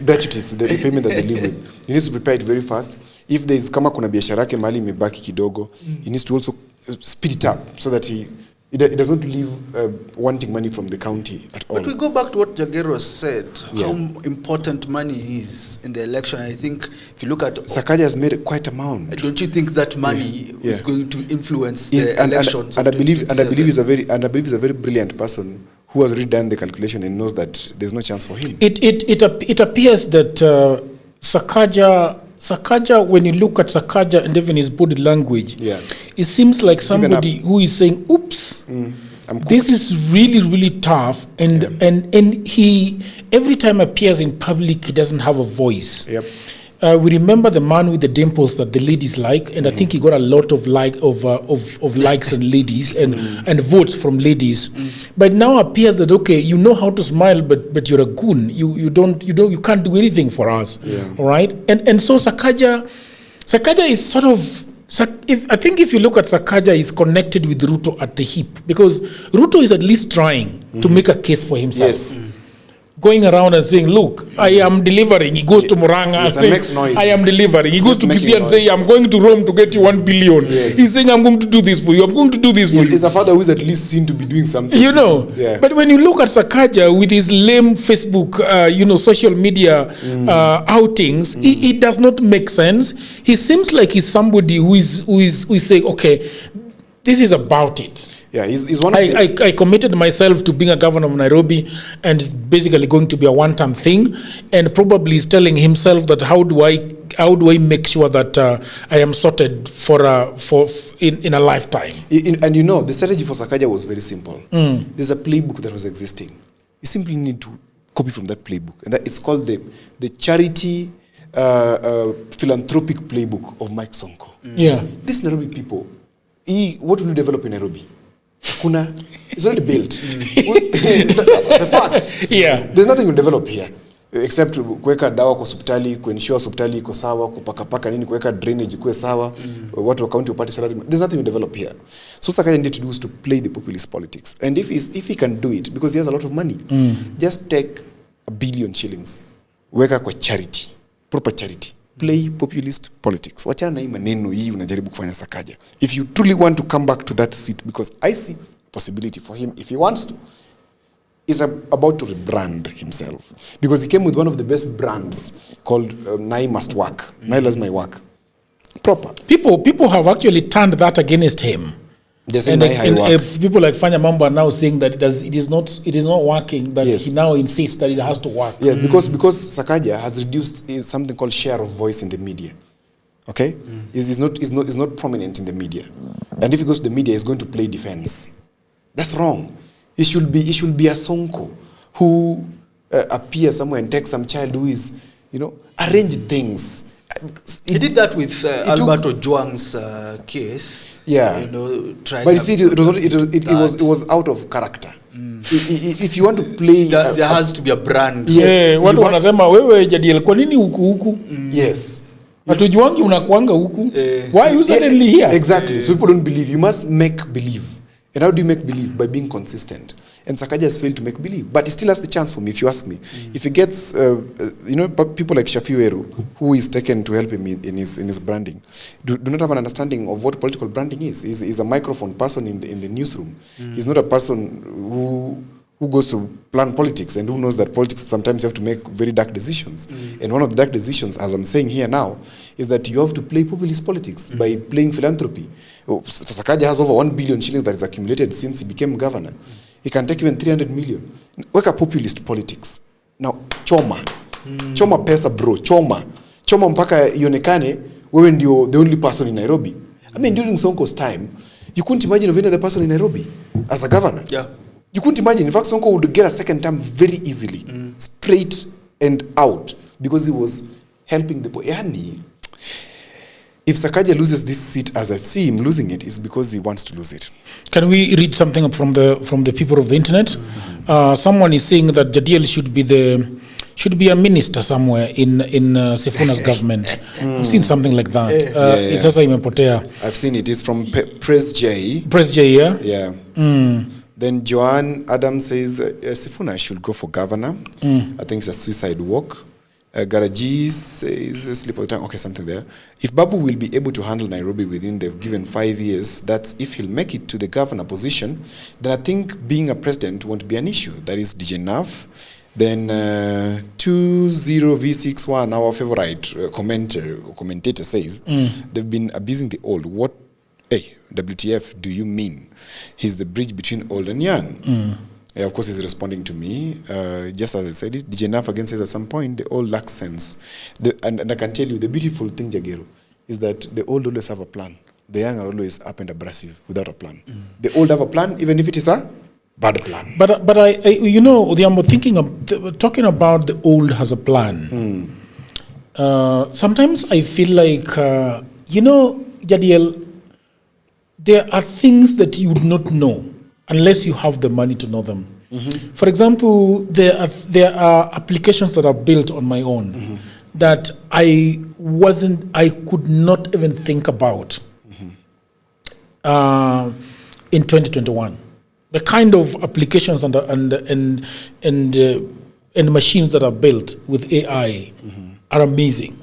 Gratuities, the payment that they live with. He needs to prepare it very fast. If there is kama kuna biashara yake mali imebaki kidogo, he needs to also speed it up so that he doesn't leave wanting money from the county at all. But we go back to what Jagero said, how important money is in the election. I think if you look at... Sakaja has made quite amount. Don't you think that money is going to influence the elections? And I believe he's a very brilliant person who has already done the calculation and knows that there's no chance for him. It appears that Sakaja, when you look at Sakaja and even his body language, it seems like somebody who is saying, oops, this is really, really tough. And he, every time appears in public, he doesn't have a voice. We remember the man with the dimples that the ladies like, and I think he got a lot of likes and ladies and votes from ladies. But now appears that you know how to smile, but you're a goon. You can't do anything for us. All right, and so Sakaja is sort of. If you look at Sakaja, he's connected with Ruto at the hip, because Ruto is at least trying to make a case for himself. Yes. Going around and saying, look, I am delivering. He goes to Muranga and saying, I am delivering. He goes to Kisii and saying, I'm going to Rome to get you 1 billion. He's saying, I'm going to do this for you. I'm going to do this for you. He's a father who is at least seen to be doing something. But when you look at Sakaja with his lame Facebook, social media outings, it does not make sense. He seems like he's somebody who is saying, okay, this is about it. Yeah, he's one of I committed myself to being a governor of Nairobi, and it's basically going to be a one-time thing. And probably he's telling himself that how do I make sure that I am sorted in a lifetime. And the strategy for Sakaja was very simple. There's a playbook that was existing. You simply need to copy from that playbook, and it's called the charity philanthropic playbook of Mike Sonko. These Nairobi people, what will you develop in Nairobi? It's already built. The fact. There's nothing to develop here except kuweka dawa kwa hospitali, kuensure hospitali iko sawa, kupaka nini, kuweka drainage ikuwe sawa, watu wa county upate salary. There's nothing to develop here. So Sakaja need to do is to play the populist politics. And if he can do it, because he has a lot of money, just take 1 billion shillings, weka kwa charity, proper charity. Play populist politics. Wachana na hii maneno hii unajaribu kufanya Sakaja. If you truly want to come back to that seat, because I see possibility for him, if he wants to, is about to rebrand himself. Because he came with one of the best brands called Nai Must Work. Nai Lazima Work. Proper. People have actually turned that against him. And people like Fanya Mambo are now saying that it is not working, that he now insists that it has to work. Yeah, because Sakaja has reduced something called share of voice in the media. Okay? Is not prominent in the media. And if he goes to the media, he's going to play defense. That's wrong. He should be a Sonko who appears somewhere and takes some child who is, arrange things. He did that with Alberto Juang's case. Yeah, but you see, it was out of character. If you want to play, there has to be a brand. Yes, watu wanasema wewe Jadiel, kwa nini huku? Yes. Hatujuangi unakuanga huku. Why you suddenly here? Exactly. So people don't believe. You must make believe. And how do you make believe? By being consistent. And Sakaja has failed to make believe. But he still has the chance for me, if you ask me. If he gets, people like Shafi Weru, who is taken to help him in his branding, do not have an understanding of what political branding is. He's a microphone person in the newsroom. He's not a person who goes to plan politics and who knows that politics sometimes you have to make very dark decisions. And one of the dark decisions, as I'm saying here now, is that you have to play populist politics by playing philanthropy. Sakaja has over 1 billion shillings that is accumulated since he became governor. He can take even 300 million. Work a populist politics. Now, choma pesa bro, choma mpaka ionekane wewe ndio the only person in Nairobi. I mean, during Sonko's time, you couldn't imagine of any other person in Nairobi as a governor. Yeah. You couldn't imagine. In fact, Sonko would get a second term very easily, straight and out, because he was helping the poor. If Sakaja loses this seat, as I see him losing it, it's because he wants to lose it. Can we read something from the people of the internet? Someone is saying that Jadiel should be a minister somewhere in Sifuna's government. I've seen something like that. It's also imepotea. I've seen it. It's from Press J. Press J, yeah? Yeah. Then Joanne Adams says Sifuna should go for governor. I think it's a suicide walk. Garaji says slip of the tongue. Okay, something there. If Babu will be able to handle Nairobi within they've given 5 years, that's if he'll make it to the governor position, then I think being a president won't be an issue. That is DJ Naf. Then 20V61, our favorite commentator says they've been abusing the old. What, WTF do you mean? He's the bridge between old and young. Of course, he's responding to me. Just as I said it, DJ Naf again says at some point, the old lack sense. And I can tell you, the beautiful thing, Jagero, is that the old always have a plan. The young are always up and abrasive without a plan. The old have a plan, even if it is a bad plan. But I'm thinking of talking about the old has a plan. Sometimes I feel like, Jadiel, there are things that you would not know unless you have the money to know them. For example, there are applications that are built on my own that I could not even think about in 2021. The kind of applications and machines that are built with AI are amazing.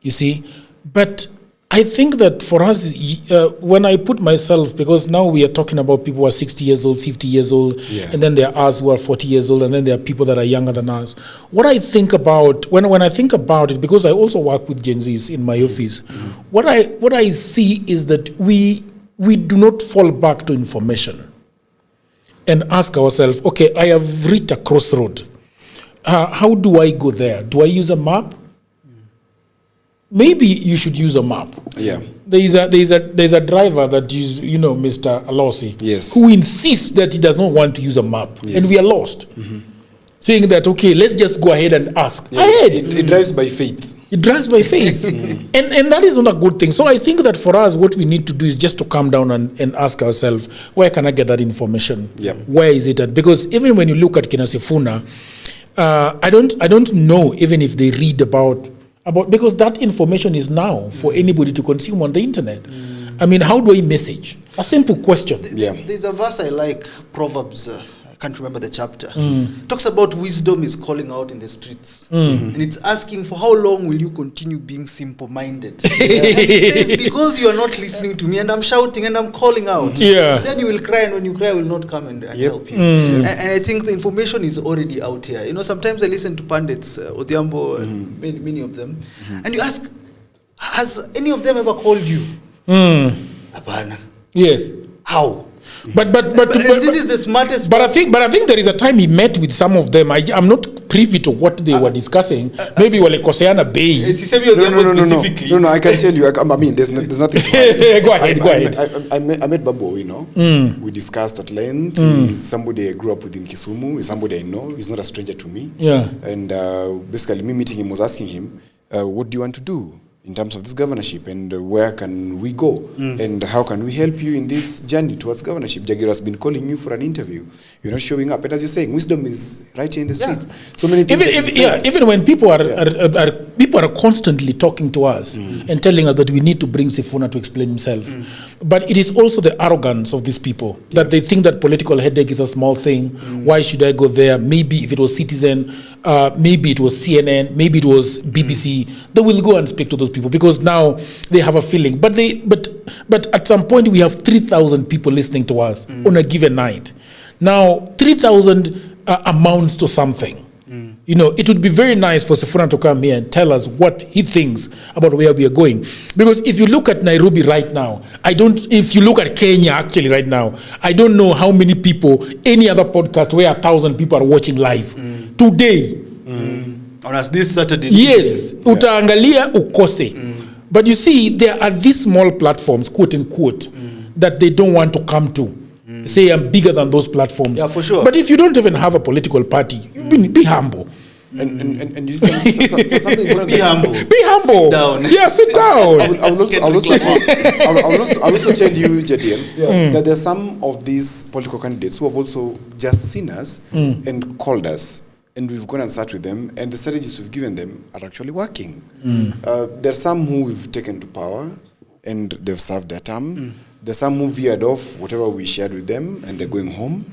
You see, but I think that for us, when I put myself, because now we are talking about people who are 60 years old, 50 years old, and then there are us who are 40 years old, and then there are people that are younger than us. What I think about, when I think about it, because I also work with Gen Zs in my office, what I see is that we do not fall back to information and ask ourselves, okay, I have reached a crossroad. How do I go there? Do I use a map? Maybe you should use a map. Yeah. There's a driver that is, Mr. Alosi, yes, who insists that he does not want to use a map, and we are lost. Saying that, okay, let's just go ahead and ask. It drives by faith. It drives by faith. And that is not a good thing. So I think that for us, what we need to do is just to calm down and ask ourselves, where can I get that information? Where is it at? Because even when you look at Kina Sifuna, I don't know even if they read about because that information is now for anybody to consume on the internet. I mean, how do I message? A simple question. There's a verse I like, Proverbs, I can't remember the chapter. Talks about wisdom is calling out in the streets. And it's asking, for how long will you continue being simple-minded? And it says, because you are not listening to me and I'm shouting and I'm calling out, then you will cry, and when you cry, I will not come and help you. And I think the information is already out here. Sometimes I listen to pundits, Odhiambo, and many of them, and you ask, has any of them ever called you? Apana. Yes. How? But this is the smartest. But I think there is a time he met with some of them. I'm not privy to what they were discussing. Maybe walikoseana bei. No, I can tell you. I mean, there's nothing. Go ahead. I met Babu. We discussed at length. He's somebody I grew up with in Kisumu. He's somebody I know. He's not a stranger to me. Yeah. And basically, me meeting him was asking him, "What do you want to do?" in terms of this governorship, and where can we go, and how can we help you in this journey towards governorship? Jagiro has been calling you for an interview. You're not showing up, and as you're saying, wisdom is right here in the street. So many things. Even when people are constantly talking to us and telling us that we need to bring Sifuna to explain himself, but it is also the arrogance of these people that they think that political headache is a small thing. Why should I go there? Maybe if it was Citizen, maybe it was CNN, maybe it was BBC, they will go and speak to those people because now they have a feeling. But at some point we have 3,000 people listening to us on a given night. Now 3,000 amounts to something. You know, it would be very nice for Sifuna to come here and tell us what he thinks about where we are going. Because if you look at Nairobi right now, if you look at Kenya actually right now, I don't know how many people, any other podcast where 1,000 people are watching live today. On us this Saturday. Yes, utaangalia ukose. But you see, there are these small platforms, quote unquote, that they don't want to come to. Say I'm bigger than those platforms. Yeah, for sure. But if you don't even have a political party, be humble. And you say something important. Be humble. Be humble. Sit down. Yeah, sit down. I'll also tell you, Jadiel, that there are some of these political candidates who have also just seen us and called us, and we've gone and sat with them, and the strategies we've given them are actually working. There are some who we've taken to power, and they've served their term. There's some who veered off whatever we shared with them, and they're going home.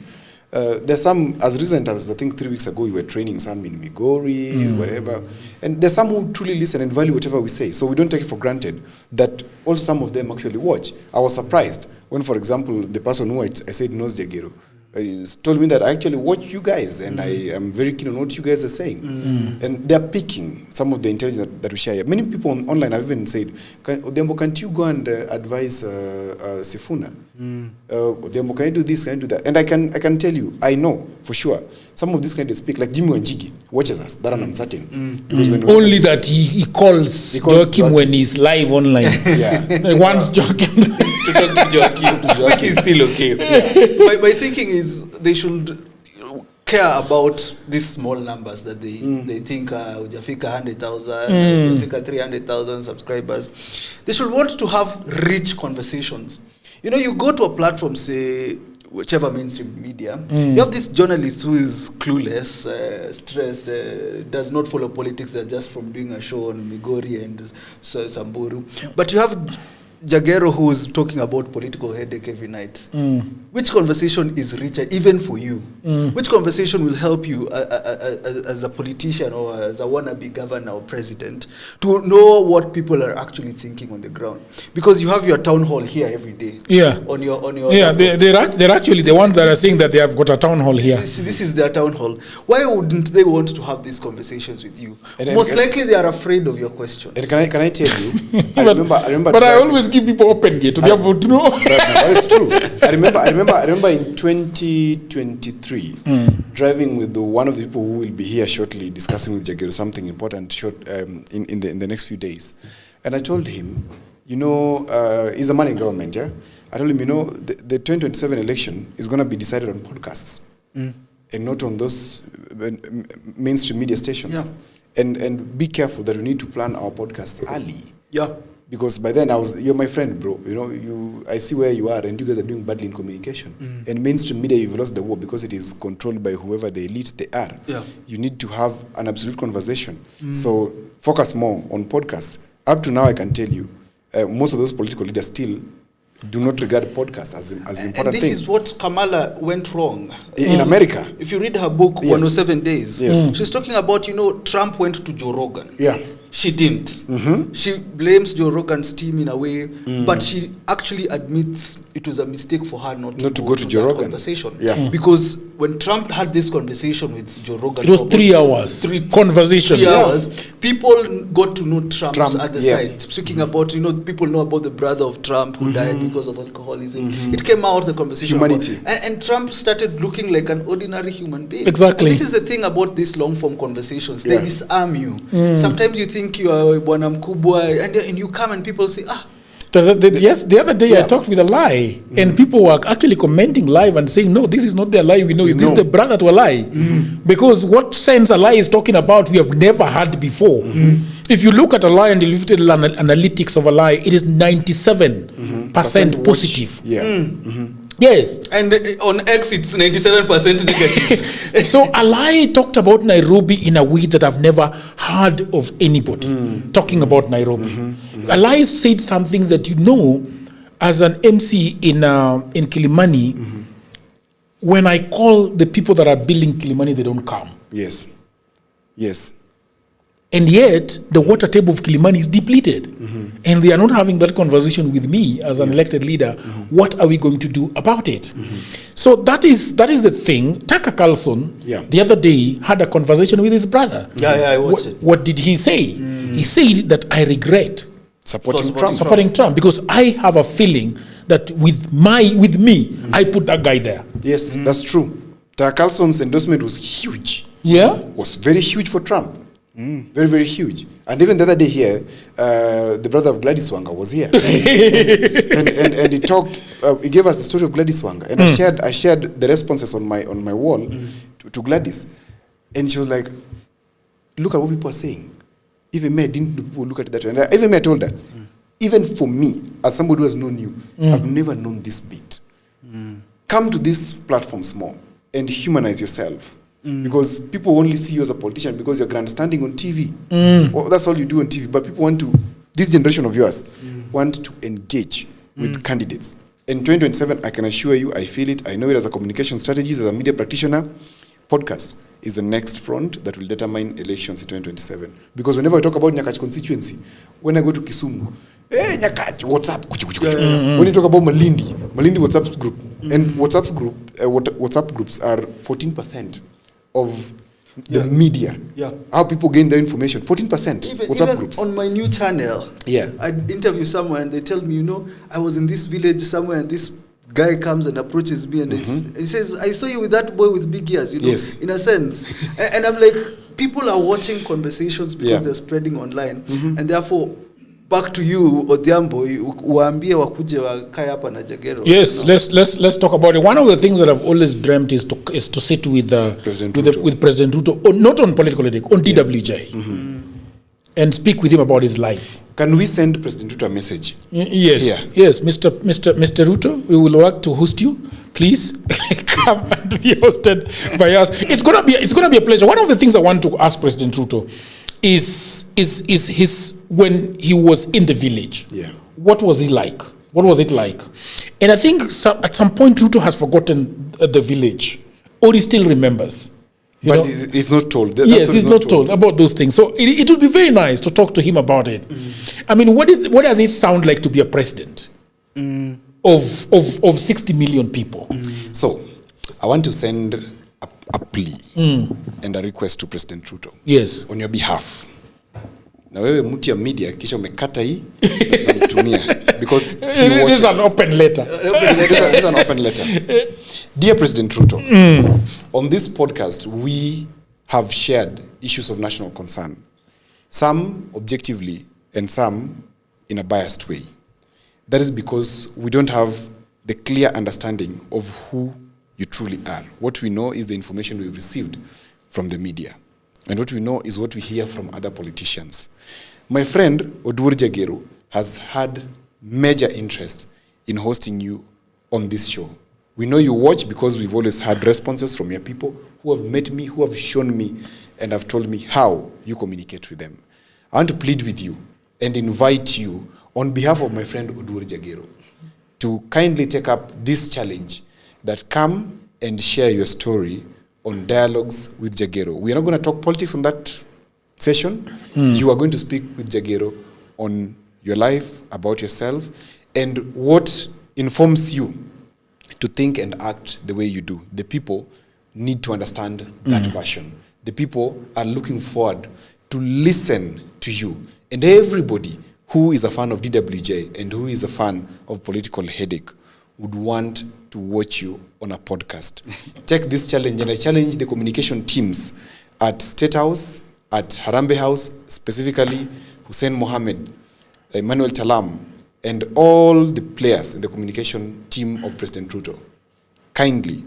There's some, as recent as I think 3 weeks ago, we were training some in Migori, whatever. And there's some who truly listen and value whatever we say. So we don't take it for granted that also some of them actually watch. I was surprised when, for example, the person who I said knows Jagiro told me that I actually watch you guys, and I am very keen on what you guys are saying. And they're picking some of the intelligence that we share here. Many people online have even said, Odhiambo, can't you go and advise Sifuna? Odhiambo, can you do this, can you do that? And I can tell you, I know for sure, some of these candidates speak, like Jimmy Wanjigi watches us, that I'm uncertain. Only that he calls Joachim when he's live online. Once Joachim which is still okay. So my thinking is they should care about these small numbers that they think ujafika 100,000, ujafika 300,000 subscribers. They should want to have rich conversations. You know, you go to a platform, say whichever mainstream media, you have this journalist who is clueless, stressed, does not follow politics, they're just from doing a show on Migori and Samburu. But you have Jagero who is talking about political headache every night. Which conversation is richer even for you? Which conversation will help you as a politician or as a wannabe governor or president to know what people are actually thinking on the ground? Because you have your town hall here every day. On your they're actually the ones that are saying that they have got a town hall here. This is their town hall. Why wouldn't they want to have these conversations with you? Most likely they are afraid of your questions. And can I tell you? I remember. But I always give people open gate to be able to know. That is true. I remember in 2023 driving with one of the people who will be here shortly discussing with Jagiro something important in the next few days. And I told him, you know, he's a man in government, yeah? I told him, you know, the 2027 election is going to be decided on podcasts and not on those mainstream media stations. And be careful that we need to plan our podcasts early. Because by then you're my friend, bro. You know, I see where you are, and you guys are doing badly in communication. And mainstream media, you've lost the war because it is controlled by whoever the elite they are. You need to have an absolute conversation. So focus more on podcasts. Up to now, I can tell you, most of those political leaders still do not regard podcasts as an important thing. And this is what Kamala went wrong. In America. If you read her book, 107 Days, she's talking about, you know, Trump went to Joe Rogan. She didn't. She blames Joe Rogan's team in a way, but she actually admits it was a mistake for her not to go to Joe Rogan conversation. Because when Trump had this conversation with Joe Rogan, it was 3 hours conversation. 3 hours. People got to know Trump's other side. Speaking about, you know, people know about the brother of Trump who died because of alcoholism. It came out the conversation humanity. And Trump started looking like an ordinary human being. Exactly. And this is the thing about these long form conversations. They disarm you. Sometimes you think you are bwana mkubwa, and you come and people say, the other day I talked with a lie, and people were actually commenting live and saying, no, this is not their lie, we know, is this the brother to a lie? Because what sense a lie is talking about, we have never had before. If you look at a lie and you look at the analytics of a lie, it is 97% positive. Yeah. Yes. And on X, it's 97% negative. So a lie talked about Nairobi in a way that I've never heard of anybody talking about Nairobi. A lie said something that, as an MC in Kilimani, when I call the people that are building Kilimani, they don't come. Yes. And yet, the water table of Kilimani is depleted. And they are not having that conversation with me as an elected leader. What are we going to do about it? So that is the thing. Tucker Carlson, the other day, had a conversation with his brother. Yeah, I watched it. What did he say? He said that I regret supporting Trump because I have a feeling that with me, I put that guy there. Yes, that's true. Tucker Carlson's endorsement was huge. Yeah? Was very huge for Trump. Very, very huge. And even the other day here, the brother of Gladys Wanga was here. and he talked, he gave us the story of Gladys Wanga. And I shared the responses on my wall to Gladys. And she was like, look at what people are saying. Even me, I didn't know people look at it that way. And even me, I told her, even for me, as somebody who has known you, I've never known this bit. Come to these platforms more and humanize yourself. Because people only see you as a politician because you're grandstanding on TV. Well, that's all you do on TV. But people this generation of yours, want to engage with candidates. In 2027, I can assure you, I feel it, I know it as a communication strategist, as a media practitioner, podcast is the next front that will determine elections in 2027. Because whenever I talk about Nyakach constituency, when I go to Kisumu, Nyakach, what's up? When you talk about Malindi WhatsApp group, and WhatsApp groups are 14% of the media. How people gain their information. 14% WhatsApp groups. On my new channel, I interview someone and they tell me, I was in this village somewhere and this guy comes and approaches me and he says, I saw you with that boy with big ears, in a sense. And I'm like, people are watching conversations because they're spreading online. And therefore, back to you, Odhiambo, waambie wakuje wakae hapa na Jagero. Yes, let's talk about it. One of the things that I've always dreamt is to sit with President Ruto, not on political ethics, on DWJ, and speak with him about his life. Can we send President Ruto a message? Yes, Mr. Ruto, we will work to host you. Please come and be hosted by us. It's gonna be a pleasure. One of the things I want to ask President Ruto is his when he was in the village. What was he like? What was it like? And I think at some point Ruto has forgotten the village, or he still remembers. But he's not told. Yes, he's not told about those things. So it would be very nice to talk to him about it. I mean, what does it sound like to be a president of 60 million people? So I want to send a plea and a request to President Ruto. Yes. On your behalf. Na wewe mtu ya media kisha umekata hii tunamtumia because this is an open letter. This is an open letter. Dear President Ruto, on this podcast we have shared issues of national concern, some objectively and some in a biased way. That is because we don't have the clear understanding of who you truly are. What we know is the information we've received from the media. And what we know is what we hear from other politicians. My friend, Odur Jagero, has had major interest in hosting you on this show. We know you watch because we've always had responses from your people who have met me, who have shown me, and have told me how you communicate with them. I want to plead with you and invite you on behalf of my friend Odur Jagero to kindly take up this challenge that come and share your story on Dialogues with Jagero. We are not going to talk politics on that session. You are going to speak with Jagero on your life, about yourself, and what informs you to think and act the way you do. The people need to understand that version. The people are looking forward to listen to you. And everybody who is a fan of DWJ and who is a fan of political headache would want to watch you on a podcast. Take this challenge, and I challenge the communication teams at State House, at Harambee House, specifically Hussein Mohammed, Emmanuel Talam, and all the players in the communication team of President Ruto. Kindly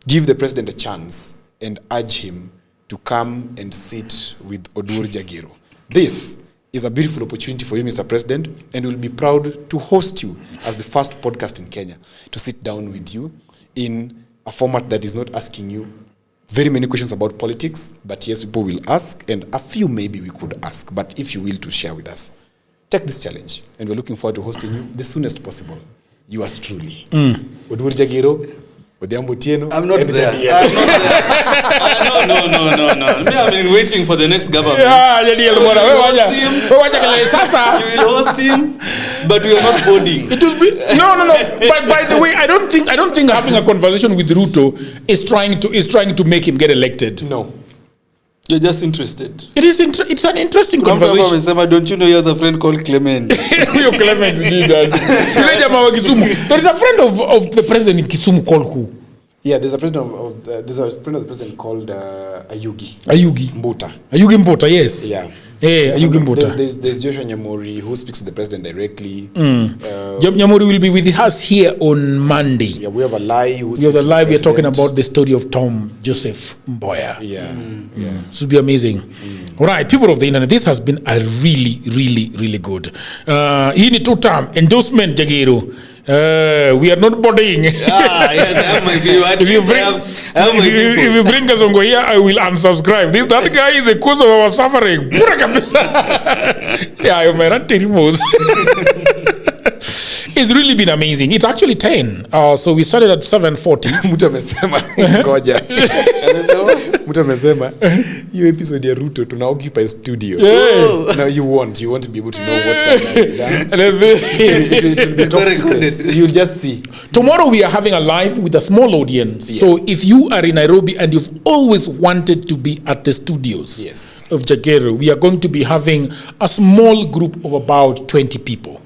give the president a chance and urge him to come and sit with Odur Jagero. This is a beautiful opportunity for you, Mr. President, and we'll be proud to host you as the first podcast in Kenya to sit down with you in a format that is not asking you very many questions about politics, but yes, people will ask, and a few maybe we could ask, but if you will, to share with us. Take this challenge, and we're looking forward to hosting you the soonest possible. Yours truly. Odwur Jagiro, Odhiambo Otieno. I'm not there. I'm not there. No. Me, I've been waiting for the next government. You will host him, but we are not boarding. It will be no. But by the way, I don't think having a conversation with Ruto is trying to make him get elected. No. You're just interested. It's an interesting conversation. Don't you know he has a friend called Clement? Your Clement did that. There is a friend of the president in Kisumu called who? Yeah, there's a friend of the president called Ayugi Mbuta. Ayugi Mbuta, yes. Yeah. Hey, Ayugi Mbuta. There's Joshua Nyamori who speaks to the president directly. Nyamori will be with us here on Monday. Yeah, we have a live. We are talking about the story of Tom Joseph Mboya. Yeah. It will be amazing. All right, people of the internet, this has been a really, really, really good. Hii ni two-term endorsement, Jagiro. We are not boarding. Yes, I have my view. If you bring Kasongo here, I will unsubscribe. That guy is the cause of our suffering. Pura kabisa. Yeah, you may not tell him. It's really been amazing. It's actually 10. So we started at 7:40. Mtu amesema ngoja. Mtu amesema hiyo episode ya Ruto tuna occupy studio. Now you want to be able to know what time we've done. You'll just see. Tomorrow we are having a live with a small audience. Yeah. So if you are in Nairobi and you've always wanted to be at the studios of Jagero, we are going to be having a small group of about 20 people.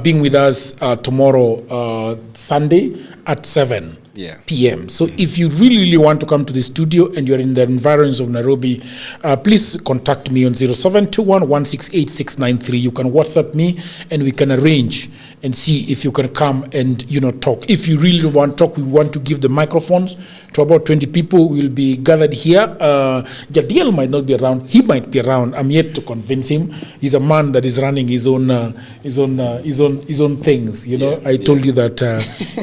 Being with us tomorrow, Sunday at 7 p.m. So if you really want to come to the studio and you're in the environs of Nairobi, please contact me on 0721-168-693. You can WhatsApp me and we can arrange and see if you can come and talk. If you really want to talk, we want to give the microphones to about 20 people. We'll be gathered here. Jadiel might not be around. He might be around. I'm yet to convince him. He's a man that is running his own things. I told you that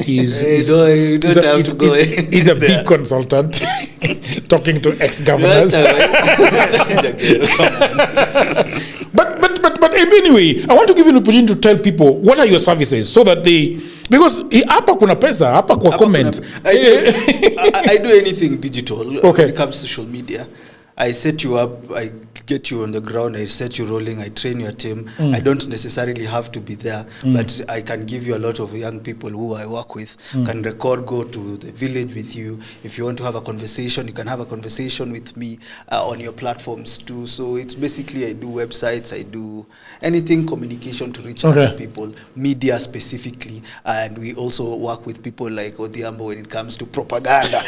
he's a big consultant talking to ex-governors. But anyway, I want to give you an opportunity to tell people what are your services so that because hapa kuna pesa, hapa kwa comment. I do anything digital when it comes to social media. I set you up, I get you on the ground, I set you rolling, I train your team. I don't necessarily have to be there, but I can give you a lot of young people who I work with, can record, go to the village with you. If you want to have a conversation, you can have a conversation with me on your platforms too. So it's basically, I do websites, I do anything communication to reach other people, media specifically, and we also work with people like Odhiambo when it comes to propaganda.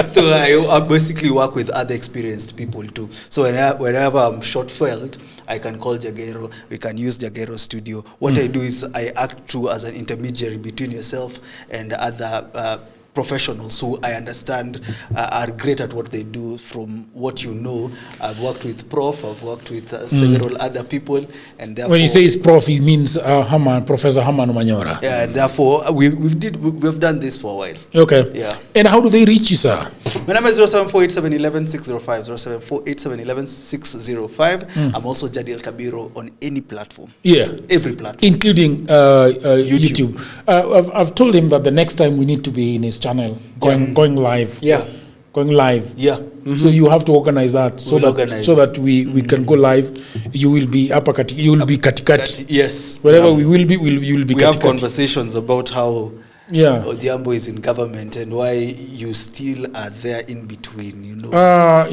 so I basically work with other experienced people too. So whenever I'm short-failed, I can call Jagero. We can use Jagero Studio. What I do is I act through as an intermediary between yourself and other professionals who I understand are great at what they do from what you know. I've worked with Prof, I've worked with several other people, and therefore... When he says Prof, he means Professor Haman Manyora. Yeah, and therefore we've done this for a while. Okay. Yeah. And how do they reach you, sir? My number is 0748711605, 0748711605. I'm also Jadiel Kabiro on any platform. Yeah. Every platform. Including YouTube. I've told him that the next time we need to be in his channel going live. Yeah. Going live. Yeah. So you have to organize that so that we can go live. You will be you will be katikati. Yes. Wherever we will be, you will be we katikati. have conversations about how Odhiambo is in government and why you still are there in between, I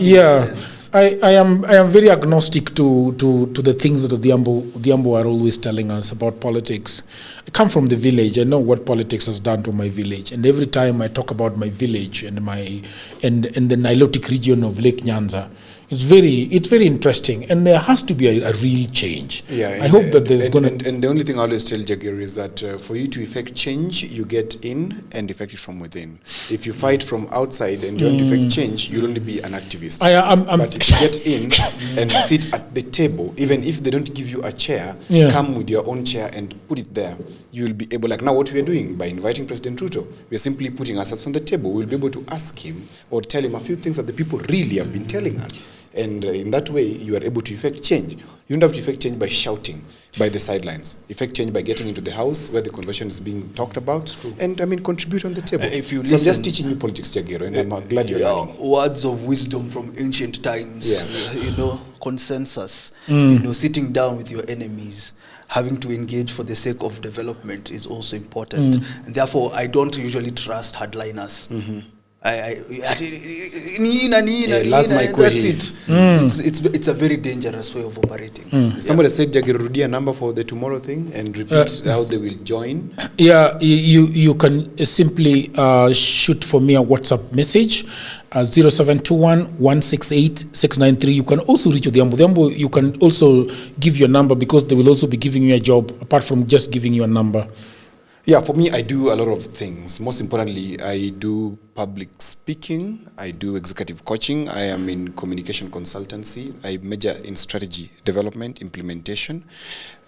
am very agnostic to the things that Odhiambo are always telling us about politics. I come from the village. I know what politics has done to my village, and every time I talk about my village and the Nilotic region of Lake Nyanza, It's very interesting, and there has to be a real change. Yeah, I hope that there's going to. And the only thing I always tell Jagger is that for you to effect change, you get in and effect it from within. If you fight from outside and you want to effect change, you'll only be an activist. But if you get in and sit at the table, even if they don't give you a chair, come with your own chair and put it there. You'll be able, like now what we are doing by inviting President Ruto, we are simply putting ourselves on the table. We'll be able to ask him or tell him a few things that the people really have been telling us. And in that way, you are able to effect change. You don't have to effect change by shouting by the sidelines. Effect change by getting into the house where the conversion is being talked about. And contribute on the table. If you so I'm just teaching you politics, Jagero, and I'm glad you're learning. Words of wisdom from ancient times. Consensus. Mm. Sitting down with your enemies, having to engage for the sake of development is also important. And therefore, I don't usually trust hardliners. That's it. It's a very dangerous way of operating. Somebody said Jagger Rudia a number for the tomorrow thing and repeat how they will join. Yeah, you can simply shoot for me a WhatsApp message 0721-168-693. You can also reach Odhiambo. You can also give your number because they will also be giving you a job apart from just giving you a number. Yeah, for me, I do a lot of things. Most importantly, I do public speaking. I do executive coaching. I am in communication consultancy. I major in strategy development, implementation.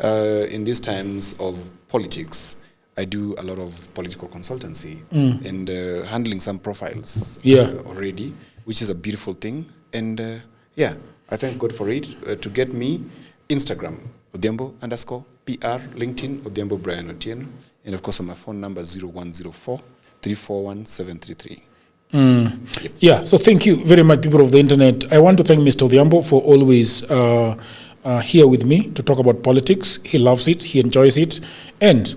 In these times of politics, I do a lot of political consultancy and handling some profiles already, which is a beautiful thing. And I thank God for it. To get me, Instagram, Odhiambo_PR, LinkedIn, Odhiambo Brian Otieno. And of course, on my phone number 0104-341-733. Yep. Yeah, so thank you very much, people of the internet. I want to thank Mr. Odhiambo for always here with me to talk about politics. He loves it, he enjoys it, and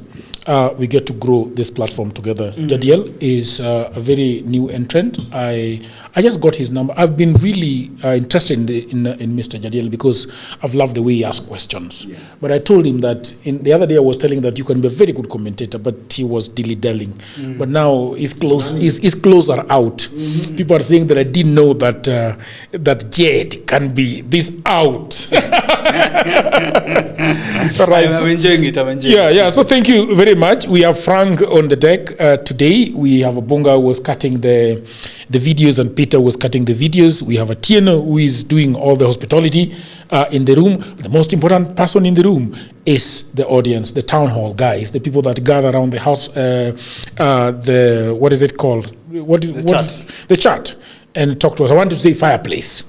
we get to grow this platform together. Jadiel is a very new entrant. I just got his number. I've been really interested in Mr. Jadiel because I've loved the way he asks questions. Yeah. But I told him that the other day I was telling him that you can be a very good commentator, but he was dilly-dallying. But now he's closer out. People are saying that I didn't know that that Jed can be this out. I'm enjoying it. Yeah. So thank you very much. We have Frank on the deck today. We have a Bunga who was cutting the videos and Peter was cutting the videos. We have a Tieno who is doing all the hospitality in the room. The most important person in the room is the audience, the town hall guys, the people that gather around the house, what is it called? The chat and talk to us. I want to say fireplace.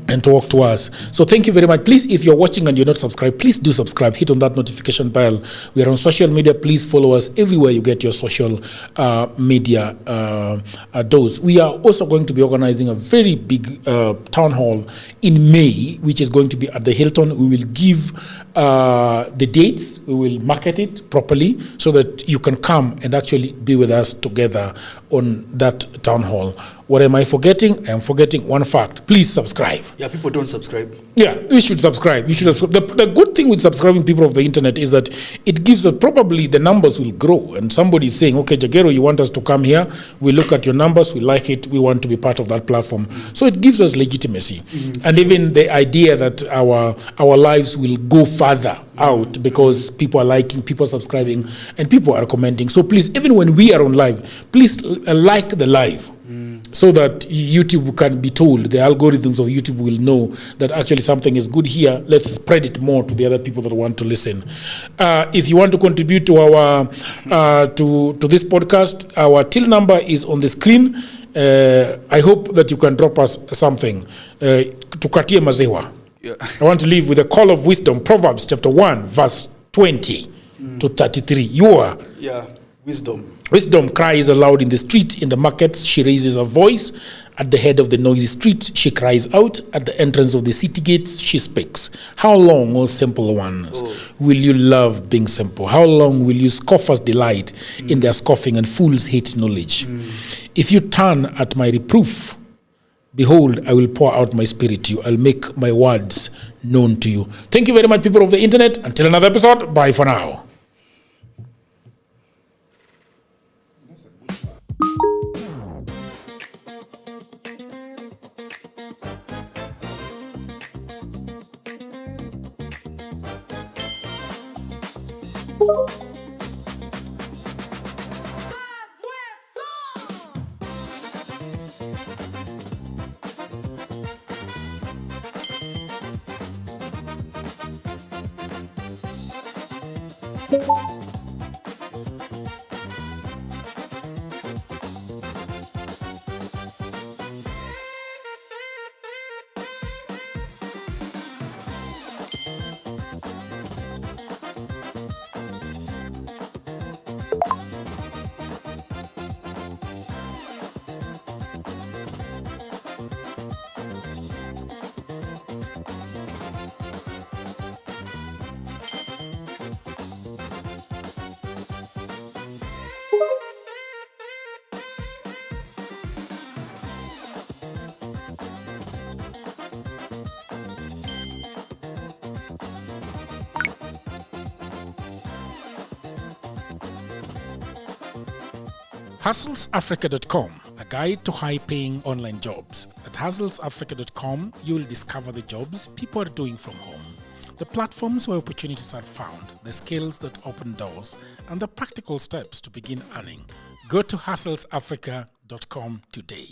And talk to us. So thank you very much. Please, if you're watching and you're not subscribed, please do subscribe. Hit on that notification bell. We are on social media. Please follow us everywhere you get your social media dose. We are also going to be organizing a very big town hall in May, which is going to be at the Hilton. We will give the dates. We will market it properly so that you can come and actually be with us together on that town hall. What am I forgetting? I am forgetting one fact. Please subscribe. Yeah, people don't subscribe. Yeah, you should subscribe. You should subscribe. The good thing with subscribing people of the internet is that it gives us probably the numbers will grow. And somebody is saying, okay, Jagero, you want us to come here. We look at your numbers. We like it. We want to be part of that platform. So it gives us legitimacy. And even the idea that our lives will go further out because people are liking, people are subscribing, and people are commenting. So please, even when we are on live, please like the live. So that YouTube can be told, the algorithms of YouTube will know that actually something is good here. Let's spread it more to the other people that want to listen. If you want to contribute to our to this podcast, our till number is on the screen. I hope that you can drop us something. Tukatie mazewa. I want to leave with a call of wisdom. Proverbs chapter 1, verse 20 to 33. Wisdom. Wisdom cries aloud in the street, in the markets. She raises her voice. At the head of the noisy street, she cries out. At the entrance of the city gates, she speaks. How long, O simple ones, will you love being simple? How long will you scoffers delight in their scoffing and fools hate knowledge? If you turn at my reproof, behold, I will pour out my spirit to you. I'll make my words known to you. Thank you very much, people of the internet. Until another episode, bye for now. HustlesAfrica.com, a guide to high-paying online jobs. At HustlesAfrica.com, you will discover the jobs people are doing from home, the platforms where opportunities are found, the skills that open doors, and the practical steps to begin earning. Go to HustlesAfrica.com today.